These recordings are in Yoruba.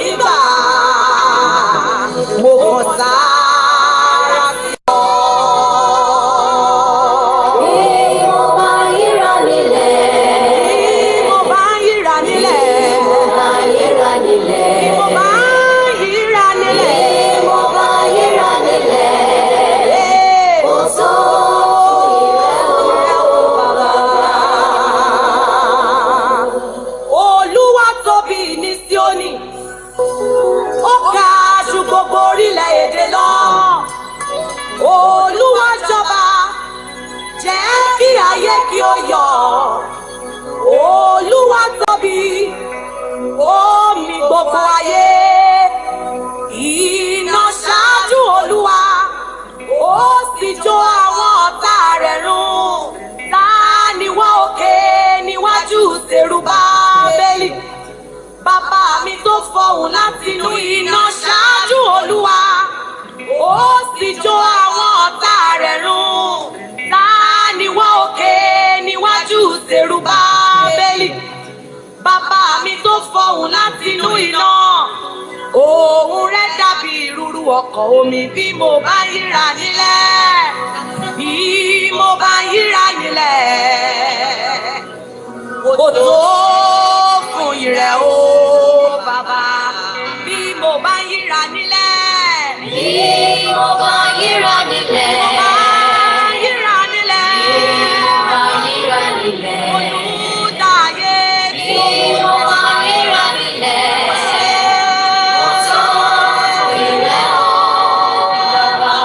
nígbà mo kàn sára sí ọ. Bí mo bá yíra nílẹ̀. Bí mo bá yíra nílẹ̀. Bí mo bá yíra nílẹ̀. Bí mo bá yíra nílẹ̀. Bí mo bá yíra nílẹ̀. Kò tó ìrẹ́ o bàbá. Olúwa tóbi ní Síónì, ó ga jù gbogbo orílẹ̀-èdè lọ. Olúwa jọba, jẹ́ kí ayé kí ó yọ̀. Olúwa tóbi, ó mì gbogbo ayé. Iná ṣáájú Olúwa, ó sì jó àwọn ọ̀tá rẹ̀ run. Ta ni wọ́n òkè níwájú Serubábélì? Bàbá mi tó fọhùn láti inú iná ṣáájú Olúwa, ó sì jó àwọn ọ̀tá rẹ̀ run. Ta ni wọ́n òkè níwájú Serubábélì? Bàbá mi tó fọhùn láti inú iná, ohùn rẹ̀ dàbí ìrúrú ọkọ̀ omi. Bí mo bá yíra nílẹ̀, bí mo bá yíra nílẹ̀, kò tó fún ìrẹ̀ o bàbá. Bí mo bá yíra nílẹ̀. Bí mo bá yíra nílẹ̀. Bí mo bá yíra nílẹ̀. Bí mo bá yíra nílẹ̀. Olùdáyé Bí mo bá yíra nílẹ̀. Kò tó ìrẹ́ o bàbá.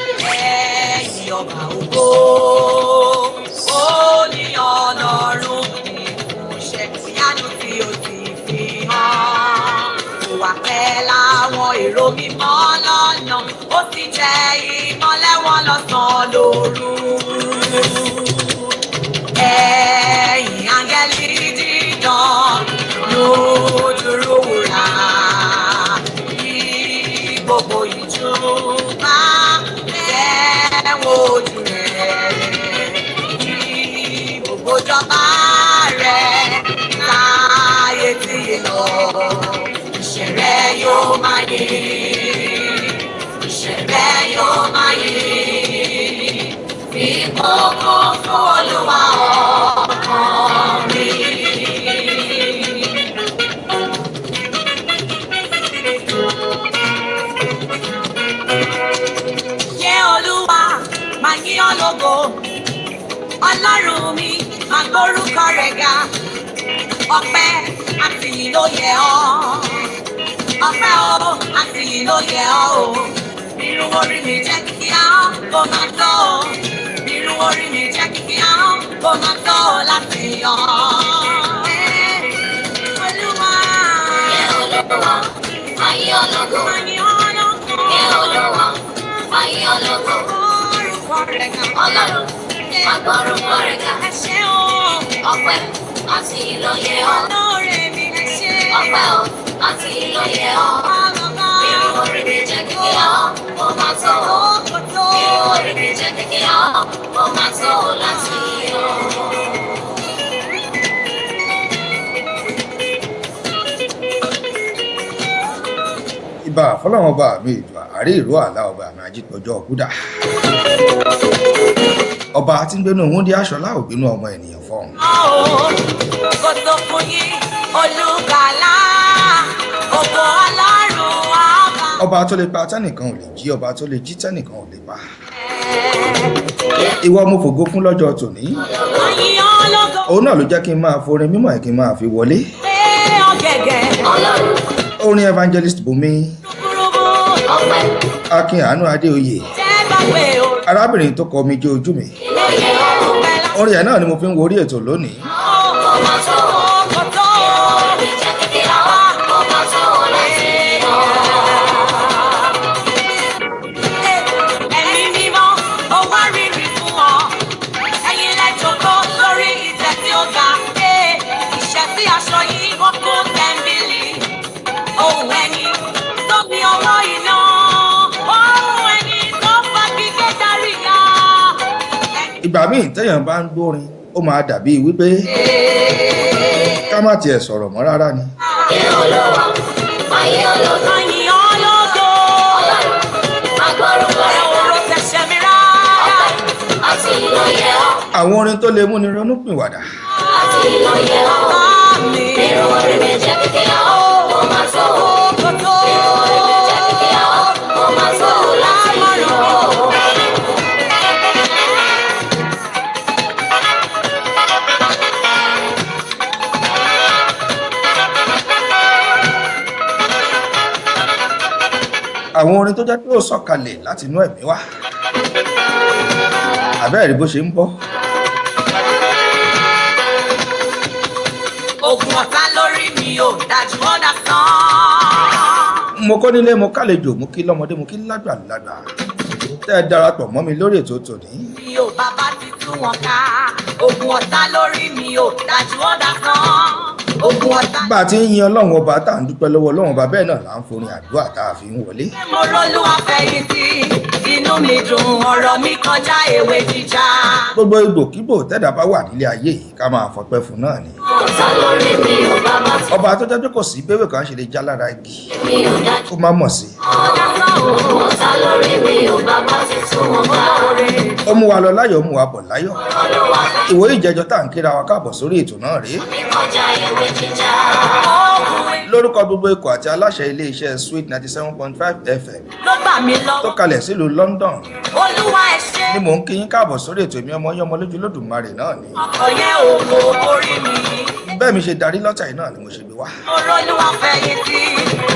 ẹ̀yin ọba ògo, ó ní Ọlọ́run ìfúnṣẹ́ ìyanu tí ó ti fi hàn. Ó wà pẹ́ láwọn èrò mímọ́ lọ́nà, ó sì jẹ́ ìmọ́lẹ̀ wọn lọ́sàn-án lóru. Ẹ̀yin áńgẹ́lì dídán lójúrú wúrà, kí gbogbo ìjú bá fẹ́ wojú rẹ̀, kí gbogbo jọba rẹ̀ láyé tí lọ. Ìṣẹ́ rẹ̀ yóò máa yè, ìṣẹ́ rẹ̀ yóò máa yè. Fi gbogbo fún Olúwa ọkàn mi. Yẹ Olúwa, máa yìn ọ́ lógo. Ọlọ́run mi, máa gbórúkọ rẹ̀ ga. Ọpẹ́ àti ìyìn ló yẹ ọ́. Ọpẹ́ o àti ìyìn ló yẹ ọ́ o. Irun orí mi jẹ́ kíkí ahọ́n kó máa tọ́ o. Irun orí mi jẹ́ kíkí ahọ́n kó máa tọ́ o láti yọ̀ ọ́. Olúwa, Yẹ Olúwa, máa yìn ọ́ lógo. máa yìn ọ́ lógo. Yẹ Olúwa, máa yìn ọ́ lógo. Orúkọ rẹ̀ ga. Ọlọ́run, máa gbórúkọ rẹ̀ ga. Ẹ ṣé o. Ọpẹ́ àti ìyìn ló yẹ ọ́. Olóore mi ẹ ṣé. Ọpẹ́ o àti ìyìn ló yẹ ọ́. Ọlọ́gá. Irun orí mi jẹ́ kíkí ahọ́n kó máa tọ́ o. Kò tó. Irun orí mi jẹ́ kíkí ahọ́n kó máa tọ́ o láti yọ̀. Ìbà fọlọ́run ọba mi ìjọ àárẹ̀ ìró àlá ọba mi ajípọ̀jọ́ kúdà. Ọba tí ń gbénú òun dí aṣọlá ògbénú ọmọ ènìyàn fọ́hùn. Kò tó fún yín olùgbàlà, ògo Ọlọ́run ọba. Ọba tó lè pa tẹ́nìkan ò lè jí, ọba tó lè jí tẹ́nìkan ò lè pa. Ìwọ mo fògo fún lọ́jọ́ tòní. Àyìn ológo Òun náà ló jẹ́ kí n máa forin mímọ́ ẹ̀ kí n máa fi wọlé. pé ọ̀gẹ̀gẹ̀. Ọlọ́run, Orin evangelist Bùnmi Rúburúbu ọpẹ́ Akin Àánú Adéoyè, jẹ́ gbàgbé o. arábìnrin tó kọ mi jẹ́ ojú mi. ló yẹ ọ́. Orin ẹ̀ náà ni mo fi ń wo orí ètò lónìí. Kó máa tọ́ o. Kò tó. Orí jẹ́ kíkí ahọ́n kó máa tọ́ o láti yọ̀. Ẹ̀mí mímọ́, ó wá rírì fún ọ. Ẹ̀yin lẹ jókòó lórí ìtẹ́ tí ó ga. Ìṣẹ́ tí aṣọ yìí wọ́n kó tẹ́ḿbìlì. Ohùn ẹni tó mi ọwọ́ iná. Ohùn ẹni tó fagi gé darí ya. Ìgbà míì téèyàn bá ń gbórin ó máa dàbí wípé ká má tiẹ̀ sọ̀rọ̀ mọ́ rárá ni. Kí Olúwa, ayé ológo. Àyìn ológo. Ọlọ́run, agbórúkọ rẹ̀ ga. Ọ̀rọ̀ tẹ̀sẹ̀ mi rárá. Àti ìlóye ọ́. Àwọn orin tó lè múni ronú pìwàdà. Àti ìlóye ọ́. Àmì. Irun orí mi jẹ́ kíkí ọ́. Mo máa tó o. Kòtò. Irun orí mi jẹ́ kíkí ọ́. Mo máa tó o láti ìlú ọ́. Àwọn orin tó jẹ́ pé ó sọ̀kalẹ̀ láti inú ẹ̀mí wá. Àbẹ́ẹ̀rí bó ṣe ń bọ́. Ogun ọ̀tá lórí mi ò dájú ọ̀dà sàn. Mo kọ́ nílé mo kálejò mo kí lọ́mọdé mo kí lágbàlagbà. Tẹ́ ẹ darapọ̀ mọ́ mi lórí ètò tòní. Mi ò bàbá ti tú wọn ká. Ogun ọ̀tá lórí mi ò dájú ọ̀dà sàn. Ogun ọ̀tá. Bá a ti ń yin Ọlọ́run ọba tá à ń dúpẹ́ lọ́wọ́ Ọlọ́run ọba bẹ́ẹ̀ náà là ń forin àdúrà tá a fi ń wọlé. Mo rólúwa fẹ̀yìntì, inú mi dùn, ọ̀rọ̀ mi kọjá ewé jíjà. Gbogbo ìgbòkígbò tẹ́dà bá wà nílé ayé yìí ká máa fọpẹ́ fún náà ni. Ọ̀tá lórí mi ò bàbá tí Ọba tó jẹ́ pé kò sí béwé kan ṣe lè já lára igi mi ò dájú. kó má mọ̀ sí. Ọ̀dà sàn o. Ọ̀tá lórí mi ò bàbá tí tún wọn ká. Ó mú wa lọ láyọ̀ ó mú wa bọ̀ láyọ̀. Olúwa fẹ́ Ìwòye ìjẹjọ tá à ń kíra wa káàbọ̀ sórí ètò náà rèé. mi kọjá ewé jíjà. Lórúkọ gbogbo ikọ̀ àti aláṣẹ ilé-iṣẹ́ Sweet 97.5 FM Ló gbà mí tó lọ́wọ́. kalẹ̀ sílùú London Olúwa ẹ ṣé. ni mò ń kí yín káàbọ̀ sórí ètò èmi ọmọ yọmọ lójú lódùmarè náà ni. Ọkọ̀ yẹn ògo orí mi. Bẹ́ẹ̀ mi ṣe darí lọ́tà yìí náà ni mo ṣe gbé wá. Mo rólúwa fẹ̀yìntì,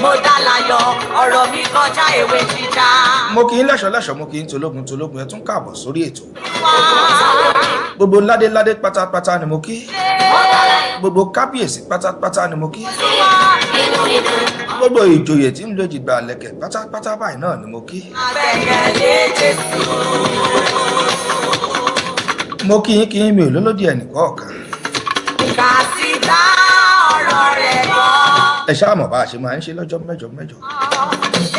mo dá láyọ̀, ọ̀rọ̀ mi kọjá ewé jíjà. Mo kí yín lẹ́ṣọ̀lẹ́ṣọ̀ mo kí yín tológun tológun ẹ tún káàbọ̀ sórí ètò. Wá. Gbogbo ládéládé pátápátá ni mo kí. Gbogbo kábíyèsí pátápátá ni mo kí. Inú mi dùn. Gbogbo ìjòyè tí ń lo jìgbà lẹ̀kẹ̀ pátápátá báyìí náà ni mo kí. Àgbẹ̀kẹ̀lé Jésù. Mo kí yín mi ò lólódì ẹnìkọ̀ọ̀kan. Kà sí dá ọ̀rọ̀ rẹ̀ gbọ́. Ẹ ṣáà mọ̀ bá a ṣe máa ń ṣe lọ́jọ́ mẹ́jọ mẹ́jọ.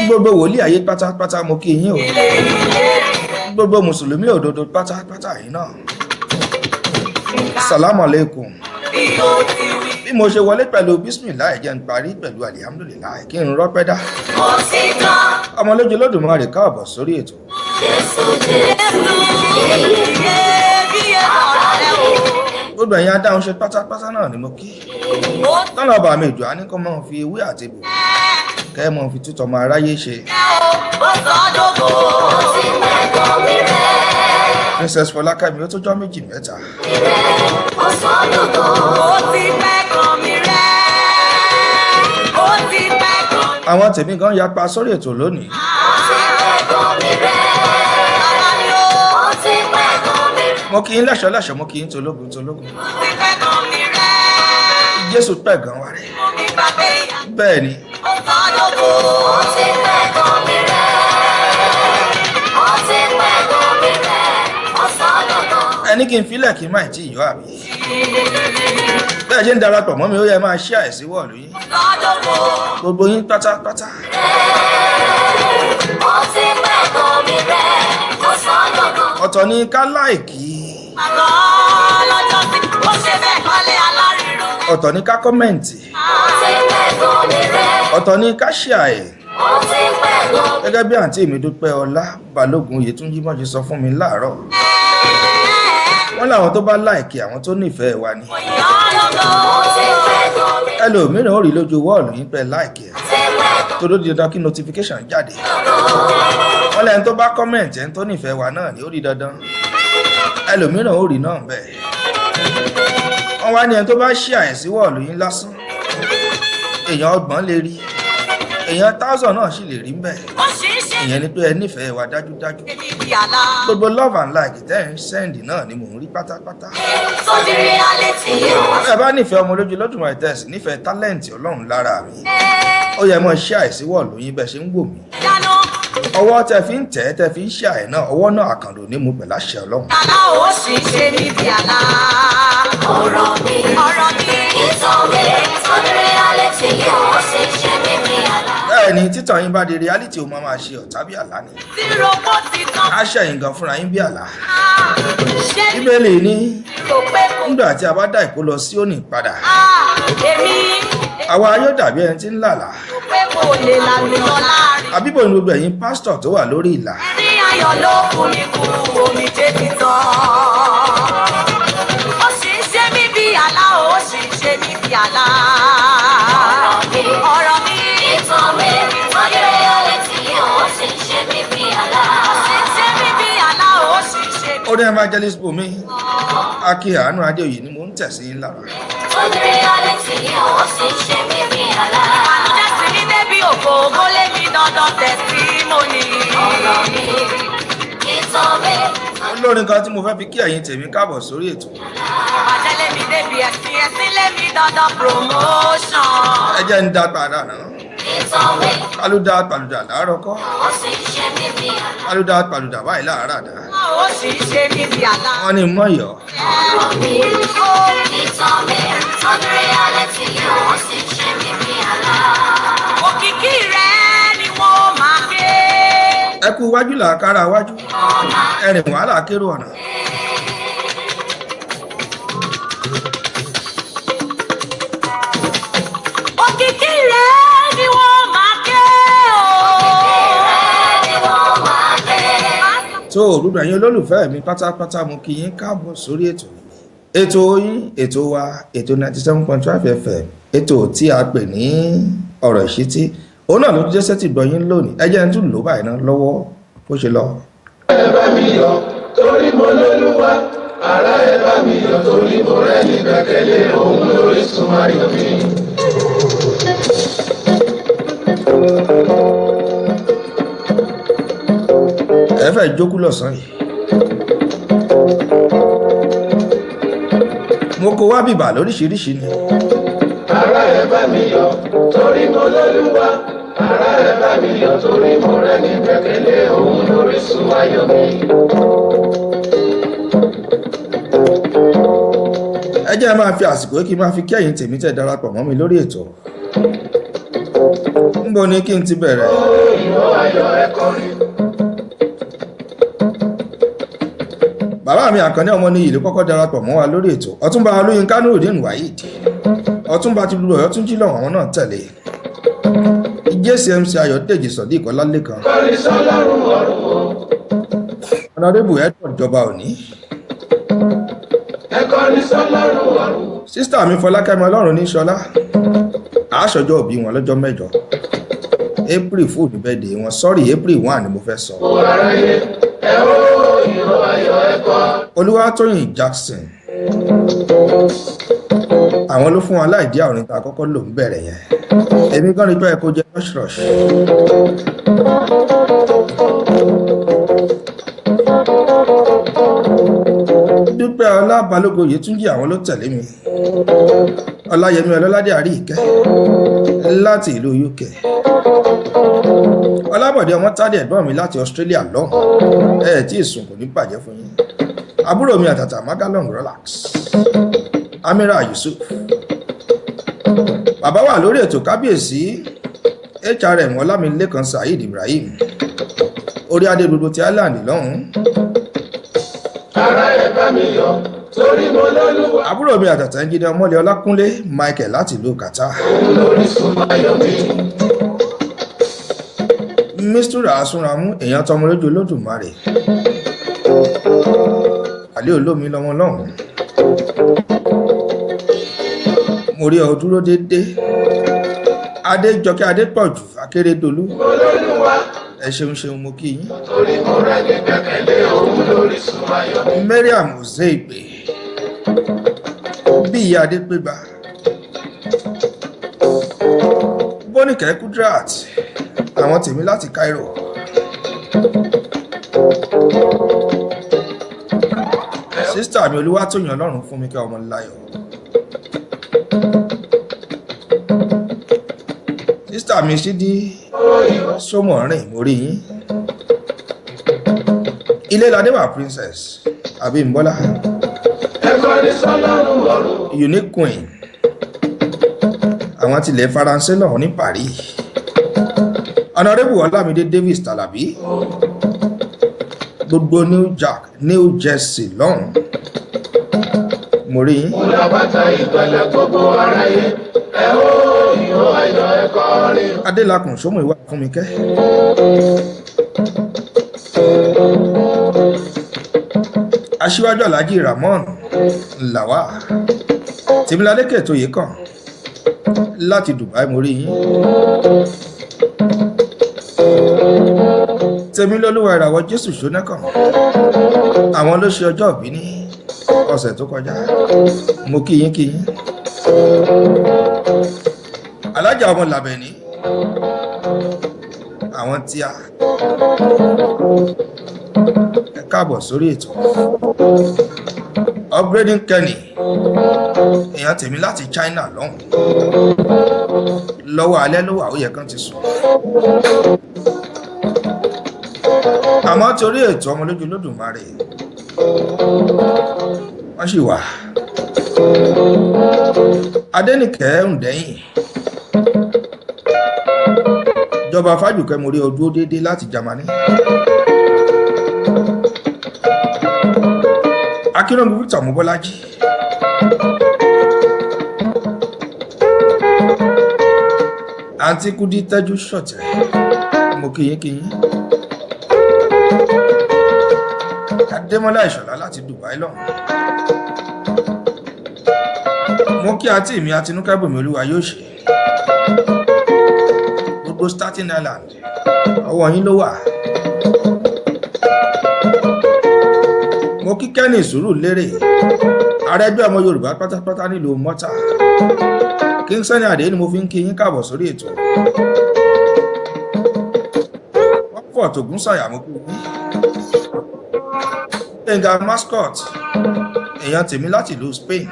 Gbogbo wòlíì ayé pátápátá mo kí yín o. Gbogbo mùsùlùmí òdodo pátápátá yìí náà. Sàlámù aleikum. Bí o ti wí. Bí mo ṣe wọlé pẹ̀lú bísmìlá jẹ́ ń parí pẹ̀lú alihamudulilayi kí n rọ́pẹ́ dá. Mo ti tán. Ọmọ lójú lódùmarè káàbọ̀ sórí ètò. Jésù Jésù. Iye bí ọ̀rọ̀ rẹ̀ o. Gbogbo ẹ̀yin adáhùn ṣe pátápátá náà ni mo kí. Ó Lọ́nà ọba mi ìjọ á ní kó máa fi ewé àti bò. Kẹ́ ẹ máa fi tútọ̀ ọmọ aráyé ṣe. tẹ́ o, ó sọ dógò. Mo ti mẹ́kọ̀ọ́ mi rẹ̀. Princess Fọlákẹ́mi ó tó jọ́ méjì mẹ́ta. Mo sọ dòdò. Ó ti pẹ́ kan mi rẹ̀. Ó ti pẹ́ kan mi. Àwọn tèmi gan yapa sórí ètò lónìí. Mo ti mẹ́kọ̀ọ́ mi rẹ̀. Bàbá mi o. Mo ti mẹ́kọ̀ọ́ mi rẹ̀. Mo kí yín lẹ́ṣọ̀lẹ́ṣọ̀ mo kí yín tológun tológun. Ó ti pẹ́ kan mi rẹ̀. Jésù pẹ̀ gan wa rẹ̀. Mo mi gbàgbé ìyá. Bẹ́ẹ̀ ni Ó sọ dógò. Mo ti mẹ́kọ̀ọ́ mi rẹ̀. Mo ti mẹ́kọ̀ọ́ mi rẹ̀. Mo sọ dòdò. ẹni kí n filẹ̀ kí n má tí ì yọ àbí. Bẹ́ẹ̀ ṣe ń darapọ̀ mọ́ mi ó yẹ máa ṣí àìsí wọ̀lú yín. Sọ dógò. Gbogbo yín pátápátá. Mo ti mẹ́kọ̀ọ́ mi rẹ̀. Mo sọ dòdò. Ọ̀tọ̀ ni ká láìkí. Àgọ́ lọ́jọ́ sí. Ó ṣe bẹ́ẹ̀ kọ́lé alárinú. Ọ̀tọ̀ ni ká kọ́mẹ̀ǹtì. Mo ti mẹ́kọ̀ọ́ mi rẹ̀. Ọ̀tọ̀ ni ká ṣe àyè. Mo ti mẹ́kọ̀ọ́ mi rẹ̀. Gẹ́gẹ́ bí àǹtí mi Dúpẹ́ Ọlá Balógun Oyètúnjí mọ́ ṣe sọ fún mi láàárọ̀. Wọ́n láwọn tó bá láìkí àwọn tó nífẹ̀ẹ́ wa ni. Mo ti mẹ́kọ̀ọ́ mi rẹ̀. Ẹlòmíràn ó rí lójú wọ́ọ̀lù yín pẹ́ láìkí ẹ̀. Ti mẹ́kọ̀ọ́ Tó ló di dandan kí notification jáde. Wọ́n lẹ́ni tó bá kọ́mẹ̀ǹtì ẹni tó nífẹ̀ẹ́ wa náà ni ó rí dandan. Ẹlòmíràn ó rí náà bẹ́ẹ̀. Wọ́n wá ní ẹni tó bá ṣí àyẹ̀sí wọ́ọ̀lù yín lásán. Èèyàn 30 lè rí. Èèyàn 1000 náà sì lè rí ń bẹ̀. Ó ṣì ń ṣe Ìyẹn ni pé ẹ nífẹ̀ẹ́ wa dájúdájú. níbi àlá. Gbogbo love and like tẹ́ ẹ̀ ń sẹ́ndì náà ni mò ń rí pátápátá. sódì reality yìí. Ẹ bá nífẹ̀ẹ́ ọmọ lójú lọ́dúnmọ̀ ìtẹ́sí nífẹ̀ẹ́ tálẹ́ǹtì Ọlọ́run lára mi. Ó yẹ mọ́ ṣí àìsíwọ̀ lóyún bẹ́ẹ̀ ṣe ń wò mí. Dáná Ọwọ́ tẹ fi ń tẹ̀ tẹ fi ń ṣe àì náà ọwọ́ náà àkàndò ní mo pẹ̀lú àṣẹ Ọlọ́run. àlá ó ṣì ń ṣe níbi àlá. ọ̀rọ̀ mi Ọ̀rọ̀ mi ìtàn mi sódì reality yìí ó sì ṣe mímí àlá. Bẹ́ẹ̀ ni títàn yín bá di reality ó máa ṣe ọ̀tá bí àlá ni. tí ropo ti tán. Á ṣẹ̀yìn gan fúnra yín bí àlá. Ṣé ní Bíbélì ní rò pé kò nígbà tí a bá dá ìkó lọ sí òní padà. èmi àwa yóò dàbí ẹni tí ń làlà pé kò lè lálùyọ láàrin. àbíbò ní gbogbo ẹ̀yin pásítọ̀ tó wà lórí ìlà Ní ayọ̀ ló fún mi kú omijé ti tán. Ó sì ń ṣe mí bí àlá, ó sì ń ṣe mí bí àlá. Ọ̀rọ̀ mi ìtàn mi tọ́jú reality ó sì ń ṣe mí bí àlá. ó sì ń ṣe mí bí àlá, ó sì ń ṣe mí. ó ní evangelist Bùnmi Akíàánú Adéoyè ni mò ń tẹ̀ sí lára tọ́jú reality ó sì ń ṣe mí bí àlá. Ìbànújẹ́ sí ní débi ògo, ògo lé mi dandan testimony. ọ̀rọ̀ mi ìtàn mi olórin kan tí mo fẹ́ fi kí ẹ̀yin tèmi káàbọ̀ sórí ètò Ìbàjẹ́ lé mi débi ẹ̀sìn, ẹ̀sìn lé mi dandan promotion. ẹ jẹ́ ń dá padà náà ìtàn mi kálúdà pàlùdà láàárọ̀ kọ́ ó sì ń ṣe mí bí àlá. kálúdà pàlùdà báyìí láàárọ̀ àdá Ó sì ń ṣe mí bí àlá. wọ́n ní mọ̀yọ́ ọ̀rọ̀ mi ìtàn mi tọ́jú reality ó sì ń ṣe mí bí àlá. Òkìkí rẹ̀ ni wọ́n máa ké. ẹ kú wájú làákàrà wájú ẹrìn wàhálà kérò ọ̀nà Òkìkí rẹ̀ ni wọ́n máa ké o. ni wọ́n máa gbé. tó òrùdù ẹ̀yin olólùfẹ́ mi pátápátá mo kí yín káàbọ̀ sórí ètò ètò yín ètò wa ètò 97.5 FM ètò tí a pè ní ọ̀rọ̀ ìṣítí òun náà ló jẹ́ sẹ́tì gbọ́ yín lónìí ẹ jẹ́ ń tún lò báyìí náà lọ́wọ́ bó ṣe lọ. ẹ bá mi yọ̀ torí mo lólúwa ará ẹ bá mi yọ̀ torí mo rẹ́ni gbẹ́kẹ̀lé òun lórísun ayọ̀ mi. ẹ fẹ́ jókòó lọ́sàn yìí mo kó wá bìbà lóríṣiríṣi ni ará ẹ bá mi yọ̀ torí mo lólúwa ará ẹ bá mi yọ̀ torí mo rẹ́ni gbẹ́kẹ̀lé òun lórísun ayọ̀ mi. ẹ jẹ́ máa fi àsìkò kí n máa fi kẹ́yìn tèmi tẹ̀ darapọ̀ mọ́ mi lórí ètò níbo ni kí n ti bẹ̀rẹ̀ ìwọ ayọ̀ ẹ kọrin. bàbá mi Àkànní ọmọ ní ìlú kọ́kọ́ darapọ̀ mọ́ wa lórí ètò ọ̀túnba Olóyinká Nurudeen Waheed ọ̀túnba ti dúró ọ̀yọ́ tún jí lọ́wọ́ àwọn náà tẹ̀lé JCMC Ayọ̀dèjì Sodiq Ọlálékan kọrin sọ́lọ́run ọ̀run o. ọ̀nàdébù Edward Jọba Òní ẹ kọrin sọ́lọ́run ọ̀run. sísítà mi Fọlákẹ́mi Ọlọ́run ní Ṣọlá àṣọjọ́ òbí wọn lọ́jọ́ mẹ́jọ April food birthday wọn sorry April 1 ni mo fẹ́ sọ o aráyé ẹ ó ìwọ ayọ̀ ẹ kọ. Olúwatóyìn Jackson àwọn ló fún wa láìdí àwọn orin tá a kọ́kọ́ lò ń bẹ̀rẹ̀ yẹn èmi gan rí pé ẹ kó jẹ rush rush Dúpẹ́ Ọlá Balógun Yétúnjí àwọn ló tẹ̀lé mi Ọláyẹmí Ọlọ́ládé Àríìkẹ́ láti ìlú UK Ọlábọ̀dé Ọmọ́tádé ẹ̀gbọ́n mi láti Australia lọ́hùn ẹ̀ tí ìsùn kò ní bàjẹ́ fún yín àbúrò mi àtàtà Magalong relax Amira Yusuf bàbá wà lórí ètò kábíyèsí HRM Ọlámilékan Saheed Ibrahim orí adé gbogbo ti Island lọ́hùn ará ẹ bá mi yọ̀ torí mo lólúwa àbúrò mi àtàtà ẹnjìnìà Ọmọlé Ọlákúnlé Michael láti ìlú Qatar òun lórísun ayọ̀ mi. Mistura Asúnramú èèyàn tọmọ lójú Olódùmarè àlẹ́ olómi lọ́mọ lọ́hùn mo rí ọ dúró dédé Adéjọkẹ́ Adépọ̀jù Akérédolú mo lólúwa ẹ ṣeun mo kí yín torí mo rẹ́ni gbẹ́kẹ̀lé òun lórísun ayọ̀ mi. Mariam Ozeigbe bí ìyá Adépégbà Bóníkẹ́ Kudrat àwọn tèmi láti Cairo sísítà mi Olúwatóyìn Ọlọ́run fún mi kẹ́ ọmọ láyọ̀ sísítà mi Sídí Sómọ̀rìn mo rí yín Ilé Ladéwà Princess Abímbọ́lá ẹ kọrin sọ́lọ́run ọ̀run. Unique Queen àwọn tilẹ̀ Faransé náà ní Paris Honorable Ọlámídé Davis Tàlàbí gbogbo New Jersey lọ́hùn mo rí yín. mo làbàtà ìgbàlà gbogbo aráyé ẹ ó ìhó ayọ̀ ẹ kọrin. adélakùn sómù ìwà fún mi kẹ́. aṣíwájú alhaji ramon làwà tìmíládé kẹtó yìí kàn láti dubai mo rí yín. tèmilolúwa ìràwọ̀ jésù ṣónẹ́kàn àwọn ló ṣe ọjọ́ ìbí ní ọ̀sẹ̀ tó kọjá mo kí yín. alájà ọmọ làbẹ̀ní àwọn tí a ẹ káàbọ̀ sórí ètò upgrading kenny èèyàn tèmi láti china lọ́hùn lọ́wọ́ alẹ́ ló wà ó yẹ kán ti sùn àmọ́ torí ètò ọmọ lójú lódùmarè wọ́n sì wà. adẹ́nìkẹ́ ǹdẹ́yìn ìjọba fájùkẹ́ mo rí ojú ó déédéé láti Jámánì. akínrànmí Victor Mobọ́lájí àǹtí Kúdí tẹ́jú ṣọ̀tẹ̀ mo kíyín. Adémọ́lá Ìṣọ̀lá láti Dubai lọ́hùn. Mo kí àti mi Àtinúkẹ́ Bùnmi Olúwa yóò ṣe. Gbogbo Staten Island ọwọ́ yín ló wà. Mo kí Kẹ́nì Sùúrùlérè àrẹ́gbẹ́ ọmọ Yorùbá pátápátá nílùú Mọ́tà. King Sunny Adé ni mo fi ń kí yín káàbọ̀ sórí ètò. Wọ́n pọ̀ tògún sàyà mo kú yín. Gbẹ̀ngà mascot èèyàn tèmi láti ìlú Spain.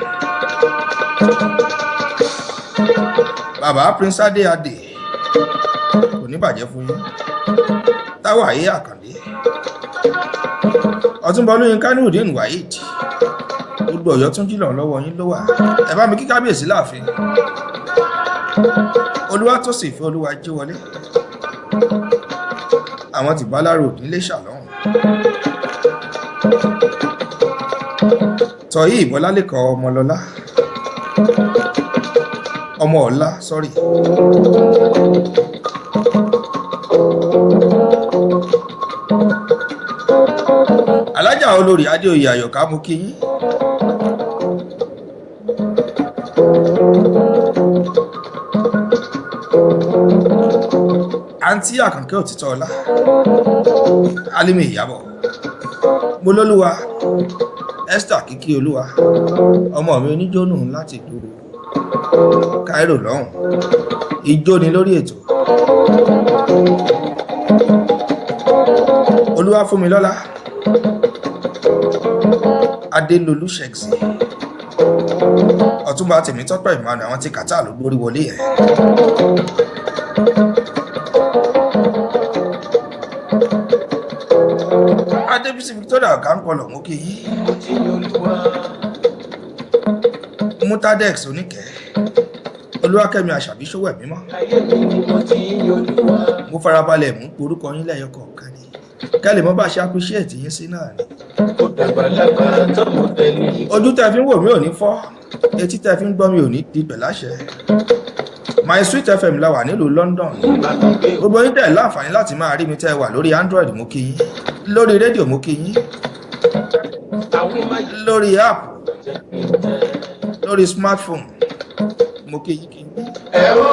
Bàbá Prince Adé kò ní bàjẹ́ fún yín. Táwà ayé Àkàndé Ọ̀túnba Olóyinká Nurudeen Waheed gbogbo Ọ̀yọ́ tún jí lọ́wọ́ yín ló wà. Ẹ bá mi kí kábíyèsí láàfin. Olúwatósìn Ìfẹ́ Olúwa jí wọlé. Àwọn ti Bálárò nílé ṣàlọ́hùn. Tọ́yí Ìbọ́lálẹ́kọ̀ Ọmọlọ́lá ọmọ ọ̀la sọ́rí. Alájà olórí Adéoyè Àyọ̀ká mú kí yín. Àǹtí Àkànkẹ́ Òtítọ́ Ọlá Alimi Ìyábọ̀ Molólúwa Esther Kìkì Olúwa ọmọ mi oníjónù láti dúró Cairo lọ́hùn ijó ni lórí ètò. Olúwa fún mi lọ́lá Adélolú Ṣẹ̀gì Ọ̀túnba Tèmítọ́pẹ́ Emmanuel àwọn tí kàtà ló gbórí wọlé ẹ̀. Adébísí Victoria Ọ̀gánkọlọ̀ mú kí yín. Mutadex Oníkẹ́ Olúwakẹ́mi Àṣàbí Ṣówó ẹ̀mí mọ́. Mo farabalẹ̀ mú orúkọ yín lẹ́yọ kọ̀ọ̀kan ni kẹ́lẹ̀ mọ́ bá ṣe appreciate yín sí náà ni. Ojú tẹ́ fi ń wò mí ò ní fọ́, etí tẹ́ fi ń gbọ́ mi ò ní di pẹ̀láṣẹ. My Sweet FM la wà nílùú London. Gbogbo yín dẹ̀ láǹfààní láti máa rí mi tẹ́ wà lórí Android mú kí yín, lórí rédíò mú kí yín, lórí app, lórí smartphone mú kí yín kí yín. Ẹ̀rọ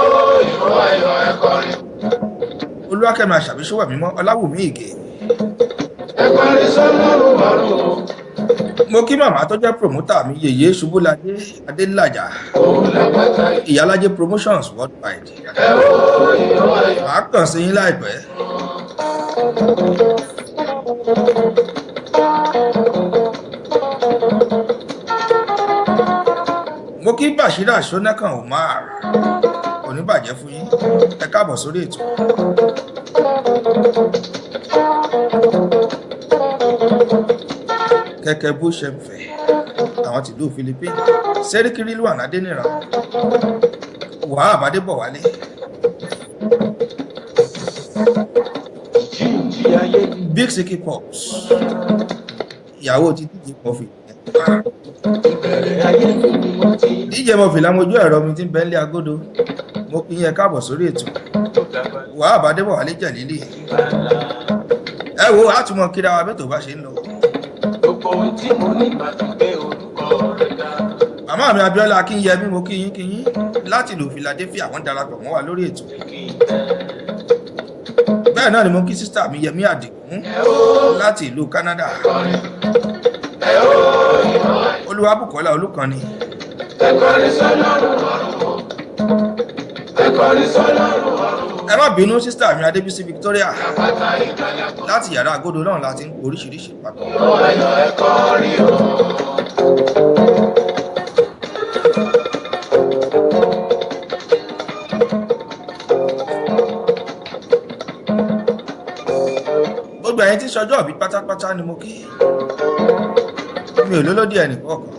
ìhó ayọ̀ ẹ kọrin. Olúwakẹ́mi Àṣàbí Ṣówó ẹ̀mí mọ́ Ọláwùmí Ìgè. Ẹ kọrin sọ́lọ́run ọ̀run. Mo kí màmá tó jẹ́ promoter mi Yèyé Ṣubúladé Adélàjà Ìyálájé Promotions Worldwide. Màá kàn sí yín láìpẹ́. Mo kí Bàṣírà Ṣónẹ́kàn Umar kò ní bàjẹ́ fún yín. Ẹ káàbọ̀ sórí ètò. Kẹ̀kẹ́ bó ṣe ń fẹ́ àwọn tìlú Philippines Sẹ́ríkì Rilwan Adéníran Wahab Adébọ̀wálé Big Siki Pops ìyàwó ti díje Kọfí ìbẹ̀rẹ̀ ayé mi ni mo ti díje mo fìlà mojú ẹ̀rọ mi tí ń bẹ́ ń lé agodo mo kí yín ẹ káàbọ̀ sórí ètò dàgbà wàá àbádébọ̀ wálé jẹ̀lílì ìgbàlá. ẹ wo àtúmọ̀ kíra wa bí tó bá ṣe ń lọ. Gbogbo ohun tí mo ní ìbàdàn gbé orúkọ rẹ̀ ga. màmá mi Abíọ́lá Akínyẹmí mo kí yín láti ìlú Philadelphia àwọn darapọ̀ mọ́ wa lórí ètò Kì í tẹ́ bẹ́ẹ̀ náà ni mo kí sísítà mi Yẹmí Àdìgún láti ìlú Canada kọrin. Ẹ ó ìmọ̀ Olúwabùkọ́lá Olúkanni ẹ kọrin sọ́lọ́run ọ̀run o. Ẹ kọrin sọ́lọ́run ọ̀run o. ẹ má bínú sísítà mi Adébísí Victoria Àpáta ìgbàlà kan. láti yàrá agodo náà láti ń oríṣiríṣi papọ̀. Ó ayọ̀ ẹ kọrin o. gbogbo ẹ̀yin tí sọjọ́ òbí pátápátá ni mo kí mi ò lólódì ẹnì kọ̀ọ̀kan.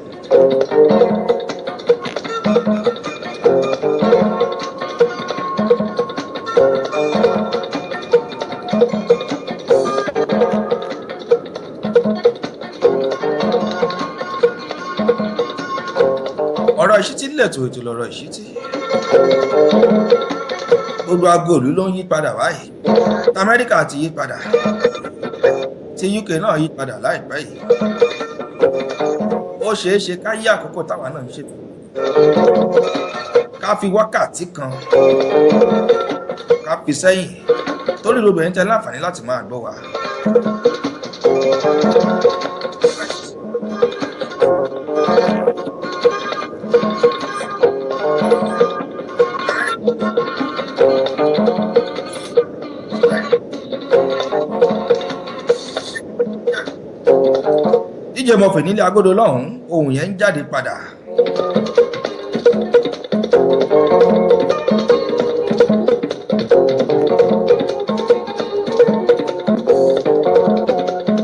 ọ̀rọ̀ ìṣítí lẹ̀tọ̀ ètò lọ̀rọ̀ ìṣítí gbogbo aago ìlú ló ń yí padà báyìí Amẹ́ríkà ti yí padà tí UK náà yí padà láìpẹ́ yìí ó ṣeé ṣe ká yí àkókò táwa náà ń ṣètò ká fi wákàtí kan ká fi sẹ́yìn torí lóbìnrin tẹ láǹfààní láti máa gbọ́ wa. díje mọ̀fẹ́ nílé agodo lọ́hùn-ún ohun yẹn ń jáde padà.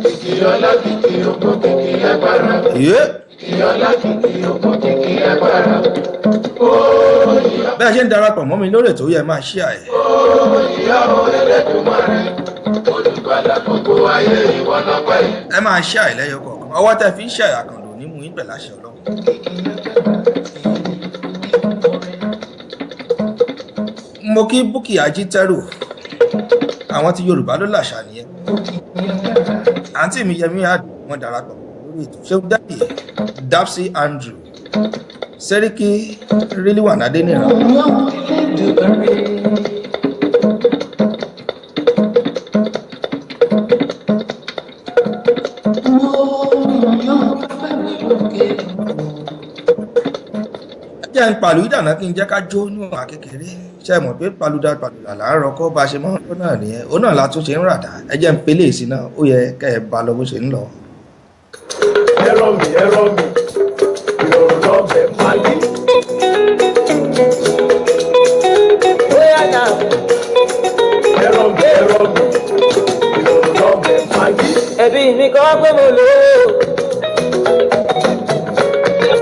Kìkì ọlá kìkì ògo kìkì agbára. Kìkì ọlá kìkì ògo kìkì agbára. bẹ́ẹ̀ ṣe ń darapọ̀ mọ́ mi lórí ètò yẹ máa ṣí àyè. Ìyá o Ẹlẹ́dùmarè, olùgbàlà gbogbo ayé ìwọ lọ́pẹ́. ẹ máa ṣí àyè lẹ́yọ kọ̀ọ̀kan ọwọ́ tẹ fi ń ṣe àkàndò ní mú yín pẹ̀lú àṣẹ Ọlọ́run. mo kí Búkì Ajítẹ́rù àwọn tí Yorùbá ló làṣà nìyẹn àǹtí mi Yẹmí Àdùn wọn darapọ̀ lórí ètò ṣé dábì Dapsy Andrew Sẹ́ríkì Rílíwàn Adéníran. jẹ́ ń pàlú ìdáná kí n jẹ́ ká jó níwọ̀n kékeré ṣe mọ̀ pé pàlúdà pàlúdà là ń rọkọ́ bá ṣe mọ́ ọ́ náà nìyẹn òun náà la tún ṣe ń ràdá ẹ jẹ́ ń pelé sí náà ó yẹ kẹ́ ẹ bá lọ bó ṣe ń lọ. Ẹ̀rọ mi, ìrọ̀rùn lọ́bẹ̀ máa yé. Bóyá náà Ẹ̀rọ mi, ìrọ̀rùn lọ́bẹ̀ máa yé. ẹbí mi kọ́ pé mo lò ó.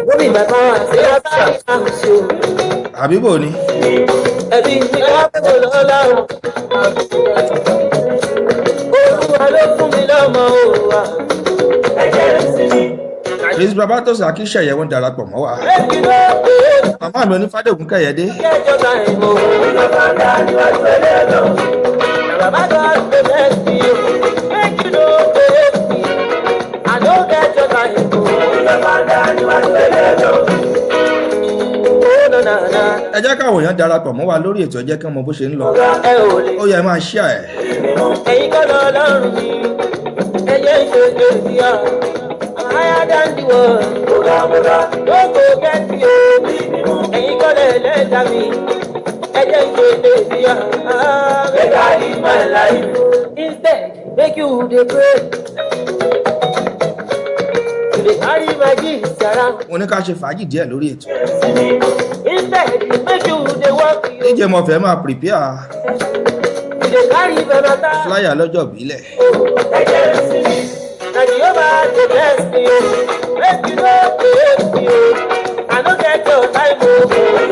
Gómìnà bàbá wa ṣe é bá ìhàmù sí o. àbíbò ni Ẹbí mi kọ́ pé mo lò ó láwọn. Olúwa ló fún mi lọ́mọ òwà. Ẹ̀jẹ̀ rẹ̀ sí mi. Chris Babatos Akíṣẹ̀yẹ wọn darapọ̀ mọ́ wa Èkì ló pé màmá mi Onífádégún Kẹ́yẹdé kẹjọba ìmọ̀. Bàbá dá níwájú ẹlẹ́dọ̀. Bàbá dá the best for you. Èkì ló pé èkì. Àná kẹjọba ìmọ̀. Bàbá dá níwájú ẹlẹ́dọ̀. Ó nà nà nà. ẹ jẹ́ káwọn èèyàn darapọ̀ mọ́ wa lórí ètò ẹ jẹ́ kí wọ́n mọ bó ṣe ń lọ Ẹ ò lè. ó yẹ máa ṣí àyè Ẹ̀yin kọ́ lọ lọ́rùn mi. Ẹyẹ ìṣèjọ ìyá. Higher than the world. Don't go get me o. Ẹ̀yin kọ́ lẹ̀ lẹ́dàá mi. Ẹyẹ ìṣèjọ ìyá. Make I live my life. Instead, make you dey pray. You dey carry my gifts around. mo ní ká ṣe fàájì díẹ̀ lórí ètò Instead, make you dey work. díje mọ̀fẹ́ máa prepare You dey carry my matter. flyer lọ́jọ́ ìbílẹ̀ Ẹ̀jẹ̀ rẹ̀ sí mi. Na Jehovah dey bless me o. Make you no dey hate me o. I no get your time o.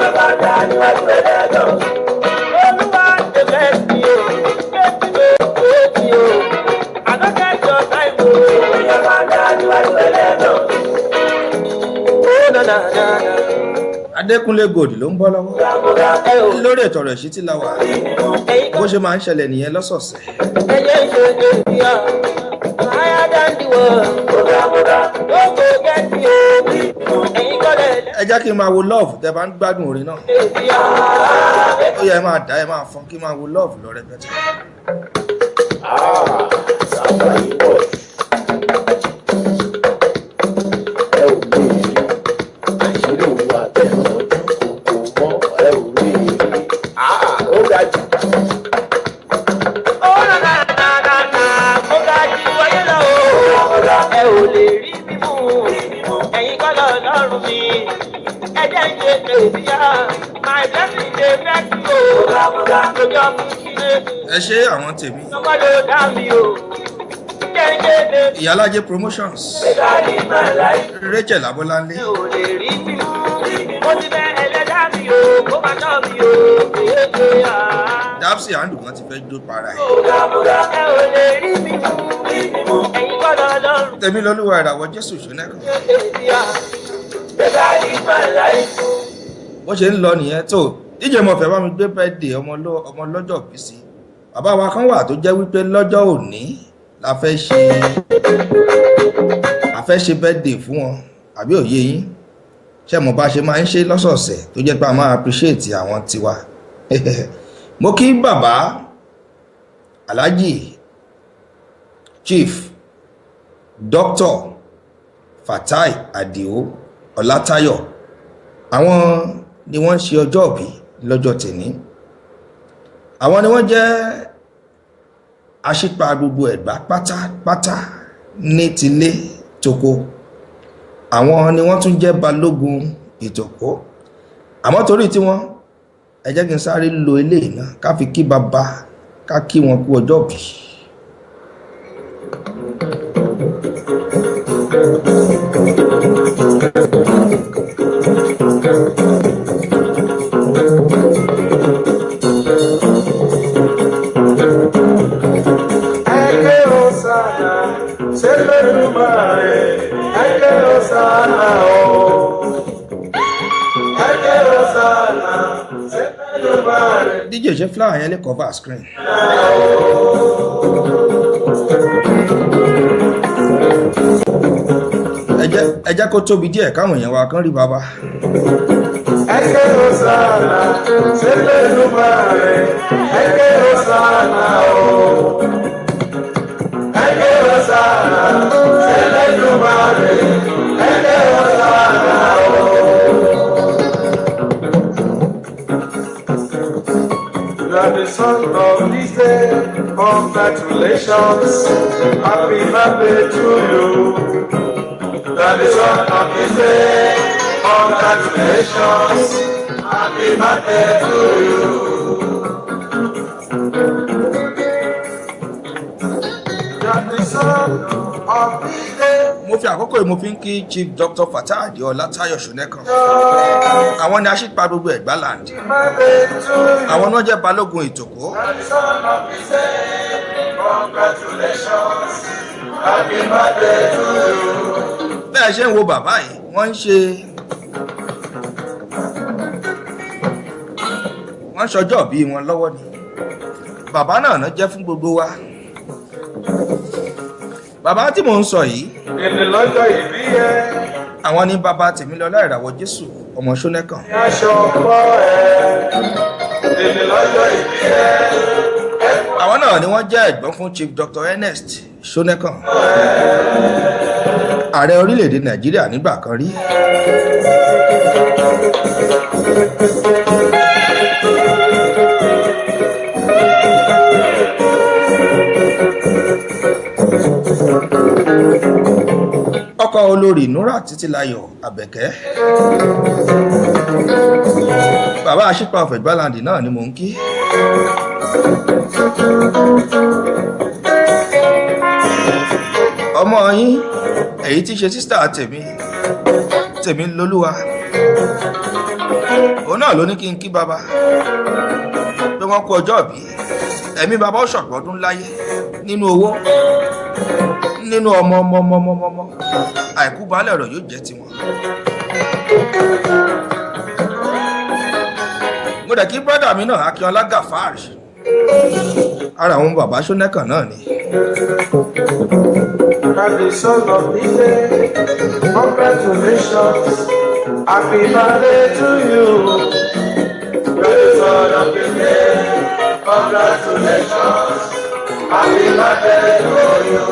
Bàbá dá níwájú ẹlẹ́dọ̀. Olúwa dey bless me o. Make you no dey hate me o. I no get your time o. Bàbá dá níwájú ẹlẹ́dọ̀. Adékúnlé Gold ló ń bọ́ lọ́wọ́ lórí ètò ọ̀rọ̀ ìṣítí la wà bó ṣe máa ń ṣẹlẹ̀ nìyẹn lọ́sọ̀ọ̀sẹ̀. Ẹ jẹ́ kí n máa wo love tẹ́ bá ń gbádùn orin náà. Ó yẹ ẹ máa dá ẹ máa fọ́n kí n máa wo love lọ rẹpẹtẹ. Sábà yìí bọ̀. Ẹ ò lè rí àṣírí òun àtẹ̀wọ̀n kò mọ́ ẹ ò lè rí. Ó ga jù. Ẹ ò lè rí mímú ẹ̀yin kọ́ lọ́rùn mi. Ẹ jẹ́ ìṣe èdìyà my blessing dey vex you o. Lójú ọkùnrin sílé. Ẹ ṣe àwọn tèmi. Ọmọ ló dá mi o. Ìyálájé promotions. Rachel Abọ́láńlé. Ẹ ò lè rí mímú. Mo ti bẹ ẹlẹ́dá mi o, kó máa tọ́ mi o. Dapsy Andu wọn ti fẹ́ jó para ẹ̀. Ẹ ò lè rí mímú ẹ̀yin kọ́ lọ́rùn. Tèmi lọ́lúwa ìràwọ̀ Jésù Ṣónẹ́kàn. Bó ṣe ń lọ nìyẹn tó díje Mọ̀fẹ́ bá mi gbé birthday ọmọ lọ́jọ́ bí sí. Bàbá wa kan wà tó jẹ́ wípé lọ́jọ́ òní la fẹ́ ṣe birthday fún wọn àbí òye yín ṣé mo bá ṣe máa ń ṣe lọ́sọ̀ọ̀sẹ̀ tó jẹ́ pé a máa appreciate àwọn tiwa. Mo kí bàbá Alhaji Chief Dr. Fatai Adio Ọlátayọ̀ àwọn ni wọ́n ṣe ọjọ́ ìbí lọ́jọ́ tèní. Àwọn ni wọ́n jẹ́ aṣípa gbogbo Ẹ̀gbá pátápátá ní tilé toko. Àwọn ni wọ́n tún jẹ́ balógun ìtòkó. Àmọ́ torí tí wọ́n ẹ jẹ́ kí n sáré lo eléyìí náà ká fi kí bàbá ká kí wọn kú ọjọ́ ìbí. DJ ṣe flower yẹn lè cover screen. Ẹ jẹ́ kó tóbi díẹ̀ káwọn èèyàn wa kán rí bàbá. Ẹgbẹ́ Hosanna, ṣẹlẹ̀ ló máa rẹ̀. Ẹgbẹ́ Hosanna o. Ẹgbẹ́ Hosanna, ṣẹlẹ̀ ló máa rẹ̀. Ẹgbẹ́ Hosanna o. You are the son of this day. Congratulations. Happy birthday to you. You are the son of this day. Congratulations, happy birthday to you. You're the son of this day. Mo fi àkókò yìí mo fi ń kí Chief Dr. Fatai Adio Ọlátayọ̀ Ṣónẹ́kàn. Àwọn ni aṣípa gbogbo Ẹ̀gbá land. Àwọn náà jẹ́ balógun ìtòkó. Congratulations, happy birthday to you. Bẹ́ẹ̀ ṣe ń wo bàbá yìí wọ́n ṣọjọ́ bí wọn lọ́wọ́ ni. Bàbá náà jẹ́ fún gbogbo wa. Bàbá tí mò ń sọ yìí. Èmi lọ́jọ́ ìbí ẹ. Àwọn ni bàbá Tèmilọ́lá ìràwọ̀ Jésù ọmọ Ṣónẹ́kàn. Aṣọ ọ̀pọ̀ ẹ. Èmi lọ́jọ́ ìbí ẹ. Àwọn náà ni wọ́n jẹ́ ẹ̀gbọ́n fún Chief Dr. Ernest Ṣónẹ́kàn. Ààrẹ orílẹ̀-èdè Nàìjíríà nígbà kan rí. Ọkọ olórí Nura Títílayọ̀ Àbẹ̀kẹ́. Bàbá aṣípa of Ẹ̀gbá land náà ni mò ń kí. Ọmọ yín èyí tí ṣe sísítà tèmi lólúwa òun náà ló ní kí n kí bàbá pé wọ́n kú ọjọ́ ìbí ẹ̀mí bàbá ó ṣọ̀pọ̀ ọdún láyé nínú owó nínú ọmọ àìkú baálẹ̀ ọ̀rọ̀ yóò jẹ́ tiwọn. dẹ̀ kí brọ́dà mi náà Akínọlá Gafar ara àwọn bàbá Ṣónẹ́kàn náà ni. Happy son of the day, congratulations, happy birthday to you. Happy son of the day, congratulations, happy birthday to you.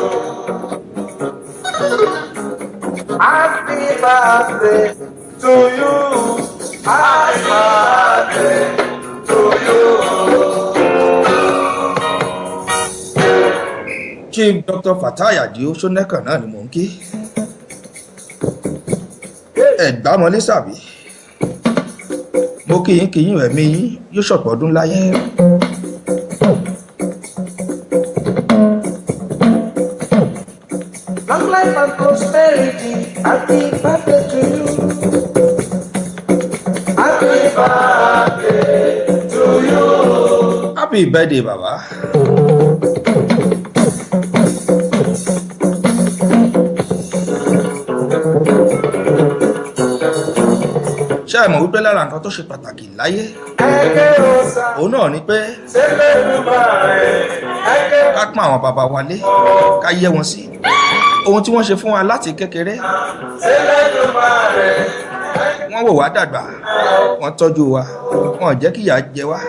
Happy birthday to you, happy birthday to you. Chief Dr. Fatai Adio Ṣónẹ́kàn náà ni mò ń kí. Ẹ̀gbámọlé sàbí. Mo kí yín ẹ̀mí yín yóò ṣọ̀pọ̀ ọdún láyé. Long life and prosperity, happy birthday to you. Happy birthday to you. Happy birthday bàbá. Ṣé ẹ mọ̀ wípé lára nǹkan tó ṣe pàtàkì láyé òun náà ni pé ká pọ́n àwọn bàbá wa lé, ká yẹ́ wọn sí ohun tí wọ́n ṣe fún wa láti kékeré. Wọ́n wò wá dàgbà, wọ́n tọ́jú wa, wọ́n jẹ́ kí ìyà jẹ wá.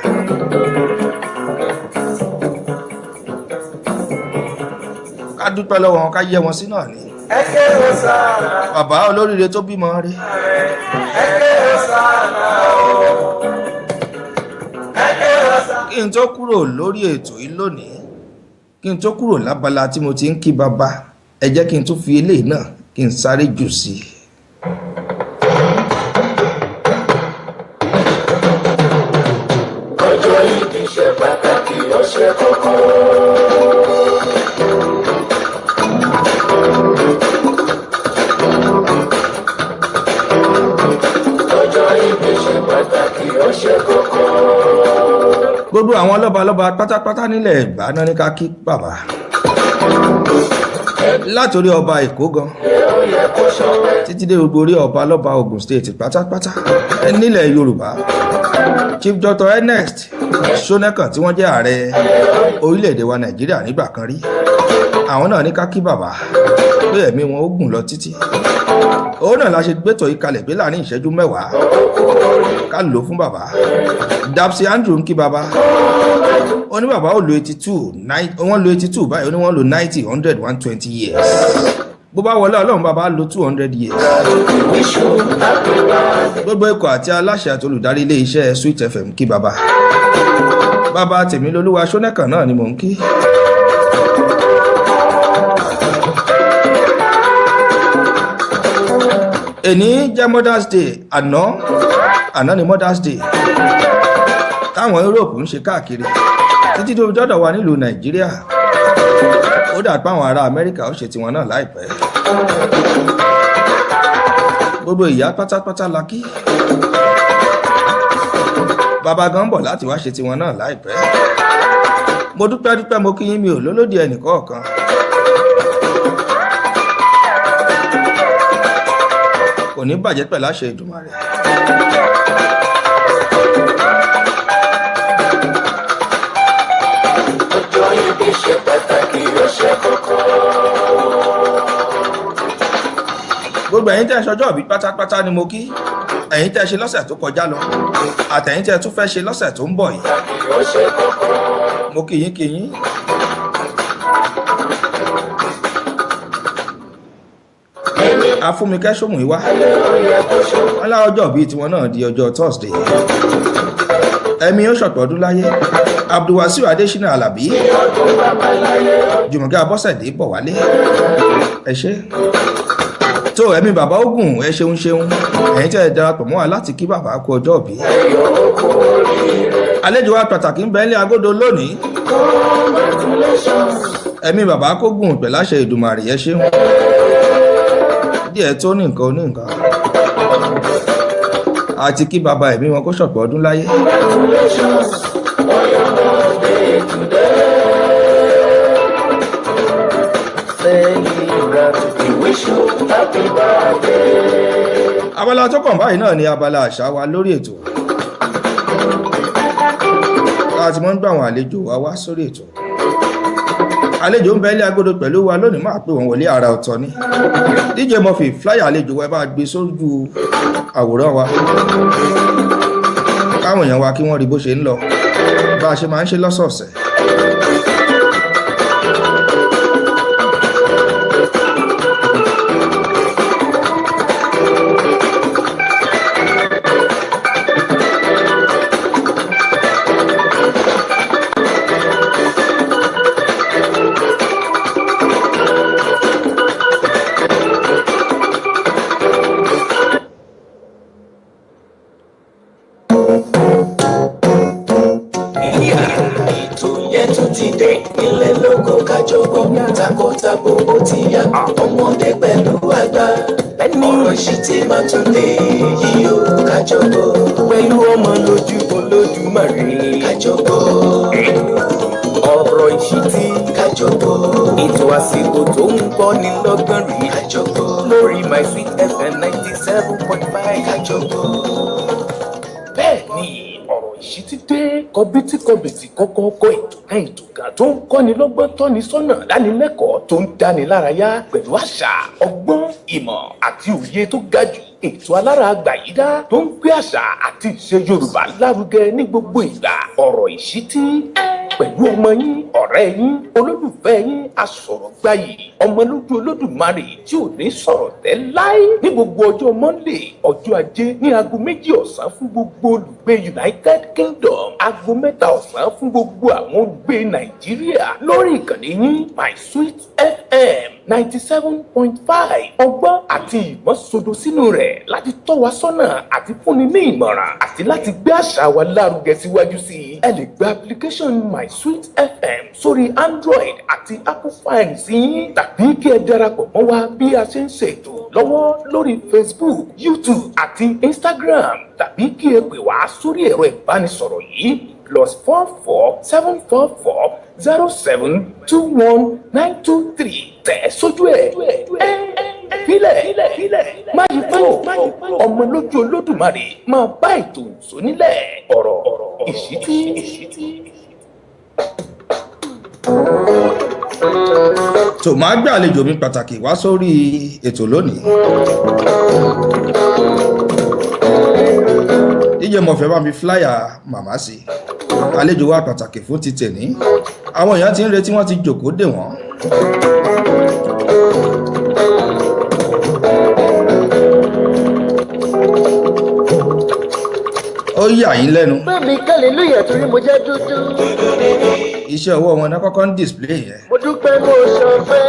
Ká dúpẹ́ lọ́wọ́ wọn, ká yẹ́ wọn sí náà ni. Bàbá olóríire tó bímọ rí. Kí n tó kúrò lórí ètò yìí lónìí, kí n tó kúrò lábala tí mo ti ń kí bàbá, ẹ jẹ́ kí n tún fi eléyìí náà kí n sáré jù sí. Ọjọ́ ìbí ṣe pàtàkì, ó ṣe kókó. Gbogbo àwọn lọ́balọ́ba pátápátá nílẹ̀ Ẹ̀gbá náà ní ká kí bàbá. Látorí ọba Èkó gan títí dé gbogbo orí ọba lọ́ba Ògùn state pátápátá nílẹ̀ Yorùbá. Chief Dr. Ernest Ṣónẹ́kàn tí wọ́n jẹ́ ààrẹ orílẹ̀-èdè wa Nàìjíríà nígbà kan rí, àwọn náà ní ká kí bàbá pé ẹ̀mí wọn ó gùn lọ títí. Òun náà la ṣe gbétò yìí kalẹ̀ pé láàrin ìṣẹ́jú 10 ká lò fún bàbá. Dapsy Andrew ń kí bàbá, ó ní bàbá ó lo 82, wọ́n lo 82 báyìí, ó ní wọ́n lo 90, 100, 120 years. Bó bá wọlé Ọlọ́run bàbá lo 200 years. Gbogbo ikọ̀ àti aláṣẹ àti olùdarí ilé iṣẹ́ Sweet FM kí bàbá. Bàbá Tèmilolúwa Ṣónẹ́kàn náà ni mò ń kí. Èní jẹ́ Mother's Day, àná ni Mother's Day táwọn Europe ń ṣe káàkiri títí tó jọ́dọ̀ wa nílùú Nàìjíríà. Ó dà pé àwọn ará Amẹ́ríkà ó ṣe tiwọn náà láìpẹ́. Gbogbo ìyá pátápátá la kí. Bàbá gan bọ̀ láti wá ṣe tiwọn náà láìpẹ́. Mo dúpẹ́ mo kí yín, mi ò lólódì ẹnìkọ̀ọ̀kan. Kò ní bàjẹ́ pẹ̀lú àṣẹ Èdùmàrè. Ọjọ́ ìbí ṣe pàtàkì, ó ṣe kókó. Gbogbo ẹ̀yin tẹ́ ṣọjọ́ ìbí pátápátá ni mo kí. Ẹ̀yin tẹ́ ṣe lọ́sẹ̀ tó kọjá lọ, àtẹ̀yin tẹ́ tún fẹ́ ṣe lọ́sẹ̀ tó ń bọ̀ yìí. Ó ṣe kókó. Mo kí yín. Afúnmikẹ́ Ṣómùíwá, wọ́n lá ọjọ́ bíi tiwọn náà di ọjọ́ Thursday. Ẹ̀mí ó ṣọ̀pọ̀ ọdún láyé. Abdulwasiu Adésínà Àlàbí, Jùmọ̀kẹ́ Abọ́sẹ̀dé bọ̀ wálé, ẹ ṣé. Tó ẹ̀mí bàbá ogun, ẹ ṣeun. Ẹ̀yin tẹ́ ẹ darapọ̀ mọ́ wa láti kí bàbá kú ọjọ́ bí. Àlejò wa pàtàkì ń bẹ ní agodo lónìí. Ẹ̀mí bàbá kó gùn pẹ̀láṣẹ Èdùmàrè, ẹ ṣeun. Díẹ̀ tó ní nǹkan oníǹkan. Àti kí bàbá ẹ̀mí wọn kó ṣọ̀pọ̀ ọdún láyé. Abala tó kàn báyìí náà ni abala àṣà wa lórí ètò. láti mọ́ ń gbà àwọn àlejò wa wá sórí ètò àlejò ń bẹ ilé agodo pẹ̀lú wa lónìí máa pè wọ́n wọlé ara ọ̀tọ̀ ni DJ Murphy flyer àlejò wa bá gbé sójú àwòrán wa káwọn èèyàn wa kí wọ́n rí bó ṣe ń lọ bá a ṣe máa ń ṣe lọ́sọ̀ọ̀sẹ̀. takọtabo ó ti yá ọmọdé pẹ̀lú àgbà ọ̀rọ̀ ìṣítí máa tún lè yí o kájọbọ pẹ̀lú ọmọ lójú Olódùmarè kájọbọ ọ̀rọ̀ ìṣítí kájọbọ ètò àsìkò tó ń kọ́ni lọ́gbọ́n rí kájọbọ lórí My Sweet FM 97.5 kájọbọ. Bẹ́ẹ̀ ni ọ̀rọ̀ ìṣítí dé kọbítí kọ́kọ́ ètò kan tó ń kọ́ni lọ́gbọ́n tọ́ni sọ́nà dánilẹ́kọ̀ọ́ tó ń dáni lárayá pẹ̀lú àṣà ọgbọ́n ìmọ̀ àti òye tó ga jù. Ètò alára àgbàyídá tó ń gbé àṣà àti ìṣe Yorùbá lárugẹ ní gbogbo ìgbà. Ọ̀rọ̀ ìṣítí pẹ̀lú ọmọ yín ọ̀rẹ́ yín olólùfẹ́ yín asọ̀rọ̀gbayì ọmọlójú Olódùmarè tí ò ní sọ̀rọ̀ tẹ́ láí ní gbogbo ọjọ́ Monday ọjọ́ Ajé ní aago 2 ọ̀sán fún gbogbo olùgbé United Kingdom, aago 3 ọ̀sán fún gbogbo àwọn olùgbé Nàìjíríà lórí ìkànnì yín My Sweet FM 97.5. Ọgbọ́n àti ìmọ̀ sodo sínú rẹ̀ láti tọ́ wa sọ́nà àti fúnni ní ìmọ̀ràn àti láti gbé àṣà wa lárugẹ síwájú sí i. Ẹ lè gba application My Sweet FM sórí Android àti Apple phones yín tàbí kí ẹ darapọ̀ mọ́ wa bí a ṣe ń ṣètò lọ́wọ́ lórí Facebook, YouTube àti Instagram tàbí kí ẹ pè wá sórí ẹ̀rọ ìbánisọ̀rọ̀ yìí +44 744 0721 923. Tẹ̀ sójú ẹ̀ filẹ̀ má yí kúrò ọmọ lójú Olódùmarè máa bá ètò ìṣó nílẹ̀ ọ̀rọ̀ ìṣítí. tó máa gbé àlejò mi pàtàkì wá sórí ètò lónìí. DJ Murphy bá mi flyer màmá sí àlejò wa pàtàkì fún ti tèní àwọn èèyàn ti ń retí wọ́n ti jòkó dè wọ́n. Ó yà yín lẹ́nu. Bẹ́ẹ̀ni hallelujah torí mo jẹ́ dúdú. Iṣẹ́ ọwọ́ wọn náà kọ́kọ́ ń display yẹn. Mo dúpẹ́ mo ṣọpẹ́.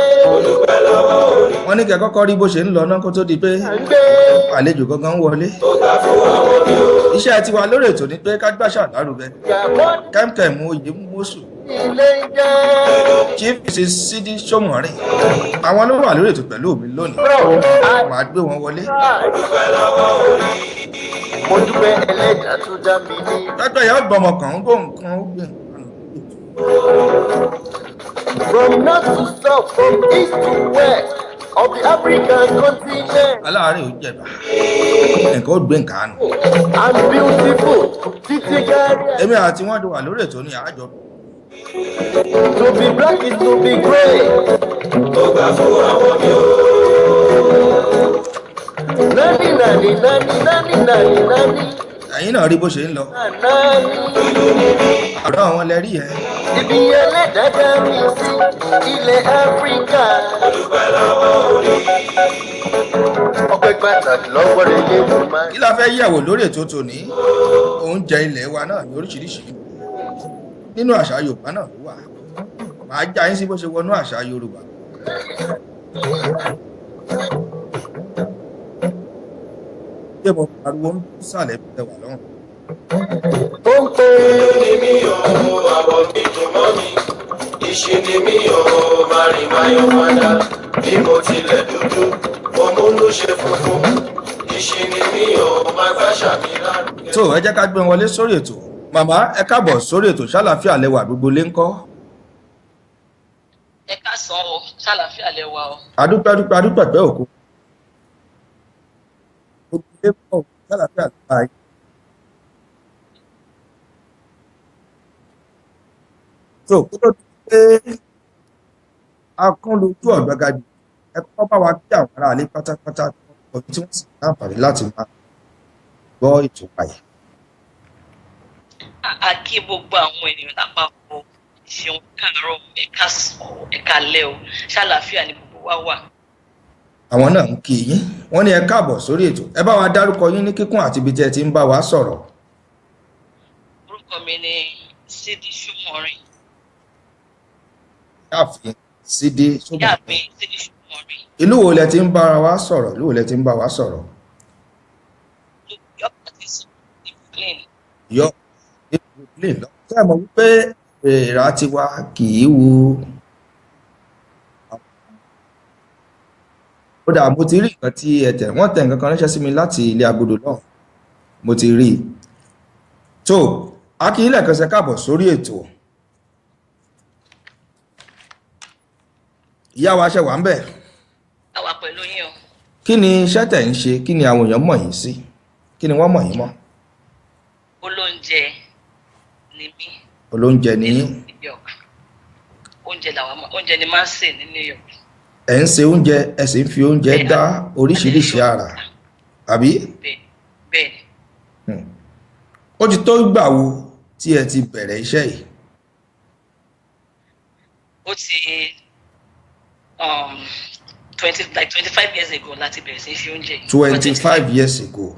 Wọ́n ní kẹ́ kọ́kọ́ rí bó ṣe ń lọ náà kó tó di pé àlejò gangan ń wọlé. Iṣẹ́ tiwa lórí ètò ni pé ká gbàṣà lárugẹ. Kẹ́mkẹ́m oyè mọ́sù. Ilé ń jẹ́. Chief Mrs. Sidi Somore. Àwọn ló wà lórí ètò pẹ̀lú mi lónìí. Màá gbé wọn wọlé. Mo dúpẹ́ ẹlẹ́dàá tó dá mi ní. Pẹ́pẹ́ yẹn ó gbọmọ kan ó gbọ́ nǹkan ó gbé nǹkan. From north to south, from east to west of the African continent. Aláàárẹ̀ ò jẹ̀bà. Nǹkan ó gbé nǹkan nù. I'm beautiful, títí gárí. Èmi àti wọ́n jọ wà lórí ètò ní àjọ. To be black is to be grey. Tó gbà fún àwọn mi o. Nani. Ẹ̀yin náà rí bó ṣe ń lọ. Ọ̀rọ̀ àwọn lẹ́rí ẹ̀. Ibi ẹlẹ́dàá mi sí ilẹ̀ Áfíríkà. Ọpẹ́ pàtàkì lọ́wọ́ rẹ̀ yé mi máa. Kí la fẹ́ yẹ̀wò lórí ètò tòní? Oúnjẹ ilẹ̀ wa náà ní oríṣiríṣi. Nínú àṣà Yorùbá náà ló wà. Màá já yín sí bó ṣe wọnú àṣà Yorùbá. Ṣé mo pariwo ń sàlẹ̀ bí ẹwà lọ́rùn? Ó ń pè ní mi ò àwọ̀ mi dùn mọ́ mi ìṣe ni mi ò máa rìn máa yan padà bí mo tilẹ̀ dúdú mo múnú ṣe funfun ìṣe ni mi ò máa gbàṣà mi lárugẹ. Tó ẹ jẹ́ ká gbé wọlé sórí ètò. Màmá ẹ káàbọ̀ sórí ètò ṣàlàáfíà lẹ́wà gbogbo lé ńkọ́. Ẹ káàsán o ṣàlàáfíà lẹ́wà o. Adúpẹ́ pẹ́ òkú. Gbogbo lé ńkọ́ ṣàlàáfíà lẹ́wà yìí. so kó tó di pé akọ́lójú ọ̀gbẹ́gàdì ẹ kọ́ bá wa kí àwọn ará ilé pátápátá ọdún tí wọ́n sì ní àǹfààní láti máa gbọ́ ètò báyìí. A kí gbogbo àwọn ènìyàn lápapọ̀ ṣeun káàárọ̀ ẹ̀ka sàn ẹ̀ka lẹ́ o ṣàlàáfíà ni gbogbo wa wà. àwọn náà ń kí yín wọ́n ní ẹ káàbọ̀ sórí ètò ẹ bá wa dárúkọ yín ní kíkún àti ibi tí ẹ ti ń bá wa sọ̀rọ̀. Orúkọ mi ni Sídí Ṣómọrin. Yáàfin Sídí Ṣómọrin. Yáàfin Sídí Ṣómọrin. ìlú wo lẹ ti ń bára wa sọ̀rọ̀ ìlú wo lẹ ti ń bá wa sọ̀rọ̀. Yọ̀pọ̀ ti sọ ní Brooklyn. yọ ní Brooklyn lọ ṣé ẹ mọ̀ wípé èèrà tiwa kì í wo. ó dà mo ti rí nǹkan tí ẹ tẹ̀ wọ́n tẹ̀ nǹkan kan ránṣẹ́ sí mi láti ilé agodo náà mo ti rí i. tó a kì í lẹ́ẹ̀kan ṣe káàbọ̀ sórí ètò. ìyá wa ṣe wà ń bẹ̀. A wà pẹ̀lú yín o. kí ni iṣẹ́ tẹ̀ ń ṣe kí ni àwọn èèyàn mọ̀ yín sí kí ni wọ́n mọ̀ yín mọ́. Olóúnjẹ ni mí. olóúnjẹ ni yín. New York. Oúnjẹ ni máa ń sè ní New York. ẹ̀ ń ṣe oúnjẹ ẹ sì ń fi oúnjẹ dá oríṣiríṣi àrà àbí. Bẹ́ẹ̀ni. ó ti tó gbà wo tí ẹ ti bẹ̀rẹ̀ iṣẹ́ yìí. Ó ti 25 years ago láti bẹ̀rẹ̀ sí fi oúnjẹ. 25 years ago.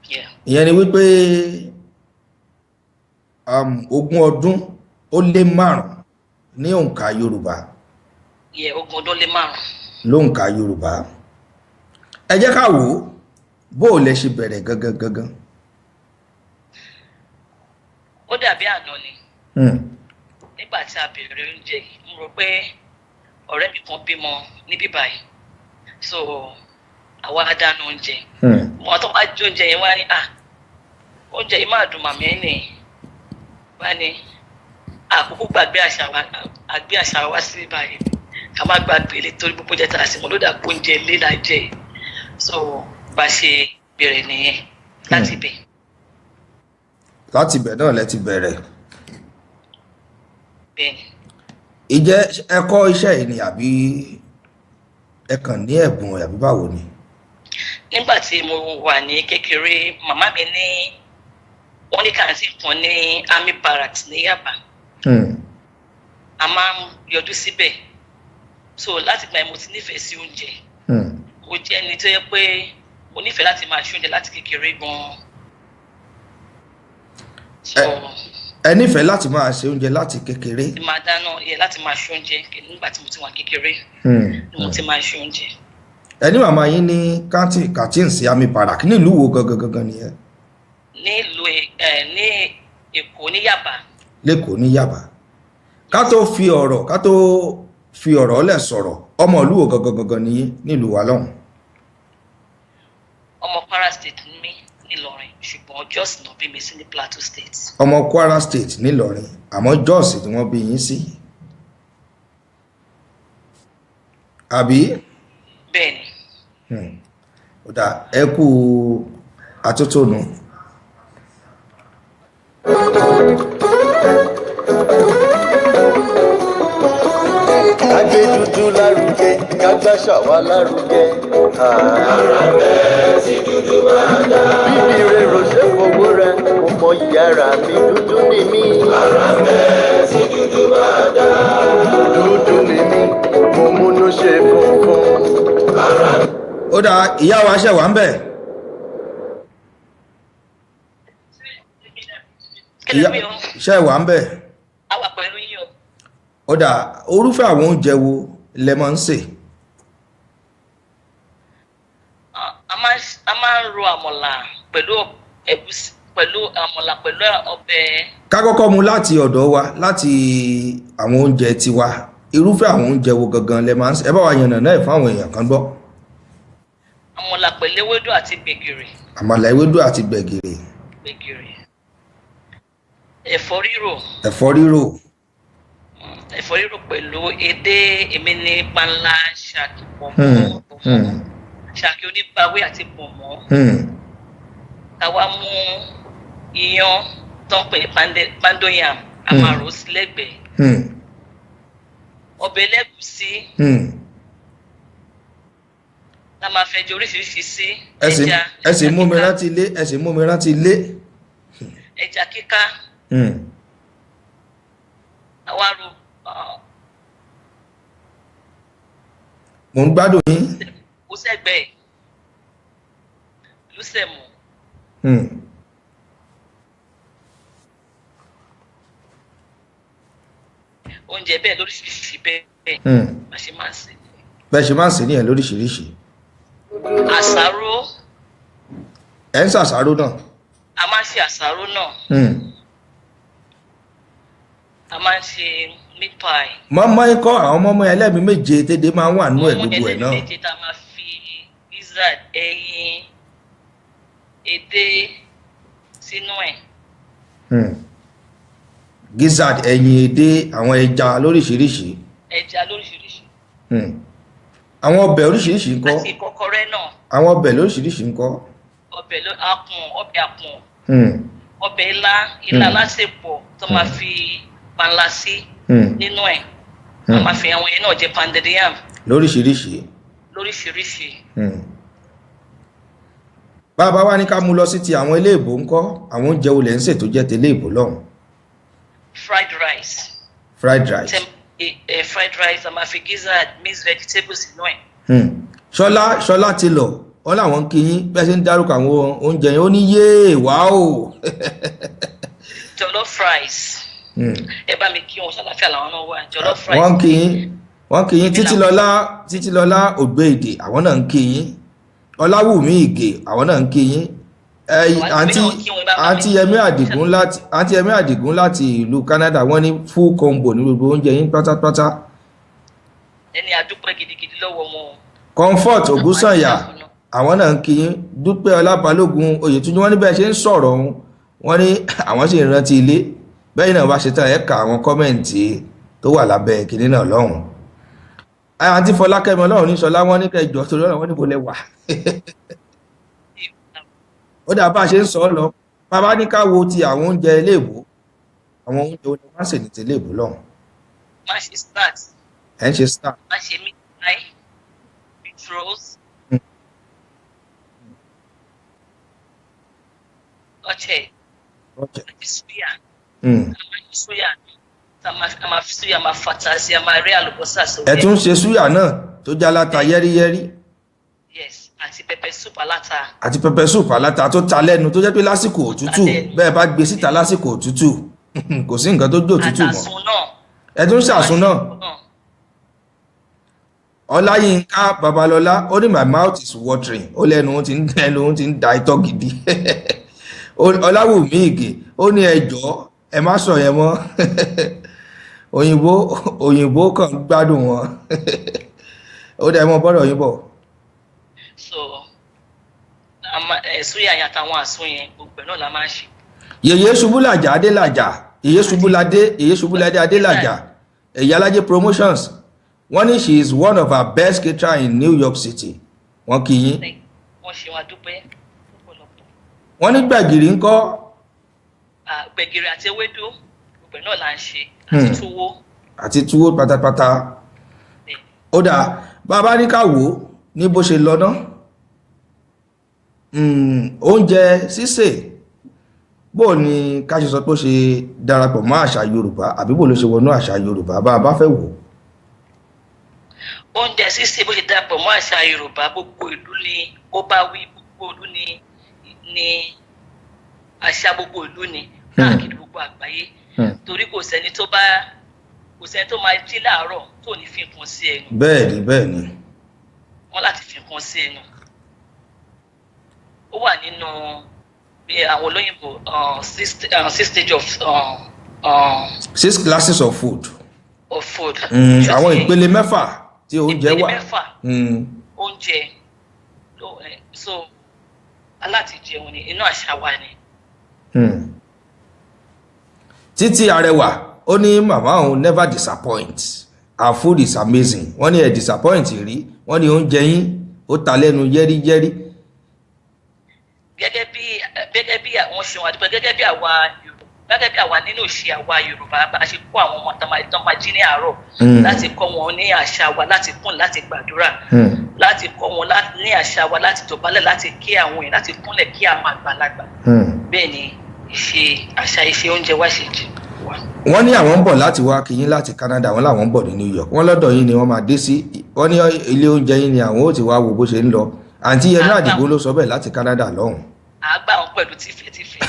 Yeah. ìyẹn ni wípé 20 ọdún ó lé 5 ní òǹkà Yorùbá. Yeah, 20 ọdún lé 5. lóǹkà Yorùbá. ẹ jẹ́ ká wò ó bó o lẹ ṣe bẹ̀rẹ̀ gangan. Ó dàbí àná ni. Nígbà tí a bẹ̀rẹ̀ oúnjẹ yìí mo rò pé ọ̀rẹ́ mi kan bímọ níbí báyìí so àwa dáná oúnjẹ wọn tó bá jẹ oúnjẹ yẹn wá ní oúnjẹ yìí máa dùn màmí ẹni wá ní àkókò gbàgbé àṣà wa sí báyìí ká má gbàgbé ilé torí gbogbo jẹ tàà sí wọn ló dà pé oúnjẹ ilé là jẹ so bá ṣe bẹ̀rẹ̀ nìyẹn láti bẹ̀. láti bẹ̀ náà lẹ ti bẹ̀rẹ̀. Bẹ́ẹ̀ni. ìjẹ́ ẹ kọ́ iṣẹ́ yìí ni àbí ẹ kàn ní ẹ̀bùn àbí báwo ni. Nígbà tí mo wà ní kékeré màmá mi ní wọ́n ní kàǹtì kan ní army barracks ní Yaba. A máa ń yọjú síbẹ̀ so láti gbà mo ti nífẹ̀ẹ́ sí oúnjẹ. Mo jẹ́ ẹni tó yẹ pé mo nífẹ̀ẹ́ láti máa ṣe oúnjẹ láti kékeré gan-an. ẹ nífẹ̀ẹ́ láti máa ṣe oúnjẹ láti kékeré. Máa dáná yẹ láti máa ṣe oúnjẹ nígbà tí mo ti wà kékeré ni mo ti máa ṣe oúnjẹ. ẹni màmá yín ní canteen sí army barrack nílùú wo gangan nìyẹn. Nílùú ní Èkó ní Yaba. Lẹ́kọ̀ọ́ ní Yaba. ká tó fi ọ̀rọ̀ lẹ̀ sọ̀rọ̀ ọmọ ìlú wo gangan nìyẹn nílùú wa lọ́hùn. Ọmọ Kwara State ní mí nílọrin ṣùgbọ́n Jos náà bí mi sí ní Plateau State. ọmọ Kwara State nílọrin àmọ́ Jos ni wọ́n bí yín sí. àbí. Bẹ́ẹ̀ni. ó dà ẹ kú atótónu. Kágbé dúdú lárugẹ, kágbáṣà wá lárugẹ. Àràbẹ̀ sí dúdú máa dá. Bíbí rẹ̀ ròṣẹ́ fowó rẹ̀, mo mọ ìyára mi dúdú ni mí. Àràbẹ̀ sí dúdú máa dá. Dúdú ni mí, mo múnú ṣe funfun. ó dà ìyá wa ṣẹ̀ wá ń bẹ̀. ṣẹ̀ wá ń bẹ̀. A wà pẹ̀lú yín o. ó dà orúfẹ́ àwọn oúnjẹ wo lẹ máa ń sè. A máa ń ro àmàlà pẹ̀lú ẹ̀gúsí pẹ̀lú ọbẹ̀. ká kọ́kọ́ mu láti ọ̀dọ̀ wa láti àwọn oúnjẹ tiwa irúfẹ́ àwọn oúnjẹ wo gangan lẹ máa ń sè ẹ bá wa yànnà náà fún àwọn èèyàn kan gbọ́. Àmàlà pẹ̀lú ewédú àti gbẹ̀gìrì. Àmàlà ewédú àti gbẹ̀gìrì. Ẹ̀fọ́ rírò. Ẹ̀fọ́ rírò. Ẹ̀fọ́ rírò pẹ̀lú edé èmi ní panla ṣàkì pọ̀mọ́. Ṣàkì oníbawé àti pọ̀mọ́. Káwá mú iyán tó ń pè ní pandoyam àmàrò sílẹ̀gbẹ̀ẹ́. ọbẹ̀ ẹlẹ́gùsí la máa fẹ́ jẹ oríṣiríṣi sí ẹja. ẹ sì mú mi rántí ilé. ẹja kíká. àwa ro mo ń gbádùn yín. kò sẹ́gbẹ̀ẹ́ lùsẹ̀mù. oúnjẹ bẹ́ẹ̀ lóríṣiríṣi bẹ́ẹ̀ bá ṣe máa ń sè. bẹ́ẹ̀ ṣe máa ń sè nìyẹn lóríṣiríṣi. àsáró. ẹ̀ ń ṣàṣàrò náà. a máa ń ṣe àsáró náà. a máa ń ṣe meat pie. mọ́mọ́ ikọ́ àwọn mọ́mọ́ ẹlẹ́mìí méje tédé máa ń wà nínú ẹ̀ gbogbo ẹ̀ náà. mọ́mọ́ ẹlẹ́mìí méje tá a máa fi gizzard ẹyin edé sínú ẹ̀. gizzard ẹyin edé àwọn ẹja lóríṣiríṣi. ẹja lóríṣiríṣi. àwọn ọbẹ̀ oríṣiríṣi ńkọ́. àti ìkọ́kọrẹ́ náà. àwọn ọbẹ̀ lóríṣiríṣi ńkọ́. ọbẹ̀ àpọ̀n ọbẹ̀ ilá lásèpọ̀ tó máa fi panla sí nínú ẹ̀. a máa fi àwọn yẹn náà jẹ pounded yam. lóríṣiríṣi. bàbá wa ní ká mú lọ sí ti àwọn ilé ìbò ńkọ́ àwọn oúnjẹ olè ń sè tó jẹ́ tẹ́lẹ̀ ìbò lọ́hùn. fried rice. fried rice. fried rice a máa fi gizzard mixed vegetables inú ẹ̀. ṣọlá ti lọ wọn làwọn ń kí yín bẹ́ẹ̀ ṣe ń dárúkọ àwọn oúnjẹ yẹn ó ní yéè wá o. jollof rice. ẹ bá mi kí wọn ṣàlàfíà làwọn náà wà jollof rice. wọ́n kí yín títílọlá ògbé èdè àwọn náà ń kí yín ọláwùmí ìgè àwọn náà ń kí yín àǹtí yẹmí àdìgún láti ìlú Canada wọ́n ní full combo ní gbogbo oúnjẹ yín pátápátá. ẹni àdúpẹ́ gidigidi lọ́wọ́ wọn. Comfort Ògúnsànyà àwọn náà ń kí yín Dúpẹ́ Ọlábalógun Oyètúnjí wọ́n ní bẹ́ẹ̀ ṣe ń sọ̀rọ̀ ọ̀hún wọ́n ní àwọn sì ń rántí ilé bẹ́ẹ̀ náà bá ṣe tán ẹ̀ka àwọn kọ́mẹ̀ǹtì tó wà lábẹ́ kìnní náà lọ́hùn. àǹtí Fọlákẹ́mi Ọlọ́run ní Ṣọlá wọ́n ní kẹjọ torí ọ̀rọ̀ wọn níbo lẹ wà. ó dà bá a ṣe ń sọ ọ́ lọ bàbá ní ká wo ti àwọn oúnjẹ iléèbó àwọn oúnjẹ oní wọ́n sì ní ti iléèbó lọ́hùn. má ṣe start. ẹ̀ ń ṣe start. má ṣe meat pie beet rolls. ọ̀chẹ̀ àti suya. suya a máa fi suya máa fata sí a máa rí àlùbọ́sà sórí ẹ̀. ẹ tún ṣe suya náà tó já láta yẹ́rìyẹ́rì. yes àti pepper soup aláta. àti pepper soup aláta tó ta lẹ́nu tó jẹ́ pé lásìkò òtútù bẹ́ẹ̀ bá gbé síta lásìkò òtútù kò sí nǹkan tó jó òtútù mọ́. àtàsùn náà. ẹ tún ṣàsùn náà. Ọláyínká Babalọ́lá ó ní my mouth is watering ó lẹ́nu ó ti ń da itọ́ gidi. Ọláwùmí ìgè ó ní ẹjọ́ ẹ má sọ yẹn mọ́ òyìnbó kàn gbádùn wọn ó dẹ̀ mọ́ bọ́dọ̀ yín bọ̀. so suya yẹn àtàwọn àsun yẹn gbogbo náà la máa ń ṣe. yèyé ṣubúlàjà adélàjà yèyé ṣubúládé adélàjà Ìyálájé promotions wọ́n ní she is one of our best caterer in New York City wọ́n kí yín. wọ́n ṣe wọn dúpẹ́ lọ́pọ̀lọpọ̀. wọ́n ní gbẹ̀gìrì ńkọ́. gbẹ̀gìrì àti ewédú gbogbo náà là ń ṣe àti túwó pátápátá. ó dà bàbá ní ká wò ó ní bó ṣe lọ náà oúnjẹ sísè bó ni ká ṣe sọ pé ó ṣe darapọ̀ mọ́ àṣà Yorùbá àbí bó ló ṣe wọnú àṣà Yorùbá bá a bá fẹ́ wò ó. oúnjẹ sísè bó ṣe darapọ̀ mọ́ àṣà Yorùbá gbogbo ìlú ni ó bá wí gbogbo ìlú ni àṣà gbogbo ìlú ni káàkiri gbogbo àgbáyé torí kò sẹ́ni tó máa jí láàárọ̀ tó ní fi nǹkan sí ẹnu. bẹ́ẹ̀ ni. wọ́n láti fi nǹkan sí ẹnu. ó wà nínú àwọn olóyìnbó six stage of. 6 classes of food. of food. àwọn ìpele mẹ́fà tí oúnjẹ wà. ìpele mẹ́fà oúnjẹ so aláti jẹun ni inú àṣà wa ni. Títí Arẹwà ó ní màmá òun never disappoint her food is amazing wọ́n ní ẹ̀ disappoint rí wọ́n ní oúnjẹ yín ó ta lẹ́nu yẹ́rìyẹ́rì. gẹ́gẹ́ bí àwọn ṣe wọn àdúgbò gẹ́gẹ́ bí àwa gẹ́gẹ́ bí àwa nínú ìṣe àwa Yorùbá bá a ṣe kó àwọn ọmọ tán máa jí ní àárọ̀ láti kọ́ wọn ní àṣà wa láti kún láti gbàdúrà láti kọ́ wọn ní àṣà wa láti dọ̀bálẹ̀ láti kí àwọn èèyàn láti kúnlẹ̀ kí àwọn àgbàlagbà bẹ́ẹ̀ ni àṣà ìṣe oúnjẹ wa ṣe jù wá. wọ́n ní àwọn ń bọ̀ láti wá kí yín láti Canada wọ́n làwọn ń bọ̀ ní New York wọ́n lọ́dọ̀ yín ni wọ́n máa dé sí wọ́n ní ilé oúnjẹ yín ni àwọn ó ti wá wo bó ṣe ń lọ àǹtí Yẹmí Àdìgún ló sọ bẹ́ẹ̀ láti Canada lọ́hùn. àgbà wọn pẹ̀lú tìfẹ́tìfẹ́.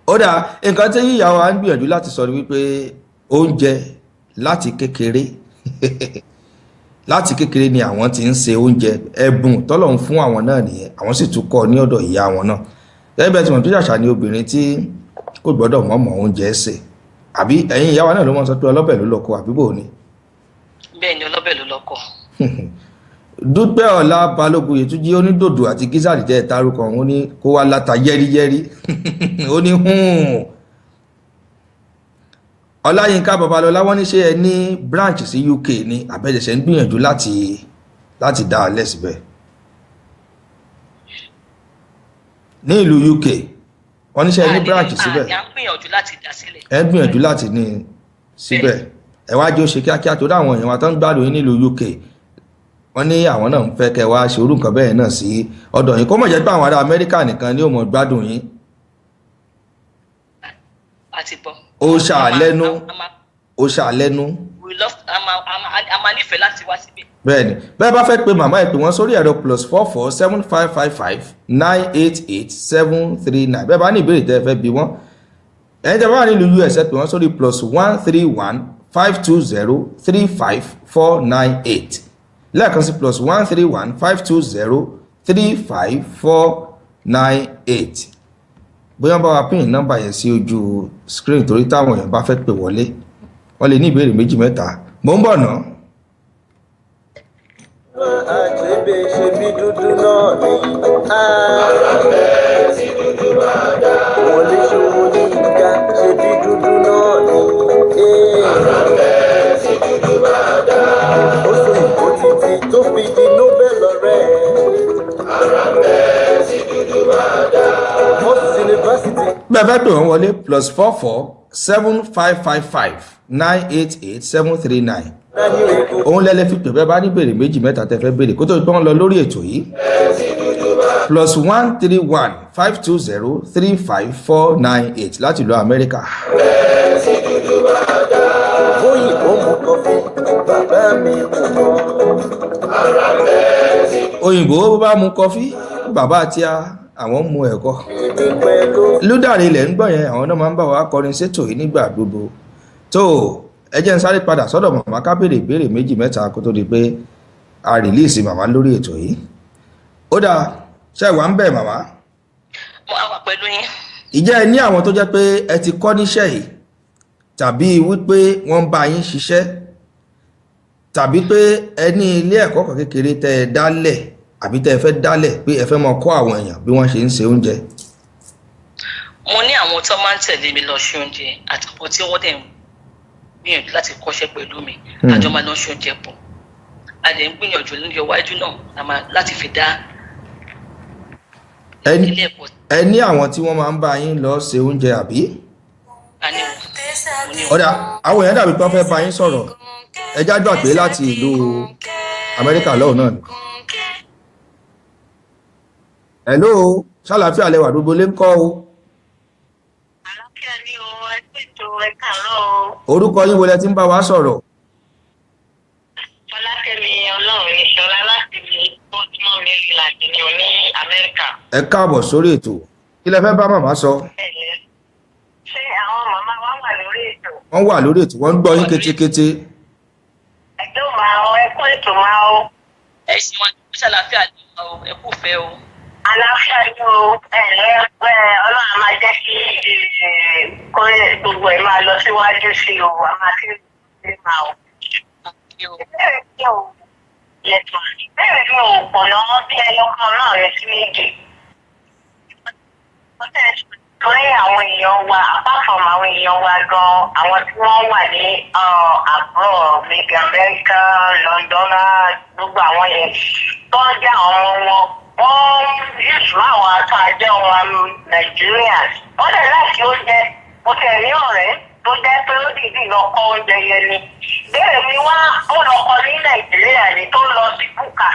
ó dà nǹkan tí yíyá wa ń gbìyànjú láti sọ ni wípé oúnjẹ láti kékeré láti kékeré ni àwọn ti ń ṣe oúnjẹ ẹ̀bùn tọ́lọ́run fún àwọn náà nìyẹn àwọn sì tún kọ́ ní ọ̀dọ̀ ìyá wọn náà gẹ́gẹ́ bẹ́ẹ̀ tí wọ́n tó ṣàṣà ní obìnrin tí kò gbọ́dọ̀ mọ̀ oúnjẹ ṣe àbí ẹ̀yin ìyá wa náà ló mọ̀ sọ pé ọlọ́bẹ̀ ló lọ́kọ àbí bò ni. bẹ́ẹ̀ ni ọlọ́bẹ̀ ló lọ́kọ. Dúpẹ́ Ọlá Balógun Yètújí onídòdò àti gísàdì jẹ́ ìtarúkọ òun ní kó wá láta yẹ́rìyẹ́rì ó ní Ọláyínká Babalọ́lá wọ́n ní ṣé ẹ ní branch sí UK ní àbẹ̀jẹ̀ṣẹ̀ ń gbìyànjú láti dá a lẹ́sibẹ̀ ní ìlú UK wọ́n ní ṣé ẹ ní branch síbẹ̀ ẹ ń gbìyànjú láti ní síbẹ̀ ẹ wá jẹ́ ó ṣe kíákíá tó dáwọn èèyàn wa tó ń gbádùn yín nílùú UK wọ́n ní àwọn náà ń fẹ́ kẹ́ wá ṣe orú nǹkan bẹ́ẹ̀ náà sí ọ̀dọ̀ yín kó mọ̀ jẹ́ pé àwọn ará Amẹ́ríkà nìkan ni ó mọ̀ gbádùn yín. ó ṣàlẹ́nu. a máa nífẹ̀ẹ́ láti wá síbí. bẹ́ẹ̀ni bẹ́ẹ̀ bá fẹ́ pe màmá ẹ̀ pé wọ́n sórí ẹ̀rọ +44 7555 988 739 bẹ́ẹ̀ bá ní ìbéèrè tẹ́ ẹ fẹ́ bi wọ́n ẹ̀yin tẹ́ bá wà nílùú US ẹ pè wọ́n sórí +131 520 35498 lẹ́ẹ̀kan sí +131 520 35498 bóyá bá wa pín nọ́mbà yẹn sí ojú screen torí táwọn èèyàn bá fẹ́ pè wọlé wọ́n lè ní ìbéèrè méjì mẹ́ta mò ń bọ̀ ná. àjẹbẹ ṣe bí dúdú náà ni wọ́n lè ṣòwò ní ìka ṣe bí dúdú náà ni ó sọ ìbò títí tó fi di Nobel laureate. bẹ́ẹ̀ fẹ́ pè wọ́n wọlé +44 7555 988 739 òun lẹ́lẹ́ fi pè bẹ́ẹ̀ bá ní béèrè méjì mẹ́ta tẹ́ fẹ́ béèrè kó tó gbọ́n lọ lórí ètò yìí +131 520 35498 láti ìlú Amẹ́ríkà. òyìnbó mu kọfí bàbá mi kò mọ. òyìnbó bá mu kọfí bàbá tí àwọn mu ẹ̀kọ́. Lúdàrí ilẹ̀ ń gbọ́ yẹn àwọn náà máa ń bá wa kọrin sétò yìí nígbà gbogbo tó ẹ jẹ́ ń sáré padà sọ́dọ̀ màmá ká béèrè ìbéèrè méjì mẹ́ta kó tó di pé a rìlíìsì màmá lórí ètò yìí. ó dáa ṣe wà ń bẹ̀ màmá. mo á wà pẹ̀lú yín. ìjẹ́ ẹ ní àwọn tó jẹ́ pé ẹ ti kọ́ níṣẹ́ yìí tàbí wípé wọ́n ń bá yín ṣiṣẹ́ tàbí pé ẹ ní ilé ẹ̀kọ́ kan kékeré tẹ́ ẹ dálẹ̀ àbí tẹ́ ẹ fẹ́ dálẹ̀ pé ẹ fẹ́ mọ kọ́ àwọn èèyàn bí wọ́n ṣe ń ṣe oúnjẹ. mo ní àwọn tó máa ń tẹ̀lé mi lọ ṣe oúnjẹ àtàwọn tí wọ́n dẹ̀ ń gbìyànjú láti kọ́ṣẹ́ pẹ̀lú mi àjọ máa lọ ṣe oúnjẹ pọ̀ a dẹ̀ ń gbìyànjú lóúnjẹ iwájú náà láti fi dá ilé ẹ̀kọ́. ẹ ní àwọn tí wọ́n máa ń bá yín lọ ṣe oúnjẹ àbí. ọ̀dà àwọn èèyàn dàbí pé wọ́n fẹ́ bá yín sọ̀rọ̀ ẹ jájọ́ àpè láti ìlú Amẹ́ríkà lọ́hùn náà ni. hello ṣàlàáfíà lẹwà gbogbo lè ń kọ́ o. àlàáfíà ni o ẹgbẹ́ ètò ẹ̀ka lọ́ o. orúkọ yín wo lẹ ti ń bá wa sọ̀rọ̀. Fọlákẹ́mi Ọlọ́run ìṣọlá láti ní Baltimore Maryland ní Amẹ́ríkà. ẹ káàbọ̀ sórí ètò kí lẹ fẹ́ bá màmá sọ. ṣé àwọn màmá wa wà lórí ètò. wọ́n wà lórí ètò wọ́n ń gbọ́ yín kétékété. ẹgbẹ́ ò máa ọ ẹ̀kọ́ ètò máa ọ. ẹ ṣe wọn ṣàlàáfíà ni ẹ kú fẹ́ o. àlàáfíà ni o Ọlọ́run máa jẹ́ kí kó gbogbo ẹ̀ máa lọ síwájú sí o a máa fi ṣe máa o. ìbéèrè tí o lẹ́tọ̀ ìbéèrè tí o pọ̀ lọ́wọ́ bí ẹyọkan náà rẹ̀ sí méjì. torí àwọn èèyàn wa apart from àwọn èèyàn wa gan àwọn tí wọ́n wà ní abroad maybe America London gbogbo àwọn yẹn tó ń jẹ́ àwọn ọmọ wọn wọ́n yíṣu àwọn àtàjẹ́ ọmọ nàìjíríà wọ́n dẹ̀ láti oúnjẹ mo tẹ̀ ní ọ̀rẹ́ tó jẹ́ pé ó dìídì lọ kọ́ oúnjẹ yẹn ni bẹ́ẹ̀ ni ó lọ kọ́ ní nàìjíríà ni tó lọ sí bùkà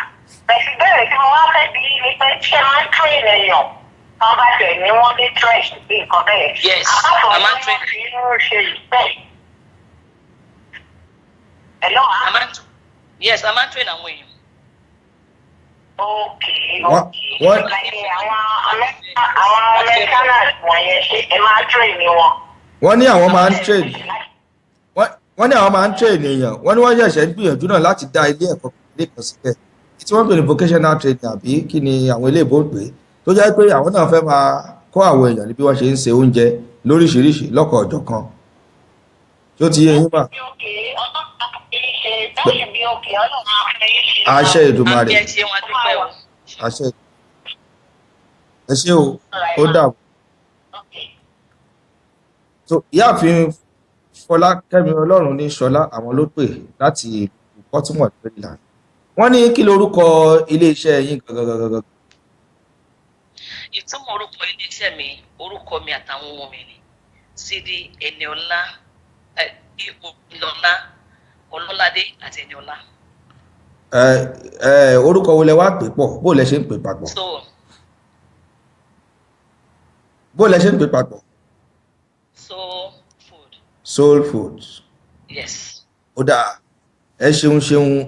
bẹ̀sì bẹ́ẹ̀ tí mo wá fẹ́ bí ni pé ṣé máa ń train èèyàn wọ́n bá tẹ̀ ní wọ́n ní train bí nǹkan bẹ́ẹ̀. Yes, àpapọ̀ a ni máa ń wọ́n train. fi ń ṣe ìpẹ́. Hello, Yes, a máa ń train àwọn èèyàn. okay. What? Like àwọn Americaners wọ̀nyẹn ṣe ẹ máa train ni wọn. wọ́n ní àwọn máa ń train wọ́n ní àwọn máa ń train èèyàn wọ́n ní wọ́n ṣẹ̀ṣẹ̀ ń gbìyànjú náà láti dá ilé ẹ̀kọ́ ilé kan sílẹ̀ tí wọ́n pè ní vocational training àbí kí ni àwọn ilé ìbò ń pè é tó jẹ́ pé àwọn náà fẹ́ máa kọ́ àwọn èèyàn ní bí wọ́n ṣe ń se oúnjẹ lóríṣiríṣi lọ́kọ̀ ọ̀jọ̀kan tó ti yé yín mà. àṣẹ Èdùmàrè Àbí ẹ ṣe wọn dúpẹ́ o. àṣẹ ẹ ṣé o ó dàbọ̀. so ìyáàfin Fọlákẹ́mi Ọlọ́run ní Ṣọlá àwọn ló pè láti ìlú Baltimore Maryland. Wọ́n ní kí lorúkọ iléeṣẹ́ yín gangan. Ìtumọ̀ orúkọ iléeṣẹ́ mi, orúkọ mi àtàwọn ohun mi ni Sídí Ẹniọlá, Ìlọ́lá, Ọlọ́ládé àti Ẹniọlá. Orúkọ wo lẹ wá pè pọ̀ bó lẹ ṣe ń pè papọ̀. Bó lẹ ṣe ń pè papọ̀. Soul Food. Yes. Ó dáa ẹ ṣeun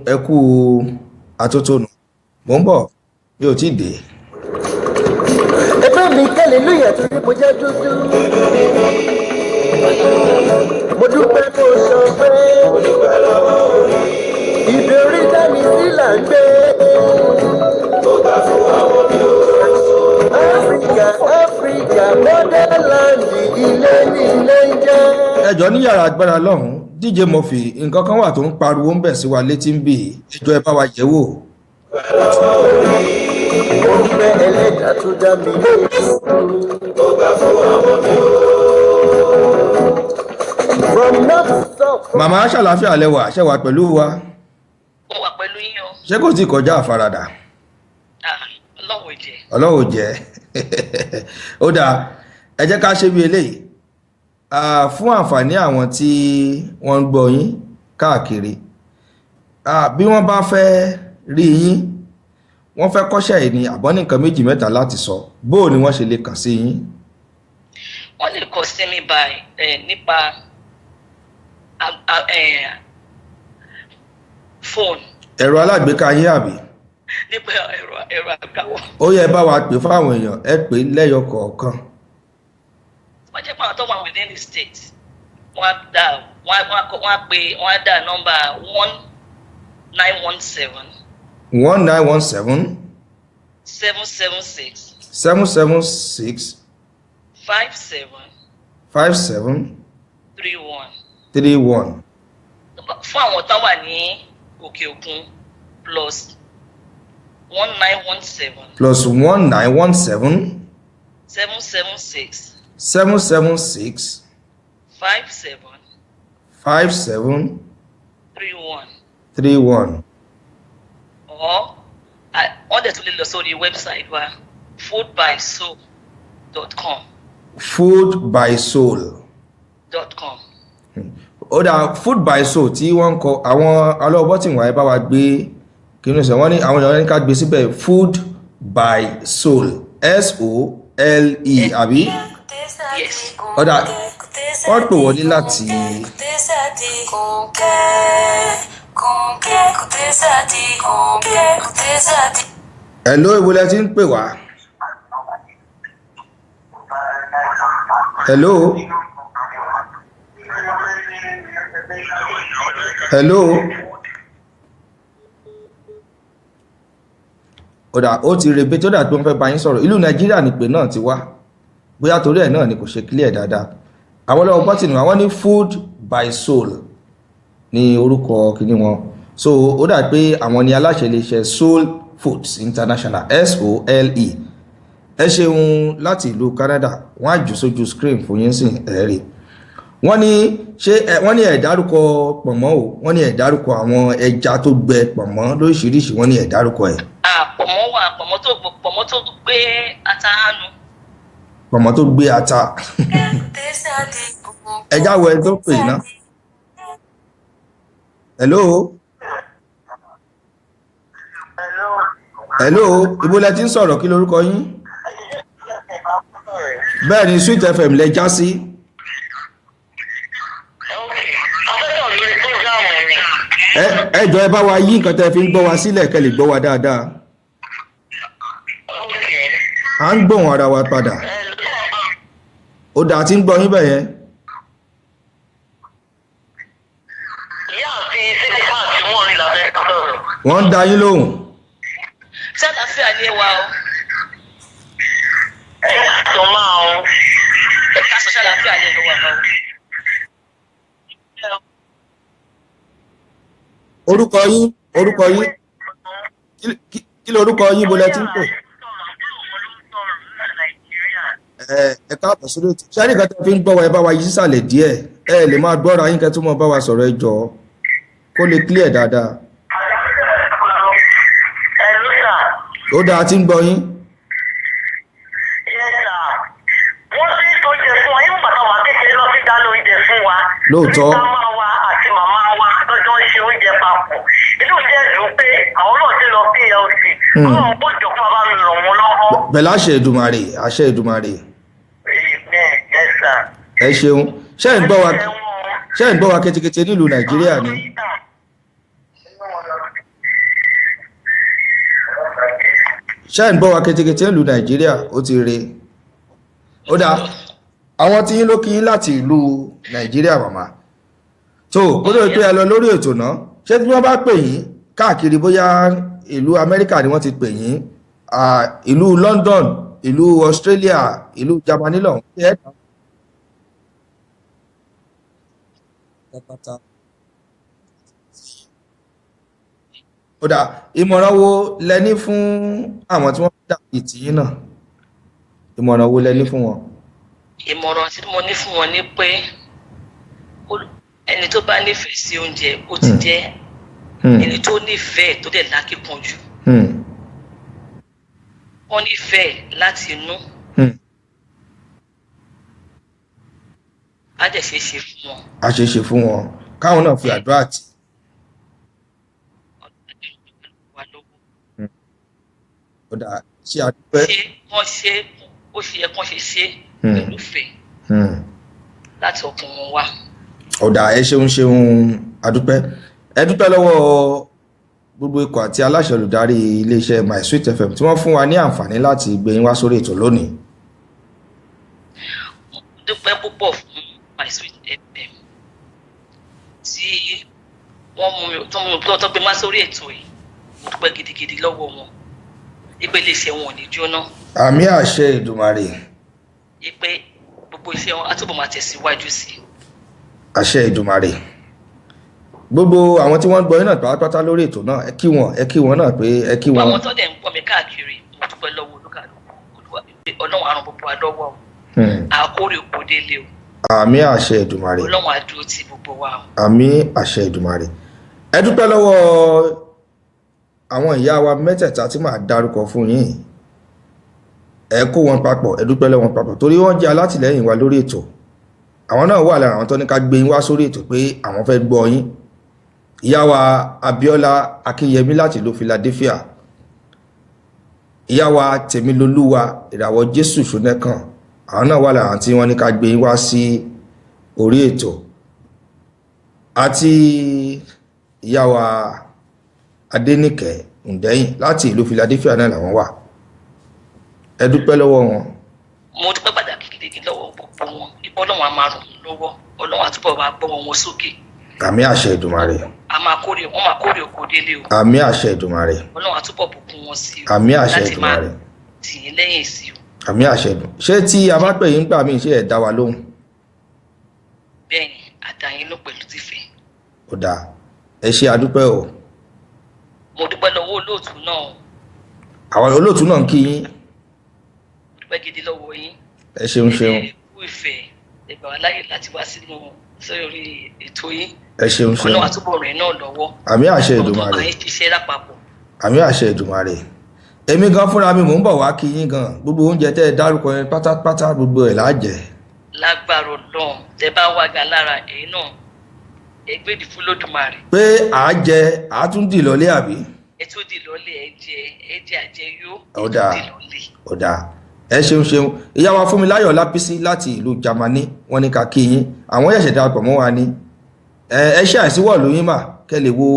ẹ kú àtótónu mò ń bọ̀ mi ò tí ì dé. ẹgbẹ́ mi kẹ́lẹ̀ lóye tó ní mo jẹ́ dúdú. mo dúpẹ́ tó sọ pé ìbí orí dání sí là ń gbé. Áfíríkà motherland ilé ní ilé ń jẹ́. Ẹjọ́ ní yàrá agbára lọ́hùn-ún DJ Murphy nǹkan kan wà tó ń pariwo ń bẹ̀ sí wa létí ń bì ẹjọ́ ẹ bá wa jẹ́ wò. Ọpẹ́ ẹlẹ́dàá tó dá mi Màmá ṣàlàáfíà lẹ́wà ṣẹ́wà pẹ̀lú wa. Ó wà pẹ̀lú yín o. Ṣé kò tí kọjá àfaradà? Ọlọ́run jẹ́. Ọlọ́run jẹ́. Ó dáa ẹ jẹ́ ká ṣe bí eléyìí. Fún àǹfààní àwọn tí wọ́n ń gbọ́ yín káàkiri bí wọ́n bá fẹ́ rí yín wọ́n fẹ́ kọ́ṣẹ́ yìí ní àbọ̀ nìkan méjì mẹ́ta láti sọ bóò ni wọ́n ṣe lè kàn sí yín. Wọ́n lè kàn sí mi nípa fóònù. Ẹ̀rọ alágbèéká yín àbí? Nípa ẹ̀rọ àgbáwọ̀. Ó yẹ bá wa pè fáwọn èèyàn ẹ pè lẹ́yọ kọ̀ọ̀kan. Wọ́n jẹ́ pàwọn tó wà within the state wọ́n á dá nọ́mbà 1917. 1917. 776. 776. 57. 57. 31. 31. Fún àwọn tó wà ní òkè òkun plus 1917. Plus 1917. 776. 776. 57. 57. 31. 31. Or on the Tulilosori website wa foodbysoul.com. Foodbysoul.com. Ó dà Food by Soul tí wọ́n ń kọ àwọn alọ́bọ́ tí wọ́n bá wa gbé kí ní sọ wọ́n ní àwọn èèyàn ní ká gbé síbẹ̀ Food by Soul SOLE àbí? Yes. Ó dà wọ́n pè wọlé láti. Hello ìwọlẹ̀ tí ń pè wá. Hello. Hello. Ó ti rebe tó dà tó ń fẹ́ bá yín sọ̀rọ̀ ìlú Nàìjíríà nípè náà ti wá bóyá torí ẹ̀ náà ni kò ṣe clear dáadáa àwọn ọlọ́wọ́ bọ́tìnì àwọn ní Food by Soul ní orúkọ kìíní wọn so ó dà pé àwọn ni aláṣẹ iléeṣẹ́ Soul Foods International SOLE ẹ ṣeun láti ìlú Canada wọ́n á jù sójú screen fún yín sìn ẹ̀rí wọ́n ní wọ́n ní ẹ dárúkọ pọ̀nmọ́ o wọ́n ní ẹ dárúkọ àwọn ẹja tó gbẹ pọ̀nmọ́ lóríṣiríṣi wọ́n ní ẹ dárúkọ ẹ̀. Pọ̀nmọ́ pọ̀mọ́ tó gbé ata hánu. pọ̀mọ́ tó gbé ata ẹjá wọ ẹ tó pè ná. hello hello ibo lẹ ti ń sọ̀rọ̀ kí lorúkọ yín. bẹ́ẹ̀ ni Sweet FM lẹ já sí. ẹ jọ ẹ bá wa yí nǹkan tẹ́ fi ń gbọ́ wa sílẹ̀ kẹ́ lè gbọ́ wa dáadáa. à ń gbóhùn ara wa padà. ó dà tí ń gbọ́ yín bẹ̀ yẹn. wọ́n ń da yín lóhùn. ṣé àlàáfíà ni ẹ wà o. ká sọ ṣé àlàáfíà ni ẹ wà o. orúkọ yín kí lorúkọ yín bó lẹ ti ń pè. ẹ káàbọ̀ sórí ètò ṣé nìkan tẹ́ fi ń gbọ́ wa ẹ bá wa yí sísàlẹ̀ díẹ̀ ẹ lè máa gbọ́ra yín kẹ́ tó mọ́ bá wa sọ̀rọ̀ ẹ jọ̀ọ́ kó lè clear dáadáa. ó dáa tí ń gbọ́ yín. wọ́n sì tó jẹ fún wa yín bàtà wà kékeré lọ sí dáná oúnjẹ fún wa. lóòótọ́. màmá wa àti màmá wa lọ́jọ́ ń ṣe oúnjẹ papọ̀. inú jẹ́ ìlú pé àwọn náà ti lọ PLC. àwọn ọ̀pọ̀ ìjọba bá mi ràn wọ́n lọ́wọ́. pẹ̀lú àṣẹ Èdùmàrè àṣẹ Èdùmàrè. ẹ ṣeun ṣé ń gbọ́ wa ketekete nílùú Nàìjíríà ni. ṣé ń gbọ́ wa ketekete nílùú Nàìjíríà ó ti re. ó dáa àwọn tí yín ló kí yín láti ìlú Nàìjíríà màmá tó kó tó pé ẹ lọ lórí ètò náà ṣé tí wọ́n bá pè yín káàkiri bóyá ìlú Amẹ́ríkà ni wọ́n ti pè yín ìlú London ìlú Australia ìlú Germany lọ́hùn ó dà ìmọ̀ràn wo lẹ́ní fún àwọn tí wọ́n dàbí tìyín náà ìmọ̀ràn wo lẹ́ní fún wọn. ìmọ̀ràn tí mo ní fún wọn ni pé ẹni tó bá nífẹ̀ẹ́ sí oúnjẹ ó ti jẹ́ ẹni tó nífẹ̀ẹ́ tó dẹ̀ lákìkanjú wọ́n nífẹ̀ẹ́ láti inú á dẹ̀ ṣe é ṣe fún wọn. a ṣe é ṣe fún wọn káwọn náà fi àdúrà tì. ó dà ṣé àdúpẹ́. ṣé wọ́n ṣe ó ṣe yẹ kán ṣe ṣe pẹ̀lú ìfẹ́ láti ọkàn wọn wá. ó dà ẹ ṣeun àdúpẹ́ ẹ dúpẹ́ lọ́wọ́ gbogbo ikọ̀ àti aláṣẹ olùdarí iléeṣẹ́ My Sweet FM tí wọ́n fún wa ní àǹfààní láti gbé yín wá sórí ètò lónìí. mo dúpẹ́ púpọ̀ fún My Sweet FM tí wọ́n mú mi tó gbé wá sórí ètò yìí mo dúpẹ́ gidigidi lọ́wọ́ wọn ipe iléeṣẹ́ wọn ò ní jóná. àmì àṣẹ Èdùmàrè. ipe gbogbo iṣẹ́ wọn á túbọ̀ máa tẹ̀síwájú sí i. àṣẹ Èdùmàrè. gbogbo àwọn tí wọ́n gbọ́ yín náà pátápátá lórí ètò náà ẹ kí wọn náà pé ẹ kí wọn. àwọn tó dẹ̀ ń gbọ́ mi káàkiri mo dúpẹ́ lọ́wọ́ Ọlọ́run àrùn gbogbo àdọ́wọ́ àkórè òkú délé o. àmì àṣẹ Èdùmàrè. Ọlọ́run àdúró ti gbogbo wa o. àmì àṣẹ Èdùmàrè. ẹ dúpẹ́ lọ́wọ́ àwọn ìyá wa mẹ́tẹ̀ẹ̀ta tí màá dárúkọ fún yín ẹ kó wọn papọ̀ ẹ dúpẹ́ lọ́wọ́ wọn papọ̀ torí wọ́n jẹ́ alátìlẹ́yìn wa lórí ètò àwọn náà wà lára àwọn tó ní ká gbé yín wá sórí ètò pé àwọn fẹ́ gbọ́ yín ìyá wa Abíọ́lá Akínyẹmí láti ìlú Philadelphia ìyá wa Tèmilolúwa ìràwọ̀ Jésù Ṣónẹ́kàn àwọn náà wà lára àwọn tí wọ́n ní ká gbé yín wá sí orí ètò àti ìyá wa Adéníkẹ́ Ǹdẹ́yìn láti ìlú Philadelphia náà làwọn wà ẹ dúpẹ́ lọ́wọ́ wọn. mo dúpẹ́ pàtàkì gidigidi lọ́wọ́ gbogbo wọn ipò Ọlọ́run á máa ràn wọ́n lọ́wọ́ Ọlọ́run àtúbọ̀ máa gbọ́ wọn sókè. àmì àṣẹ Èdùmàrè. wọ́n máa kórè òkú délé o. àmì àṣẹ Èdùmàrè. Ọlọ́run àtúbọ̀ bùkún wọn sí o. àmì àṣẹ Èdùmàrè. láti máa tì í lẹ́yìn sí o. àmì àṣẹ Èdùmàrè. ṣé tí a bá pè yín gbà mí ṣe ẹ̀ dá wa lóhùn. bẹ́ẹ̀ni àdáyín ló pẹ̀lú tìfẹ́. ó dáa ẹ ṣe àdúpẹ́ o. mo dúpẹ́ lọ́wọ́ olóòtú náà. àwọn olóòtú náà ń kí yín. mo dúpẹ́ gidi lọ́wọ́ yín. ẹ ṣeun. kú ìfẹ́ ẹgbẹ́ wa láyè láti wá sórí ètò yín. ẹ ṣeun. Ọlọ́run àtúbọ̀ rẹ̀ náà lọ́wọ́. àmì àṣẹ Èdùmàrè. ọmọ tó máa ń ṣiṣẹ́ lápapọ̀. àmì àṣẹ Èdùmàrè. èmi gan fúnra mi mò ń bọ̀ wá kí yín gan gbogbo oúnjẹ tẹ́ ẹ dárúkọ yẹn pátápátá gbogbo ẹ̀ láàjẹ́. lágbára Ọlọ́run tẹ bá wá ga lára èyí náà ẹgbẹ́dì fún lódùmarè. pé àájẹ àátúndì lọlé àbí. ètò ìdìlọ́lé ẹ̀jẹ̀ àjẹyó ọ̀dà ọ̀dà ẹ ṣeun ìyá wa Fúnmiláyọ̀ Lápísí láti ìlú Jámánì wọ́n ní ká kí yín àwọn ẹ̀ṣẹ̀ darapọ̀ mọ́ wa ní ẹ ṣe àìsíwọ̀ lóyún mà kẹ́ lè wo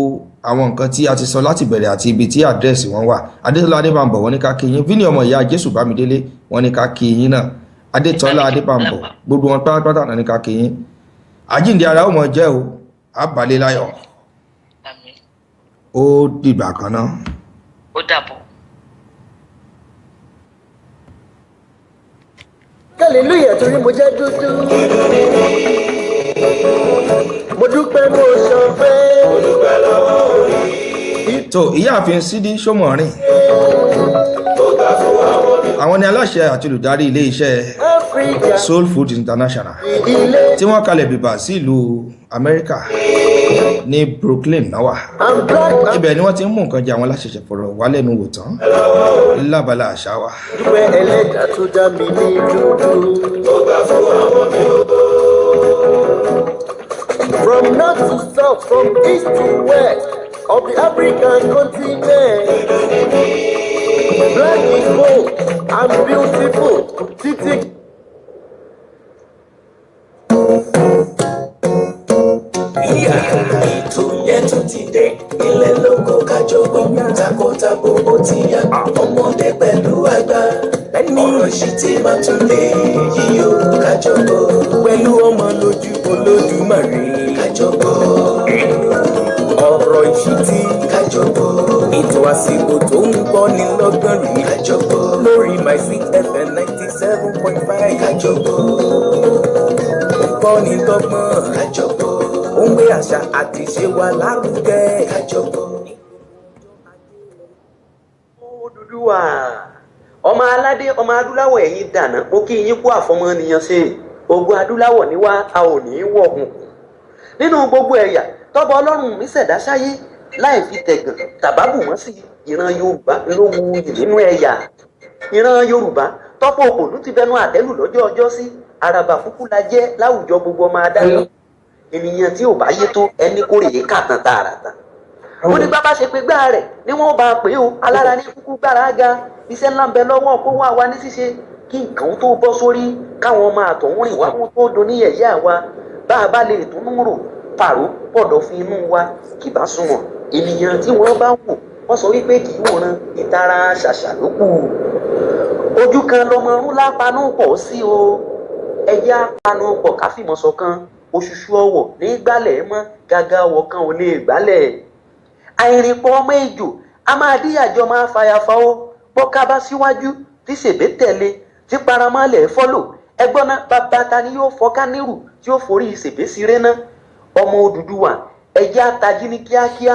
àwọn nǹkan tí a ti sọ láti bẹ̀rẹ̀ àti ibi tí àdírẹ́sì wọn wà. Adétọ́lá Adébàmbọ̀ wọ́n ní ká kí yín Vini ọmọ ìyá Jésù Bámidélé wọ́n ní ká kí yín náà Adétọ́lá Adébàmbọ̀ gbogbo wọn pátápátá náà ní ká kí yín. Àjíǹde ara ó mọ jẹ́ o àbálẹ̀ láyọ̀ ó dìgbà kan náà. ó dàbọ̀. hallelujah torí mo jẹ́ dúdú mo dúpẹ́ mo sọ pé mo dúpẹ́ lọ́wọ́ orí. tó ìyáàfin Sídí Ṣómọ̀rìn àwọn ni aláṣẹ àti olùdarí ilé iṣẹ́ Soul Food International tí wọ́n kalẹ̀ bìbà sí ìlú Amẹ́ríkà ní Brooklyn náà wà. Ibẹ̀ ni wọ́n ti ń mú nǹkan jẹ àwọn aláṣẹṣẹ fọ̀rọ̀ wá lẹ́nu wò tán lábala àṣà wa. dúpẹ́ ẹlẹ́dàá tó dá mi ní dúdú. From north to south, from east to west of the African continent. Black is gold, I'm beautiful. Títí. Ètò yẹn tún ti dé ilé lóko kájọgbọ́n takọtabo ó ti yá ọmọdé pẹ̀lú àgbà ọ̀rọ̀ sì ti máa tún lè yíyó kájọgbọ́n pẹ̀lú ọmọ lójú Olódùmarè kájọgbọ́n ọ̀rọ̀ ìṣítí kájọgbọ́n ètò àsìkò tó ń bọ́ ní lọ́gbọ̀n rí kájọgbọ́n lórí My Sweet FM 97.5 kájọgbọ́n kọ́ni lọ́gbọ̀n kájọgbọ́n ó ń gbé àṣà àti ìṣe wa lárugẹ kájọgbọ́n. Odùduwà ọmọ aládé ọmọ adúláwọ̀ ẹ̀yin dànà mo kí yín kú àfọmọnìyàn ṣe ogun adúláwọ̀ ní wá a ò ní í wọ̀gùn nínú gbogbo ẹ̀yà tọ́bọ Ọlọ́run mi ṣẹ̀dá sáyé láì fi tẹ̀gàn tàbábù mọ́ sí ìran Yorùbá ló wuyì nínú ẹ̀yà ìran Yorùbá tọ́pọ̀ òpònú ti bẹnu àtẹ́lù lọ́jọ́ ọjọ́ sí àràbà fúkú la jẹ́ láwùjọ gbogbo ọmọ adáyọ ènìyàn tí ò bá yé tó ẹni kórè kàtàn tààràtà ó ní bá ṣe pé gbá rẹ̀ ni wọ́n bá pè ó alára ní kúkú gbára ga iṣẹ́ ńlá ń bẹ lọ́wọ́ kó wá wa ní ṣíṣe kí nǹkan tó bọ́ sórí káwọn ọmọ àtọ̀hún rìn wá tó do ní yẹ̀yẹ́ àwa bá a bá lè tún rò pàró pọ̀dọ̀ fi inú wa kì bá sunwọ̀n ènìyàn tí wọ́n bá wò wọ́n sọ wípé kì í wòran ìtara ṣàṣà ló kù ojú kan lọmọ ọrún lápanú pọ̀ sí o ẹ̀yà apanu pọ̀ káfíìmọ̀ ṣọ̀kan òṣùṣù ọwọ̀ ní gbálẹ̀ mọ́ gàgà ọwọ̀ kan ò lè gbálẹ̀ àìrìnpọ̀ ọmọ ejò a máa díyàjọ máa fàyàfà ó bọ́ká bá síwájú tí ṣèbé tẹ̀lé tí paramọ́lẹ̀ fọ́lò ẹgbọ́n náà bàbá ta ni yóò fọ́ká nírù tí ó forí ṣèbé síré náà ọmọ Odùduwà ẹ̀jẹ̀ àtàjì ní kíákíá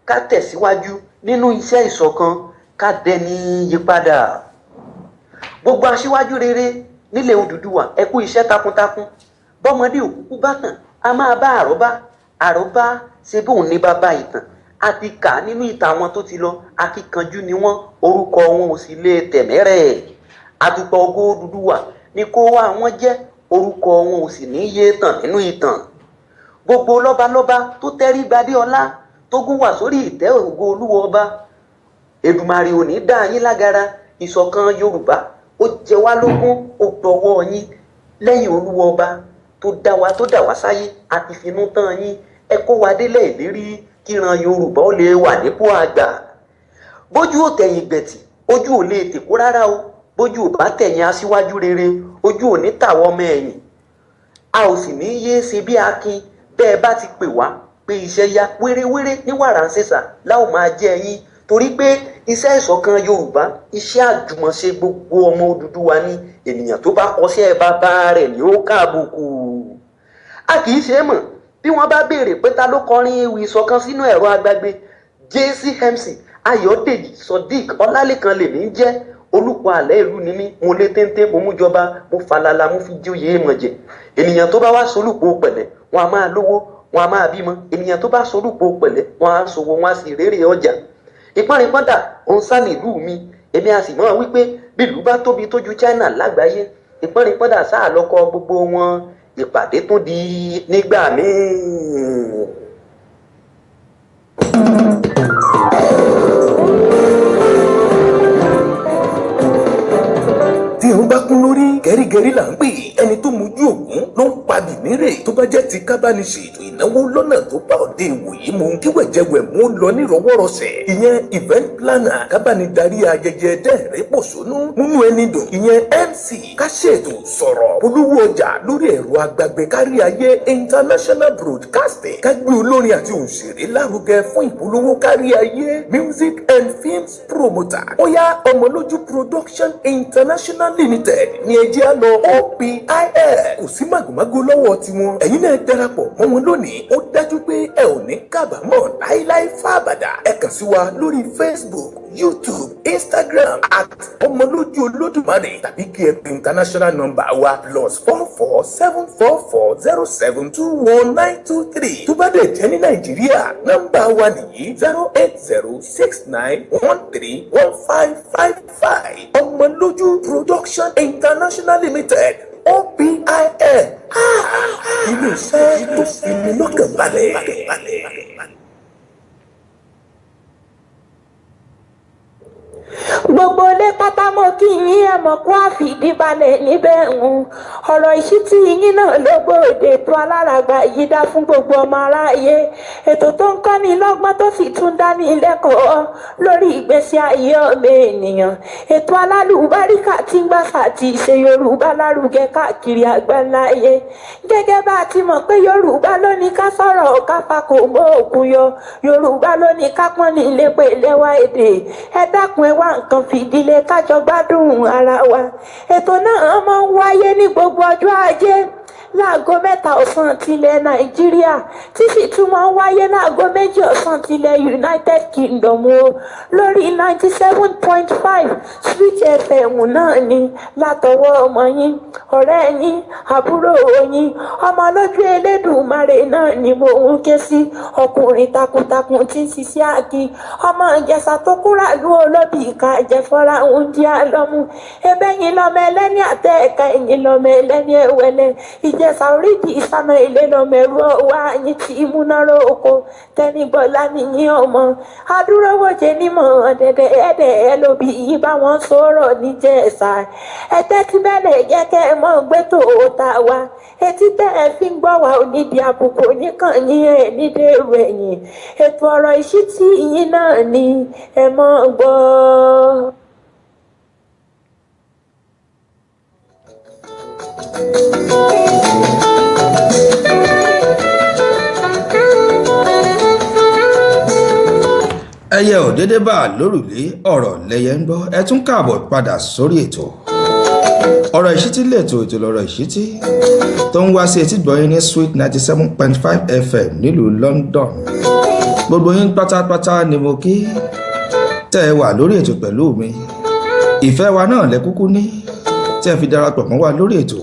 ká tẹ̀síwájú nínú iṣẹ́ ìṣọ̀kan ká dẹni yípadà gbogbo aṣíwájú rere nílẹ̀ Odùduwà ẹ kú iṣẹ́ takuntakun bọ́mọdé òkúkú bá tàn a máa bá àrọ́bá ṣe bóun ní bàbá ìtàn a ti kà nínú ìtàn àwọn tó ti lọ akíkanjú ni wọ́n orúkọ wọn ò sì lè tẹ̀mẹ́rẹ̀ àtùpà ògo Odùduwà ni kó wá wọn jẹ́ orúkọ wọn ò sì ní yé tàn nínú ìtàn gbogbo lọ́balọ́ba tó tẹ́rí gbadé ọlá tó gún wà sórí ìtẹ́ ògo Olúwa ọba Èdùmàrè ò ní dá yín lágara ìṣọ̀kan Yorùbá ó jẹ wá lógún ó dọwọ́ yín lẹ́yìn Olúwa ọba tó dá wá sáyé àti finú tán yín ẹ kó wa délẹ̀ ìlérí kíran Yorùbá ó lè wà nípò àgbà bójú ò tẹ̀yìn gbẹ̀tì ojú ò lè tèkó rárá o bójú ò bá tẹ̀yìn aṣíwájú rere ojú ò ní tàwọn ọmọ ẹ̀yìn a ò sì ní yéé ṣe bí akin bẹ́ẹ̀ bá ti pè wá pé iṣẹ́ yá wéréwéré ní wàrà ń ṣèṣà láò máa jẹ́ yín torí pé iṣẹ́ ìṣọ̀kan Yorùbá iṣẹ́ àjùmọ̀ṣe gbogbo ọmọ Odùduwà ní ènìyàn tó bá kọsẹ́ bàbá rẹ̀ ni ó káàbùkù a kì í ṣe é mọ̀ bí wọ́n bá béèrè pé ta ló kọrin ewì ìṣọ̀kan sínú ẹ̀rọ agbágbé JCMC Ayọ̀dèjì Sodiq Ọlálékan lèmi ń jẹ́ olùkọ́ àlẹ́ ìlú ni mí mo lé téńté mo mú jọba mo falala mo fi jóyè mọ̀jẹ̀ ènìyàn tó bá wá solúpọ̀ pẹ̀lẹ́ wọn a máa lówó wọn a máa bímọ ènìyàn tó bá solúpọ̀ pẹ̀lẹ́ wọn a ṣòwò wọn a sì rérè ọjà ìpọ́nripọ́ndà òun sá ní ìlú mi èmi a sì mọ̀ wípé bí ìlú bá tóbi tójú China lágbàáyé ìpọ́nrin pọ́dà sáà lọ́kọ gbogbo wọn ìpàdé tún di nígbà míì. tí òun bá kún lórí gẹ́rígẹ́rí là ń pè ẹni tó mojú ògún ló ń pa bìnírè tó bá jẹ́ ti kábánisì ètò ìnáwó lọ́nà tó bá òde ìwòyí mu kí wẹ̀jẹ̀wẹ̀mú lọ nírọwọ́rọsẹ̀ ìyẹn event planner kábánidarí ayẹyẹ dẹ́rẹ́ pòṣónú múnú ẹni dùn ìyẹn MC káṣètò sọ̀rọ̀ polówó ọjà lórí ẹ̀rọ agbágbé kárí ayé international broadcasting kágbé olórin àti òṣèré lárugẹ fún ìpolówó kárí ayé music and films promoter ó yá ọmọlójú production international limited ní ẹjẹ́ á lọ OPIL kò sí màgòmágó lọ́wọ́ tiwọn ẹ̀yin náà darapọ̀ mọ́ wọn lónìí ó dájú pé ẹ ò ní kábàámọ̀ láíláí fábàdà ẹ kàn sí wa lórí Facebook YouTube Instagram at ọmọlójú olódùmarè tàbí kí ẹ pè international number wa +447407219223 tó bá dẹ̀ jẹ́ ní Nàìjíríà nọ́mbà wa nìyí 08069131555 ọmọlójú production international limited OPIL ilé-iṣẹ́ tó fi ní lọ́kàn balẹ̀. gbogbo ilé pátá mọ́ kí yín ẹ mọ̀ kó àfìdíbalẹ̀ níbẹ̀ ń ọ̀rọ̀ ìṣítí yín náà ló gbòde tó aláràgbà yìí dá fún gbogbo ọmọ aráyé ètò tó ń kọ́ni lọ́gbọ́n tó sì tún dání lẹ́kọ̀ọ́ lórí ìgbésí ayé ọmọ ènìyàn ètò alálùbáríkà tí ń gbàsà ti ṣe Yorùbá lárugẹ káàkiri àgbáláyé gẹ́gẹ́ bá a ti mọ̀ pé Yorùbá ló ní ká sọ̀rọ̀ ká fakò mọ́ òkun yọ Yorùbá ló ní ká pọ́n ní ilé pé lẹ́wà èdè ẹ dákun ẹ wá nǹkan fìdílé kájọ gbádùn ara wa ètò náà máa ń wáyé ní gbogbo ọjọ́ Ajé láago 3 ọ̀sán tilẹ̀ Nàìjíríà tí sì tún máa ń wáyé láago 2 ọ̀sán tilẹ̀ United Kingdom o lórí 97.5 Switch FM náà ni látọwọ́ ọmọ yín ọ̀rẹ́ yín àbúrò yín ọmọ lójú Elédùmarè náà ni mo ń ké sí ọkùnrin takuntakun tí ń ṣiṣẹ́ àkí ọmọ Ìjẹ̀ṣà tó kúrà lú olóbì ìka àjẹfọ́ra oúnjẹ àlọ́mú ẹbẹ́yìn lọ́mọ ẹlẹ́ni àtẹ ẹ̀ka ẹ̀yìn lọ́mọ ẹlẹ́ni ẹ̀wẹ̀lẹ̀ Ìjẹ̀ṣà oríjì ìsáná ilé lọ́mọ ẹ̀rú ọwọ́ àyín tí múnáró oko tẹ́nibọ́lá nìyí ọmọ adúrówòjé nímọ̀ ọ̀dẹ̀dẹ̀ ẹ̀dẹ̀ ẹ lóbi yìí bá wọn sọ̀rọ̀ níjẹ̀ṣà ẹ̀tẹ́ tí bẹ́ẹ̀ jẹ́ kẹ́ ẹ mọ́ gbé tòótá wa etí tẹ́ ẹ fi ń gbọ́ wa onídìí àbùkù oníkàn yín ẹ̀ nídèrú ẹ̀yìn ètò ọ̀rọ̀ ìṣítí yín náà ni ẹ mọ́ gbọ́. ẹyẹ ò dédé bá lórùlé ọ̀rọ̀ lẹyẹ ń gbọ́ ẹ tún káàbọ̀ padà sórí ètò ọ̀rọ̀ ìṣítí lẹ́tọ̀ ètò lọ́rọ̀ ìṣítí tó ń wá sí etí gbọ̀yìn ní Sweet 97.5 FM nílùú London gbogbo yín pátápátá ni mo kí tẹ́ ẹ wà lórí ètò pẹ̀lú mi ìfẹ́ wa náà lẹ kúkú ní tí ẹ fi darapọ̀ mọ́ wa lórí ètò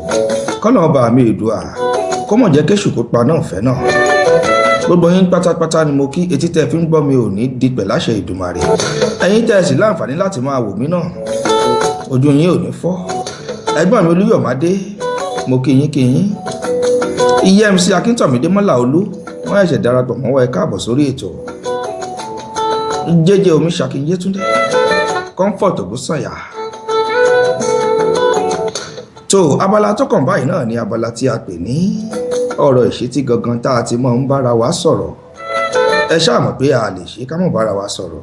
kọ́nà ọba mi Èdùà kó mọ̀ jẹ́ kéṣù kó pa náà fẹ́ náà gbogbo yín pátápátá ni mo kí etí tẹ́ fi ń gbọ́ mi ò ní di pẹ̀láṣẹ Ìdùmarè ẹ̀yin tẹ́ ẹ sì láǹfààní láti máa wò mí náà ojú yín ò ní fọ́ ẹ̀gbọ́n mi Olúyọ̀mádé mo kí yín iye MC Akíntọ̀mídé Mọ́là Olú wọ́n ẹ̀ṣẹ̀ darapọ̀ mọ́ wa ẹ káàbọ̀ sórí ètò jẹ́jẹ́ omi Ṣakin Yétúndé Comfort Ògúnsànyà tó abala tó kàn báyìí náà ni abala tí a pè ní ọ̀rọ̀ ìṣítí gangan tá a ti mọ̀ ń bára wa sọ̀rọ̀ ẹ ṣáà mọ̀ pé a lè ṣe ká mọ̀ bára wa sọ̀rọ̀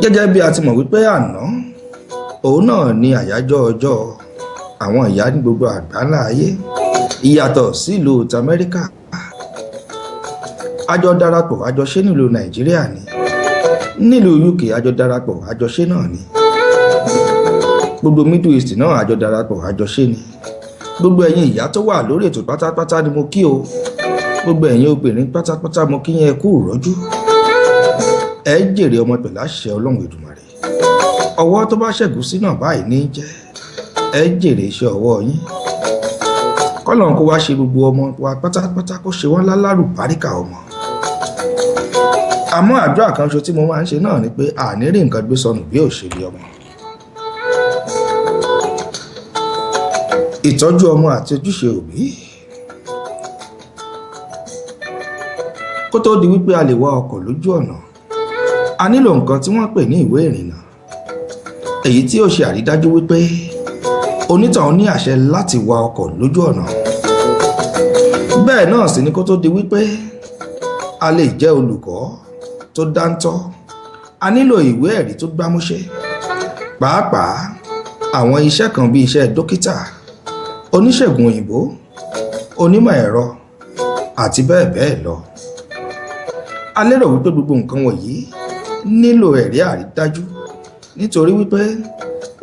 gẹ́gẹ́ bí a ti mọ̀ wípé àná òun náà ni àyájọ́ ọjọ́ àwọn ìyá ní gbogbo àgbáńlá ayé ìyàtọ̀ sílùú t'Amẹ́ríkà àjọ darapọ̀ àjọṣe nílùú Nàìjíríà ni nílùú UK àjọ darapọ̀ àjọṣe náà ni gbogbo Middle East náà àjọ darapọ̀ àjọṣe ni gbogbo ẹ̀yin ìyá tó wà lórí ètò pátápátá ni mo kí o gbogbo ẹ̀yin obìnrin pátápátá mo kí yẹn kú ìrọ́jú ẹ jèrè ọmọ pẹ̀lú àṣẹ Ọlọ́run Èdùmàrè ọwọ́ tó bá ṣẹ́gun sí náà báyìí ní jẹ́ ẹ jèrè iṣẹ́ ọwọ́ yín kọ́lọ́run kó wá ṣe gbogbo ọmọ wa pátápátá kó ṣe wọ́n lálárùbáríkà ọmọ àmọ́ àdúrà kan ṣo tí mo máa ń ṣe náà ni pé àní rí nǹkan gbé sọnù bí òṣèré ọmọ. ìtọ́jú ọmọ àti ojúṣe òbí. kó tó di wípé a lè wa ọkọ̀ lójú ọ̀nà a nílò nǹkan tí wọ́n pè ní ìwé ìrìnnà, èyí tí ó ṣe àrídájú wípé onítọ̀hún ní àṣẹ láti wa ọkọ̀ lójú ọ̀nà. bẹ́ẹ̀ náà sì ni kó tó di wípé a lè jẹ́ olùkọ́ tó dáńtọ́ a nílò ìwé ẹ̀rí tó gbámúṣé, pàápàá àwọn iṣẹ́ kan bí iṣẹ́ dókítà, oníṣègùn òyìnbó, onímọ̀ ẹ̀rọ àti bẹ́ẹ̀ bẹ́ẹ̀ lọ. a lérò wípé gbogbo nǹkan wọ̀nyí nílò ẹ̀rí àrídájú nítorí wípé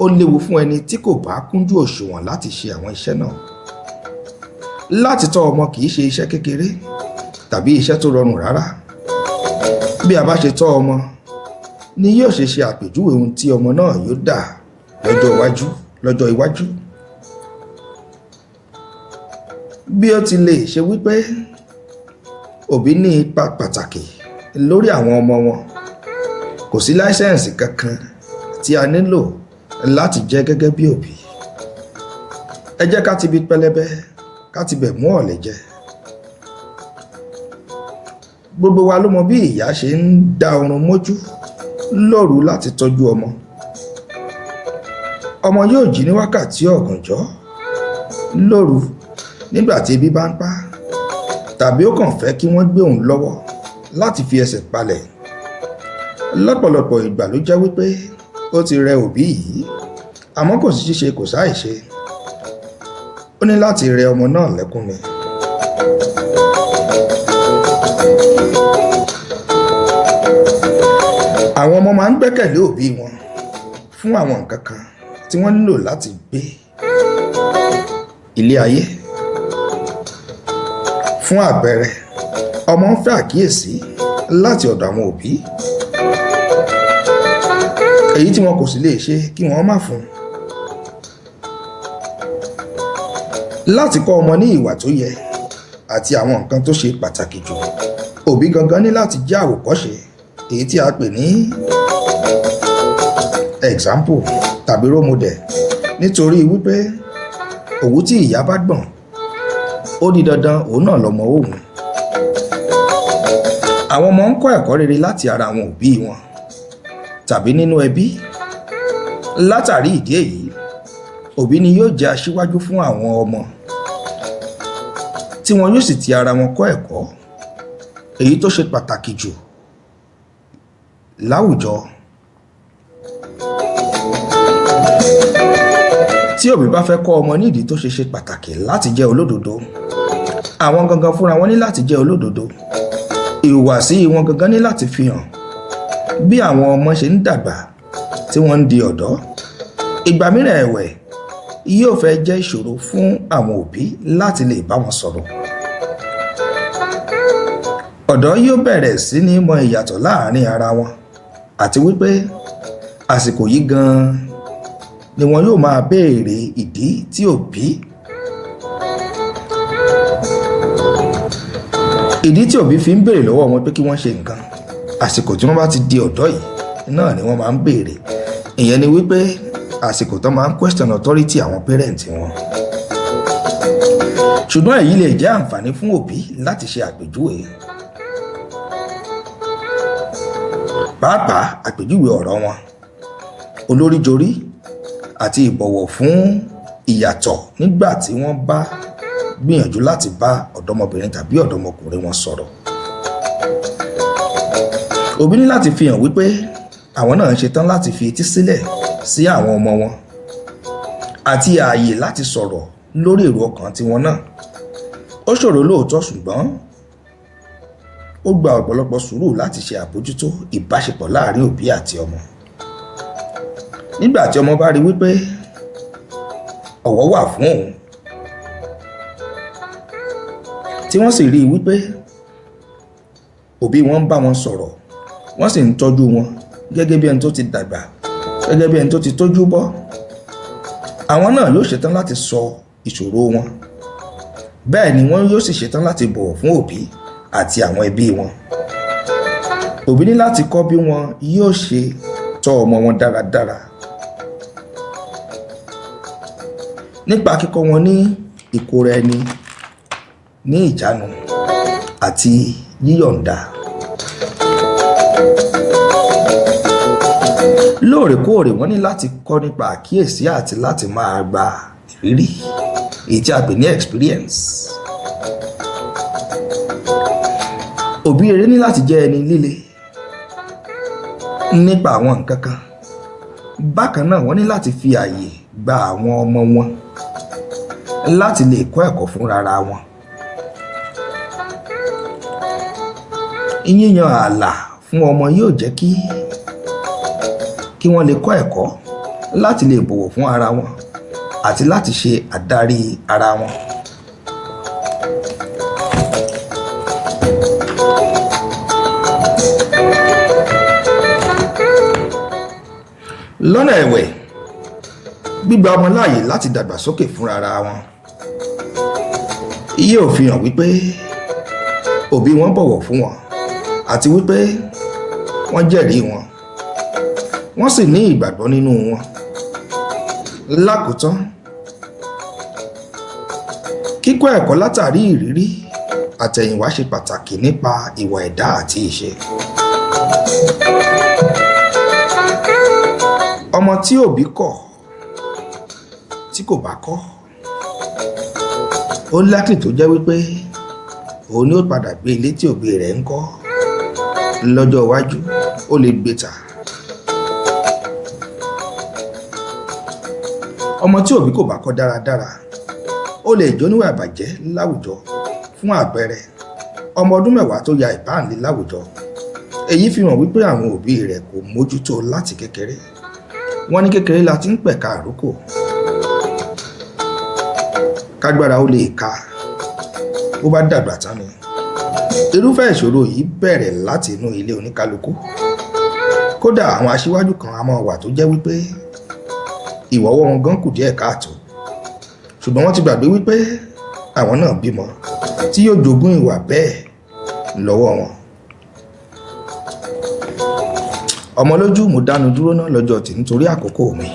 ó léwu fún ẹni tí kò bá kúnjú òṣùwọ̀n láti ṣe àwọn iṣẹ́ náà. láti tọ́ ọmọ kìí ṣe iṣẹ́ kékeré tàbí iṣẹ́ tó rọrùn rárá. bí a bá ṣe tọ́ ọmọ ni yóò ṣe àpèjúwe ohun tí ọmọ náà yóò dà lọ́jọ́ iwájú. bí ó ti lè ṣe wípé òbí ní ipa pàtàkì lórí àwọn ọmọ wọn, kò sí láísẹ̀nsì kankan tí a nílò láti jẹ́ gẹ́gẹ́ bí òbí. ẹ jẹ́ ká ti bi pẹlẹbẹ ká ti bẹ̀ mú ọ̀lẹ jẹ. gbogbo wa ló mọ bí ìyá ṣe ń dá oorun mójú lóru láti tọ́jú ọmọ. ọmọ yóò jí ní wákàtí ọ̀gànjọ́ lóru nígbà tí ebi bá ń pa, tàbí ó kàn fẹ́ kí wọ́n gbé òun lọ́wọ́ láti fi ẹsẹ̀ palẹ̀. lọ́pọ̀lọpọ̀ ìgbà ló jẹ́ wípé ó ti rẹ òbí yìí, àmọ́ kò sí ṣíṣe kò sáì ṣe. ó ní láti rẹ ọmọ náà lẹ́kún ni. àwọn ọmọ máa ń gbẹ́kẹ̀lé òbí wọn fún àwọn nǹkan kan tí wọ́n nílò láti gbé ilé ayé. fún àpẹẹrẹ, ọmọ ń fẹ́ àkíyèsí láti ọ̀dọ̀ àwọn òbí, èyí tí wọn kò sì lè ṣe kí wọ́n má fún. láti kọ́ ọmọ ní ìwà tó yẹ àti àwọn nǹkan tó ṣe pàtàkì jù, òbí gangan ní láti jẹ́ àwòkọ́ṣe, èyí tí a pè ní example tàbí role model, nítorí wípé òwú tí ìyá bá gbọ̀n ó di dandan òun náà lọ́mọ òun. àwọn ọmọ ń kọ́ ẹ̀kọ́ rere láti ara àwọn òbí wọn tàbí nínú ẹbí. látàrí ìdí èyí, òbí ni yóò jẹ́ aṣíwájú fún àwọn ọmọ tí wọn yóò sì ti ara wọn kọ́ ẹ̀kọ́, èyí tó ṣe pàtàkì jù láwùjọ. tí òbí bá fẹ́ kọ́ ọmọ ní ìdí tó ṣe pàtàkì láti jẹ́ olódodo, àwọn gangan fúnra wọn ní láti jẹ́ olódodo. ìhùwàsí wọn gangan ní láti fi hàn. bí àwọn ọmọ ṣe ń dàgbà tí wọ́n ń di ọ̀dọ́, ìgbà mìíràn ẹ̀wẹ̀ yóò fẹ́ jẹ́ ìṣòro fún àwọn òbí láti lè bá wọn sọ̀rọ̀. ọ̀dọ́ yóò bẹ̀rẹ̀ sí ní mọ ìyàtọ̀ láàrin ara wọn, àti wípé àsìkò yìí gan-an ni wọn yóò máa béèrè ìdí tí òbí fi ń béèrè lọ́wọ́ wọn pé kí wọ́n ṣe nǹkan. àsìkò tí wọ́n bá ti di ọ̀dọ́ yìí náà ni wọ́n máa ń béèrè. ìyẹn ni wípé àsìkò tó máa ń question authority àwọn parent wọn. ṣùgbọ́n èyí lè jẹ́ àǹfààní fún òbí láti ṣe àpèjúwe, pàápàá àpèjúwe ọ̀rọ̀ wọn, olóríjorí àti ìbọ̀wọ̀ fún ìyàtọ̀ nígbà tí wọ́n bá gbìyànjú láti bá ọ̀dọ́mọbìnrin tàbí ọ̀dọ́mọkùnrin wọn sọ̀rọ̀. òbí ní láti fi hàn wípé àwọn náà ń ṣetán láti fi etí sílẹ̀ sí àwọn ọmọ wọn àti ààyè láti sọ̀rọ̀ lórí èrò ọkàn tiwọn náà. ó ṣòro lóòótọ́, ṣùgbọ́n ó gba ọ̀pọ̀lọpọ̀ sùúrù láti ṣe àbójútó ìbáṣepọ̀ láàrin òbí àti ọmọ. nígbà tí ọmọ bá rí wípé ọ̀wọ̀ wà fún òun, tí wọ́n sì rí wípé òbí wọn ń bá wọn sọ̀rọ̀, wọ́n sì ń tọ́jú wọn gẹ́gẹ́ bí ẹni tó ti dàgbà, gẹ́gẹ́ bí ẹni tó ti tójú bọ́, àwọn náà yóò ṣetán láti sọ ìṣòro wọn. bẹ́ẹ̀ ni wọ́n yóò sì ṣetán láti bọ̀wọ̀ fún òbí àti àwọn ẹbí wọn. òbí ní láti kọ́ bí wọn yóò ṣe tọ́ ọmọ wọn dáradára nípa kíkọ́ wọn ní ìkóra ẹni ní ìjánu àti yíyọ̀ǹda. Lóòrèkóòrè wọ́n ní láti kọ́ nípa àkíyèsí àti láti máa gba ìrírí èyí tí a pè ní experience. Òbí rere ní láti jẹ́ ẹni líle nípa àwọn nǹkan kan. Bákan náà wọ́n ní láti fi ààyè gba àwọn ọmọ wọn láti lè kọ́ ẹ̀kọ́ fúnra wọn. Yíyan ààlà fún ọmọ yóò jẹ́ kí wọ́n lè kọ́ ẹ̀kọ́ láti lè bọ̀wọ̀ fún ara wọn àti láti ṣe àdarí ara wọn. Lọ́nà ẹ̀wẹ̀, gbígba ọmọ láàyè láti dàgbàsókè fúnra wọn yóò fi hàn wípé òbí wọn bọ̀wọ̀ fún wọn àti wípé wọ́n jẹ́rìí wọn, wọ́n sì ní ìgbàgbọ́ nínú wọn. Lákòótán, kíkọ́ ẹ̀kọ́ látàrí ìrírí àtẹ̀yìnwá ṣe pàtàkì nípa ìwà ẹ̀dá àti ìṣe. Ọmọ tí òbí kọ̀ tí kò bá kọ́, ó lákì tó jẹ́ wípé òun ni ó padà gbé ilé tí òbí rẹ̀ ń kọ́ lọ́jọ́ iwájú, ó lè gbé tà. Ọmọ tí òbí kò bá kọ́ dáradára, ó lè jóníwà ìbàjẹ́ láwùjọ. Fún àpẹẹrẹ, ọmọ ọdún 10 tó ya ìpáǹlé láwùjọ, èyí fi hàn wípé àwọn òbí rẹ̀ kò mójútó láti kékeré. Wọ́n ní kékeré la ti ń pẹ̀ka àrókò, kágbára ó lè ka bó bá dàgbà tán ni. Irúfẹ́ ìṣòro yìí bẹ̀rẹ̀ láti inú ilé oníkálukú. Kódà àwọn aṣíwájú kan a máa wà tó jẹ́ wípé ìwọ́wọ́ wọn gan kù díẹ̀ káàtó, ṣùgbọ́n wọ́n ti gbàgbé wípé àwọn náà bímọ tí yóò jogún ìwà bẹ́ẹ̀ lọ́wọ́ wọn. Ọmọ lójú mo dánu dúró náà lọ́jọ́ tí nítorí àkókò mi.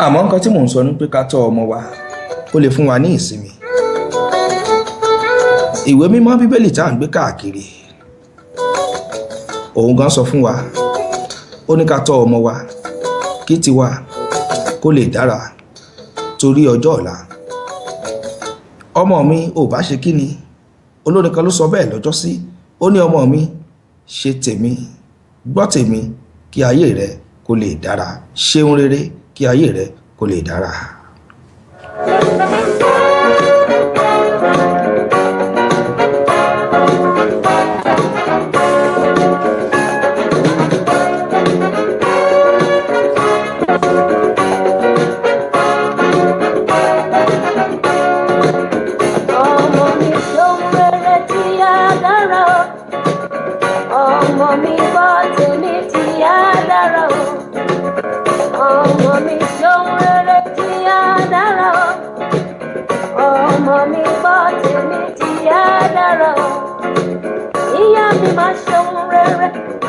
Àmọ́ nǹkan tí mò ń sọ ní pé ká tọ́ ọmọ wa kó lè fún wa ní ìsinmi. Ìwé mímọ́ Bíbélì tá à ń gbé káàkiri, òun gan sọ fún wa, ó ní ká tọ́ ọmọ wa kí tiwa kó lè dára torí ọjọ́ ọ̀la. Ọmọ mi ò bá ṣe kí ni, olórin kan ló sọ bẹ́ẹ̀ lọ́jọ́ sí. Ó ní ọmọ mi ṣe tèmi, gbọ́ tèmi kí ayé rẹ kó lè dára, ṣeun rere kí ayé rẹ kó lè dára.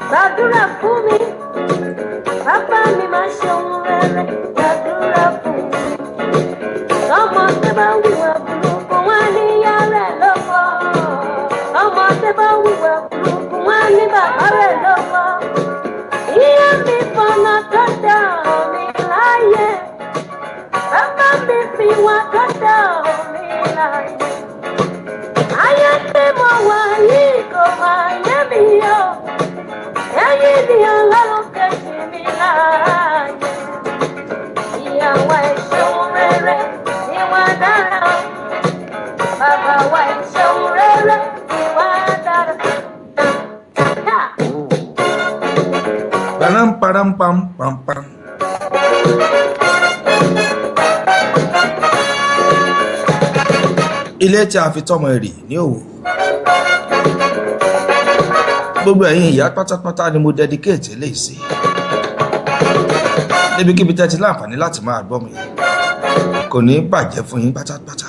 Gbàdúrà fún mi, bàbá mi máa ṣeun rere, gbàdúrà fún mi. Ọmọ tẹ́ bá wíwà burúkú wá ní ìyá rẹ̀ lọ́kọ. Ọmọ tẹ́ bá wíwà burúkú wá ní bàbá rẹ̀ lọ́kọ. Ìyá mi fọ̀nà tó dá mi láyé, bàbá mi fi wà tó dá mi láyé. Ayé tí mo wà yìí kò máa yé mi yọ. Ẹyin ni Ọlọ́run kejì mi láàyè. Ìyàwó ìṣeun rere ni wọ́n dára. Bàbá wa ìṣeun rere ni wọ́n dára. Param param pam pam pam. Ilé tí a fi tọ́mọ èrì ní òwò. Gbogbo ẹ̀yin ìyá pátápátá ni mo dedicate eléyìí sí. Níbikíbi tẹ́ ti láǹfààní láti máa gbọ́ mi. kò ní bàjẹ́ fún yín pátápátá.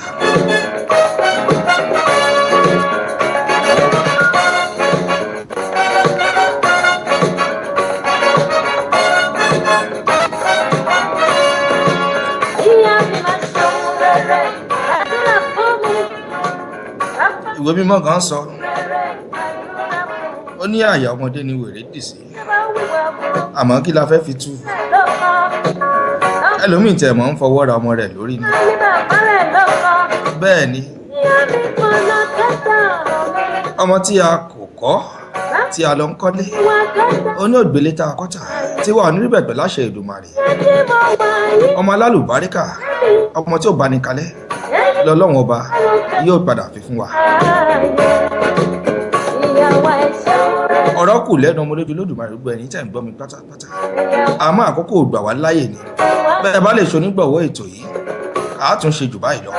Ìwé mímọ́ kan sọ ó ní àyà ọmọdé ni wèrè dì sí, àmọ́ kí la fẹ́ fi tú? Ẹlòmíì tẹ̀ mọ́ ń fọwọ́ ra ọmọ rẹ̀ lórí ni. Bẹ́ẹ̀ ni ọmọ tí a kò kọ́ tí a lọ ń kọ́lé ó ní ògbélé tá a kọ́tà tí wà ní ríbẹ̀ pẹ̀lú àṣẹ Èdùmàrè. Ọmọ alálùbáríkà, ọmọ tí ò bá ní kalẹ̀ lọ́lọ́run ọba yóò padà fi fún wa. Ọ̀rọ̀ kù lẹ́nu ọmọ lójú Olódùmarè gbogbo ẹ̀yin tẹ̀ ń gbọ́ mi pátápátá, àmọ́ àkókò gbà wá láyè ni. Bẹ́ẹ̀ bá lè ṣe onígbọ̀wọ́ ètò yìí àá tún ṣe jù báyìí lọ.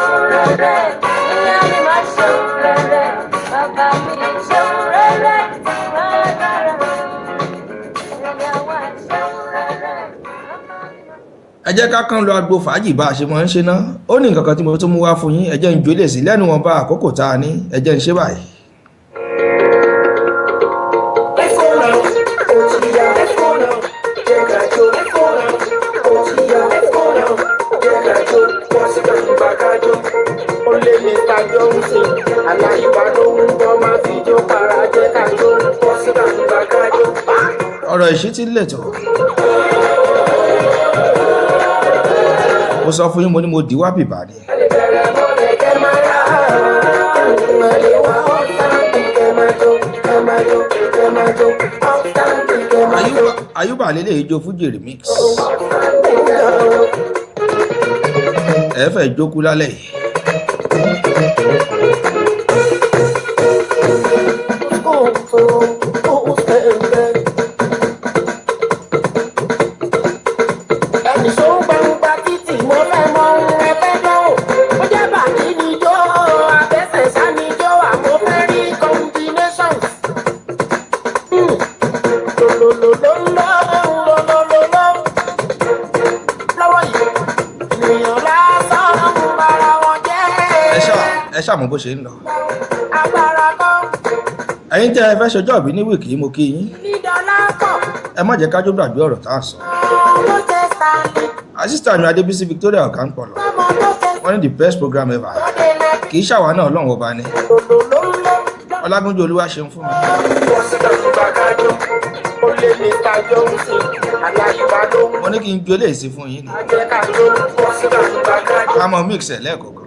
Ẹ jẹ́ ká kàn lọ agbo fàájì bá a ṣe máa ń ṣe náà. Ó ní nǹkan kan tí mo tún mú wá fún yín, ẹ jẹ́ ń jó lè sí lẹ́nu wọn bá àkókò tá a ní, ẹ jẹ́ ń ṣe báyìí. Ọ̀rọ̀ ìṣítí lẹ̀tọ̀. Mo sọ fún yín mo ní mo dìwà bìbà ni. Ayúbà lélẹ̀ ìjó fújì remix. Ẹ fẹ́ jókú lálẹ́ yìí. Ẹ ṣàmù bó ṣe ń lọ. Ẹ̀yin tẹ́ ẹ fẹ́ ṣọjọ́ ìbí ní wíìkì mo kí yín. Ẹ má jẹ́ kájú gbàgbé ọ̀rọ̀ tá a sọ. Assistant mi Adébísí Victoria Ọ̀kánpọ̀lọ̀ wọ́n ní the best program ever. Kì í ṣàwa náà Ọlọ́run ọba ni. Ọlágúnjú Olúwa ṣeun fún mi. Mo ní kí n jó léèsí fún yín ni. Ká mọ mix ẹ̀ lẹ́ẹ̀kọ̀ọ̀kan.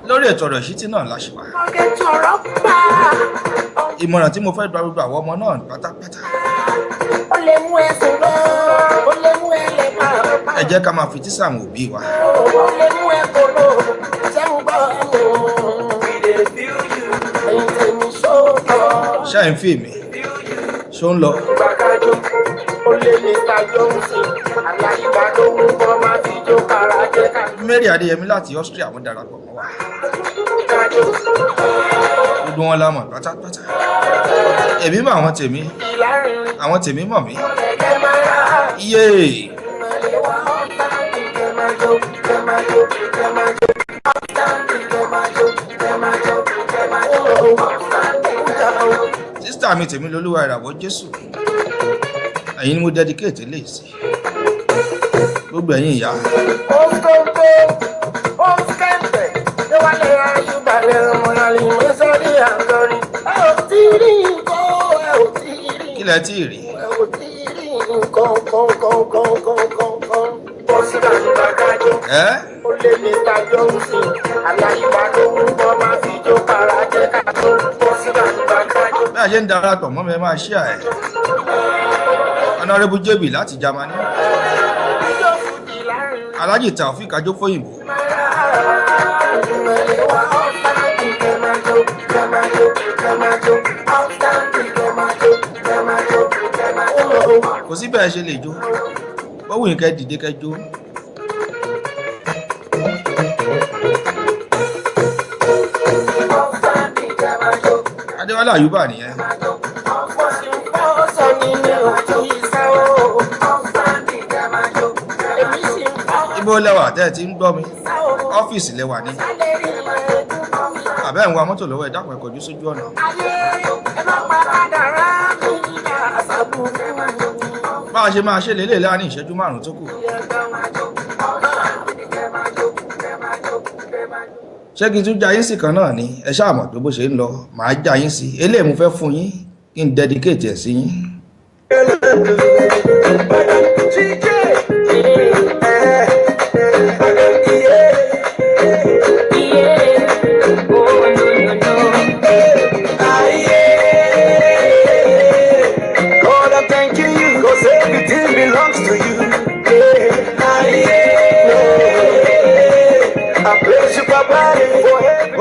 Lórí ètò ọ̀rọ̀ ìṣítí náà la ṣe wà. Ìmọ̀ràn tí mo fẹ́ gba gbogbo àwọn ọmọ náà pátápátá. Ẹ jẹ́ ká máa fi tísà àwọn òbí wa. Ṣé ẹ̀ ń fi èmi? Ṣó ń lọ? Mary Adéyẹmí láti Austria wọ́n darapọ̀ mọ́ wa. Gbogbo wọn la mọ̀ pátápátá. Èmi mọ̀ àwọn tèmi mọ̀ mí. Iye. Sísítà mi tèmi lolúwa ìràwọ̀ Jésù. Ẹ̀yin ni mo dedicate lè sí. Gbogbo ẹ̀yin ìyá. Kí lẹ tí ì rí? Bí a ṣe ń darapọ̀ mọ́ mi máa ṣí ẹ̀. Honorable JB láti Germany. Alhaji Taofik Ajófóyìnbó. Kò sí bẹ́ẹ̀ ṣe lè jó. Bọ́wọ́ yìí kẹ́ dìde kẹ́ jó. Adéwálé Àyùbá nìyẹn. Ibo lẹ́wà tẹ́ ẹ ti ń gbọ́ mi ọ́fíìsì lẹ́wà ní àbẹ́ ìwọ̀n mọ́tò lọ́wọ́ ẹ̀dàpọ̀ ẹ̀kọ́jú sójú ọ̀nà. Bá a ṣe máa ṣe lélẹ̀ láàrin ìṣẹ́jú 5 tó kù. Ṣé kí n tún já yín sí kan náà ni ẹ ṣáà mọ̀ pé bó ṣe ń lọ màá já yín sí eléyìí mo fẹ́ fún yín kí n dedicate ẹ̀ sí yín.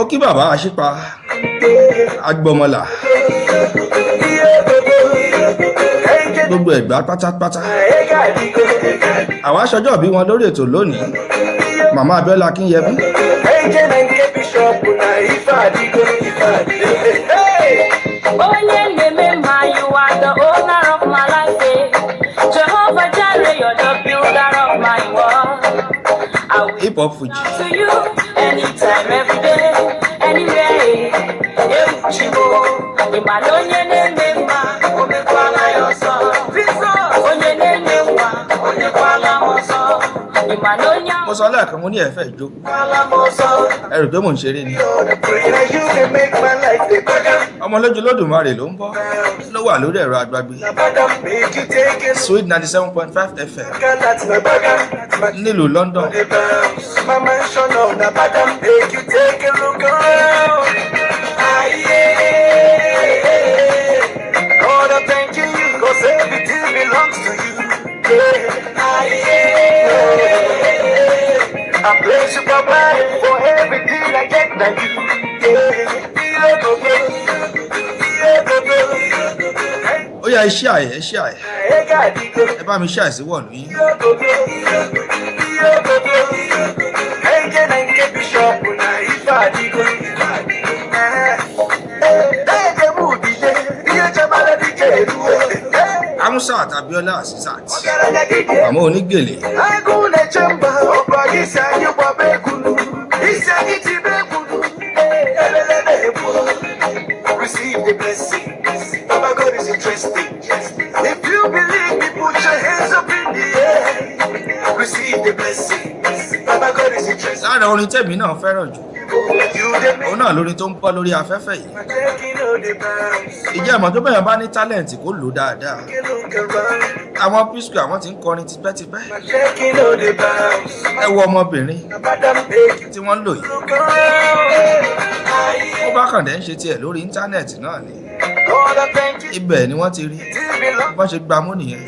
Ó kí bàbá àṣípa agbọmọlà gbogbo Ẹ̀gbá pátápátá. Àwọn aṣọjọ́ bí wọn lórí ètò lónìí Màmá Abíọ́lá Akínyẹmí. Hip hop Fuji. To you, anytime, every day, anywhere. Chibo, Imalonye Nemema, Omekwala Yoso, Onye Nemewa, Onekwala Moso, Imalonya. Mo sọ lẹ́ẹ̀kan mo ní ẹ̀fẹ́ ìjó. Ẹrù pé mò ń ṣeré ni. Ọmọ lójú Lódùmarè ló ń bọ́ ló wà lórí ẹ̀rọ agbágbé. Sweet 97.5 FM nílùú London. God, I'm thanking you, 'cause everything belongs to you. I bless you, Papa, for everything I get than you. Ó yá iṣẹ́ àyè iṣẹ́ àyè. Ẹ bá mi ṣe àìsí wọ̀lú yín. Amusa Abíọ́lá Asisat àmọ́ onígèlè. Receive the blessing. Baba God is interesting. If you believe me, put your hands up in the air. Receive the blessing. Baba God is interesting. Lára orin tèmi náà fẹ́ràn jù. Òun náà lórin tó ń pọ́ lórí afẹ́fẹ́ yìí. Ìjẹ́ ìmọ̀ tó bẹ̀rẹ̀ bá ní tálẹ̀ǹtì kó lò dáadáa. Àwọn P-Square àwọn tí ń kọrin tipẹ́tipẹ́. Ẹ wo ọmọbìnrin tí wọ́n lò yìí. Ó bá kàn dẹ̀ ń ṣe tiẹ̀ lórí íńtánẹ́ẹ̀tì náà ni. Ibẹ̀ ni wọ́n ti rí. Bọ́n ṣe gbámú nìyẹn.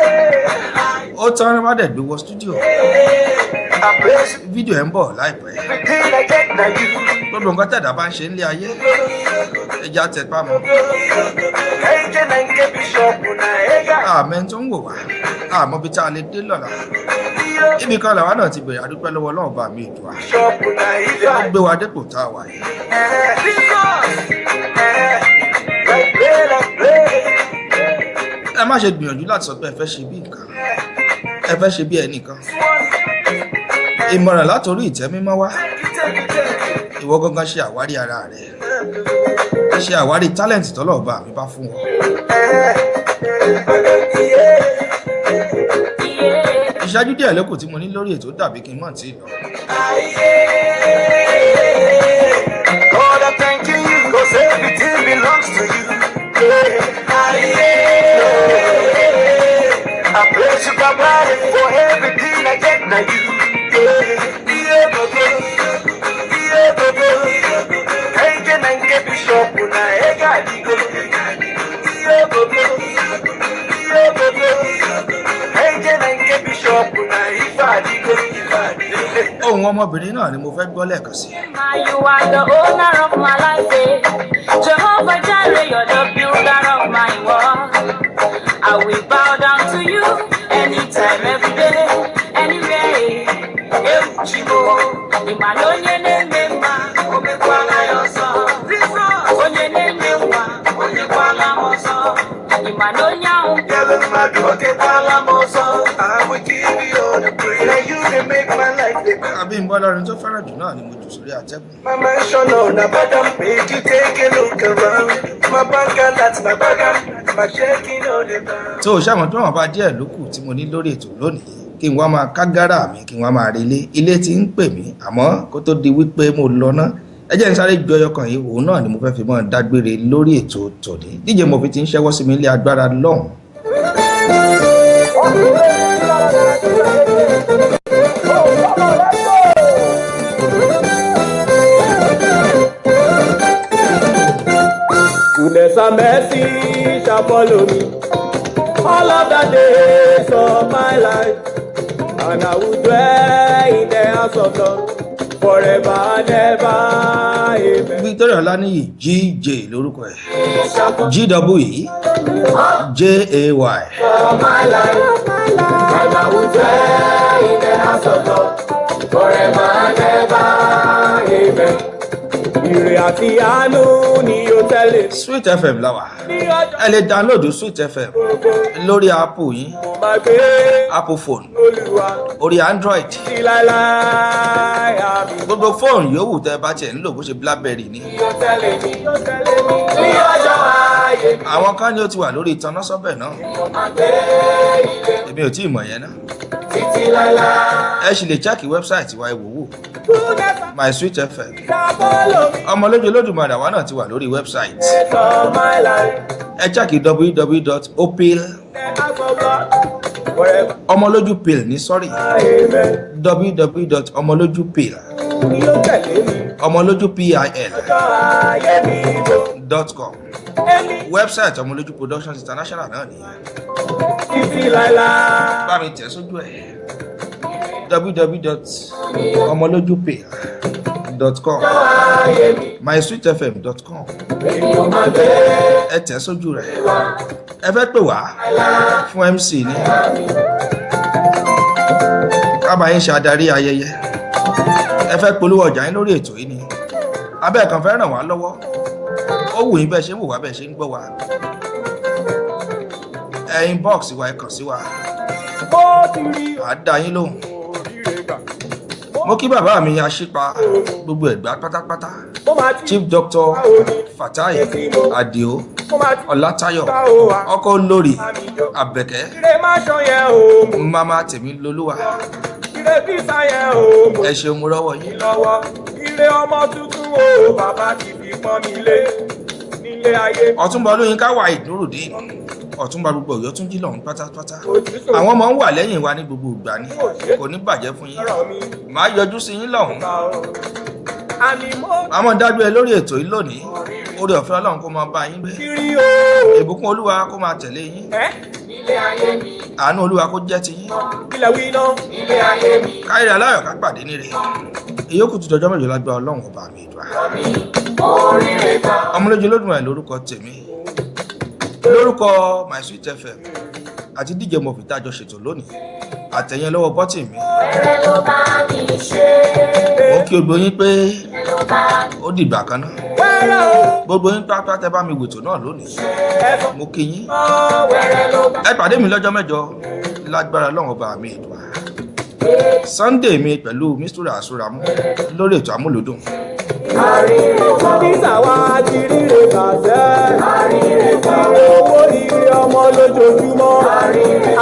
Ó tán wá dẹ̀ gbé wọ stúdíò. Fídíò ẹ̀ ń bọ̀ láìpẹ́. Gbogbo nǹkan tẹ̀dá bá ń ṣe nílé ayé. Ẹja tẹ̀ pamọ́. Àmẹ́ tó ń wò wá. Àmọ́ bí tá a lè dé lọ́la. Ibi kan làwa náà ti bẹ̀rẹ̀ àdúpẹ́ lọ́wọ́ Ọlọ́run bá mi ìdùà. Ó gbé wa dépò tá a wà yìí. Ẹ má ṣe gbìyànjú láti sọ pé ẹ fẹ́ ṣe bí nǹkan. Ẹ fẹ́ ṣe bí ẹnìkan. Ìmọ̀ràn látòrí ìtẹ́ mímọ́ wá. Ìwọ gangan ṣe àwárí ara rẹ̀. Ṣe àwárí tálẹ̀ǹtì tọ́lọ́run bá mi bá fún wọn. Ìṣẹ́jú díẹ̀ lókù tí mo ní lórí ètò dàbí kí n mọ̀ tí lọ. God, I'm thanking you, 'cause everything belongs to you. I bless you, Papa, for everything I get now you. Ohun ọmọbìnrin náà ni mo fẹ́ gbọ́ lẹ́ẹ̀kan sí. You are the owner of my life, Jehovah Jireh, you're the builder of my world. I will bow down to you anytime, every day, anywhere. Chibo, Imalonye Nemema, Omekwala Yoso, Onye Nemewa, Onye I will give you all the praise. Now you can make my life the best. Abímbọ́lá orin tó fẹ́ràn jù náà ni mo jù sórí àtẹ́gùn. My mansion on a bottom, make you take a look around. My bank and that's my bag, my checking on the ground. tó o ṣàmọ̀ tó wọn bá díẹ̀ lókù tí mo ní lórí ètò lónìí kí n wá máa kágárà mi kí n wá máa relé ilé tí ń pè mí àmọ́ kó tó di wípé mo lọ ná ẹ jẹ́ n sáré ju ọyọ kan yìí òun náà ni mo fẹ́ fi mọ́ dágbére lórí ètò tòní díje mo fi ti ń ṣẹ́wọ́ sí mi ilé agbára lọ́hùn. Goodness and mercy shall follow me all of the days of my life, and I will dwell in the house of God forever and ever. Amen. Victoria Ọláníyì GJ lórúkọ ẹ̀ GWE JAY. For my life, and I will dwell in the house of God forever and ever. Amen. Ire àti àánú ni yóò tẹ̀lé. Sweet FM láwà ẹ lè download Sweet FM lórí Apple yín Apple phone orí Android gbogbo fóònù yòówù tẹ́ bá tiẹ̀ nílò bó ṣe Blackberry ni. Àwọn kan ní ó ti wà lórí ìtànná sọ́bẹ̀ náà èmi ò tí ì mọ̀ yẹn náà ẹ sì lè check wẹ́bsáìtì wa ìwòwò My Sweet FM ọmọlójú Olódùmarè àwa náà ti wà lórí wẹ́bsáìtì ẹ check www.opil ọmọlójúpil ní sọ́rí www.ọmọlójúpil ọmọlójúpil.com wẹ́bsáìtì ọmọlójú productions international náà nìyẹn bá mi tẹ̀ sójú ẹ̀ www.ọmọlójúpil.com mysweetfm.com ẹ tẹ̀ sójú rẹ̀ ẹ fẹ́ pè wá fún MC ní kábàáyé ṣe adarí ayẹyẹ ẹ fẹ́ polówó ọjà yín lórí ètò yìí ni abẹ́ kan fẹ́ ràn wá lọ́wọ́ ó wù yín bẹ́ẹ̀ ṣe ń wò wá bẹ́ẹ̀ ṣe ń gbọ́ wá ẹ inbox wa ẹ kàn sí wa à dá yín lóhùn mo kí bàbá mi aṣípa gbogbo Ẹ̀gbá pátápátá Chief Dr. Fatai Adio Ọlátayọ̀ ọkọ olórí Àbẹ̀kẹ́ mama tèmi lolúwa ẹ ṣeun mo rọ́wọ́ yín. Ilé ọmọ tuntun o bàbá ti fi pọ́n mi lé nílé ayé. Ọ̀túnba Olóyinká wà Ìdúródé Ọ̀túnba gbogbo Ọ̀yọ́ tún jí lọ́hún pátápátá àwọn ọmọ ń wà lẹ́yìn wa ní gbogbo ìgbà ni kò ní bàjẹ́ fún yín màá yọjú sí yín lọ́hún. àmọ́ dágbére lórí ètò yìí lónìí oore ọ̀fẹ́ Ọlọ́run kó máa bá yín gbé ìbùkún Olúwa kó máa tẹ̀lé yín àánú Olúwa kó jẹ́ ti yín káyọ̀ aláyọ̀ ká pàdé níre ìyókù tó jọjọ́ mẹ́jọ lágbára Ọlọ́run ọba mi ìdúrà ọmọlójú Olódùmarè lórúkọ tèmi lórúkọ My Sweet FM àti díje mo fi tájọ ṣètò lónìí àtẹ̀yìn lọ́wọ́ bọ́tì mi mo kí gbogbo yín pé ó dìgbà kan náà gbogbo yín pátá tẹ́ bá mi wètò náà lónìí mo kí yín ẹ pàdé mi lọ́jọ́ mẹ́jọ lágbára Ọlọ́run ọba mi ìdúrà Sunday mi pẹ̀lú Mr. Asuramu lórí ètò amúlòdùn. Nígbà wá ti ríre bàjẹ́, owó ire ọmọ lójoojúmọ́,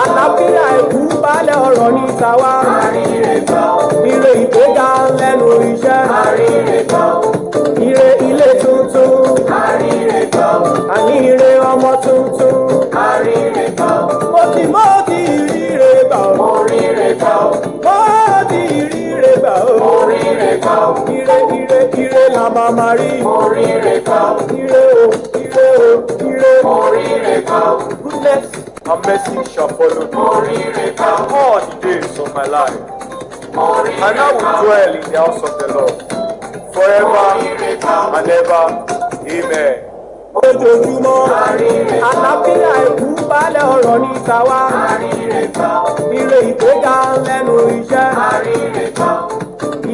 àlàáfíà ẹ̀kú balẹ̀ ọ̀rọ̀ ní tàwa, ire ìgbéga lẹ́nu iṣẹ́, ire ilé tuntun, àní ire ọmọ tuntun, mo ti ríre gbà ó, mo ti ríre gbà ó, ire la máa ma rí. Ire o. Goodness and mercy shall follow me all the days of my life. And I will dwell in the house of the Lord forever and ever. Amen. Ojoojúmọ́, àlàáfíà ẹ̀kú balẹ̀ ọ̀rọ̀ ní tàwa. Ire ìgbéga lẹ́nu iṣẹ́.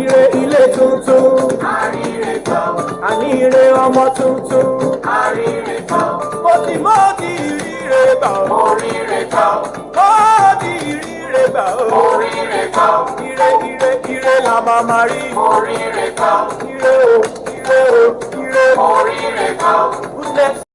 Ire ilé tuntun. Àní ire ọmọ tuntun. Mo ti ríre gbà ó. la máa máa rí. Oríire kan, Ire o, ire o, ire. oríire kan.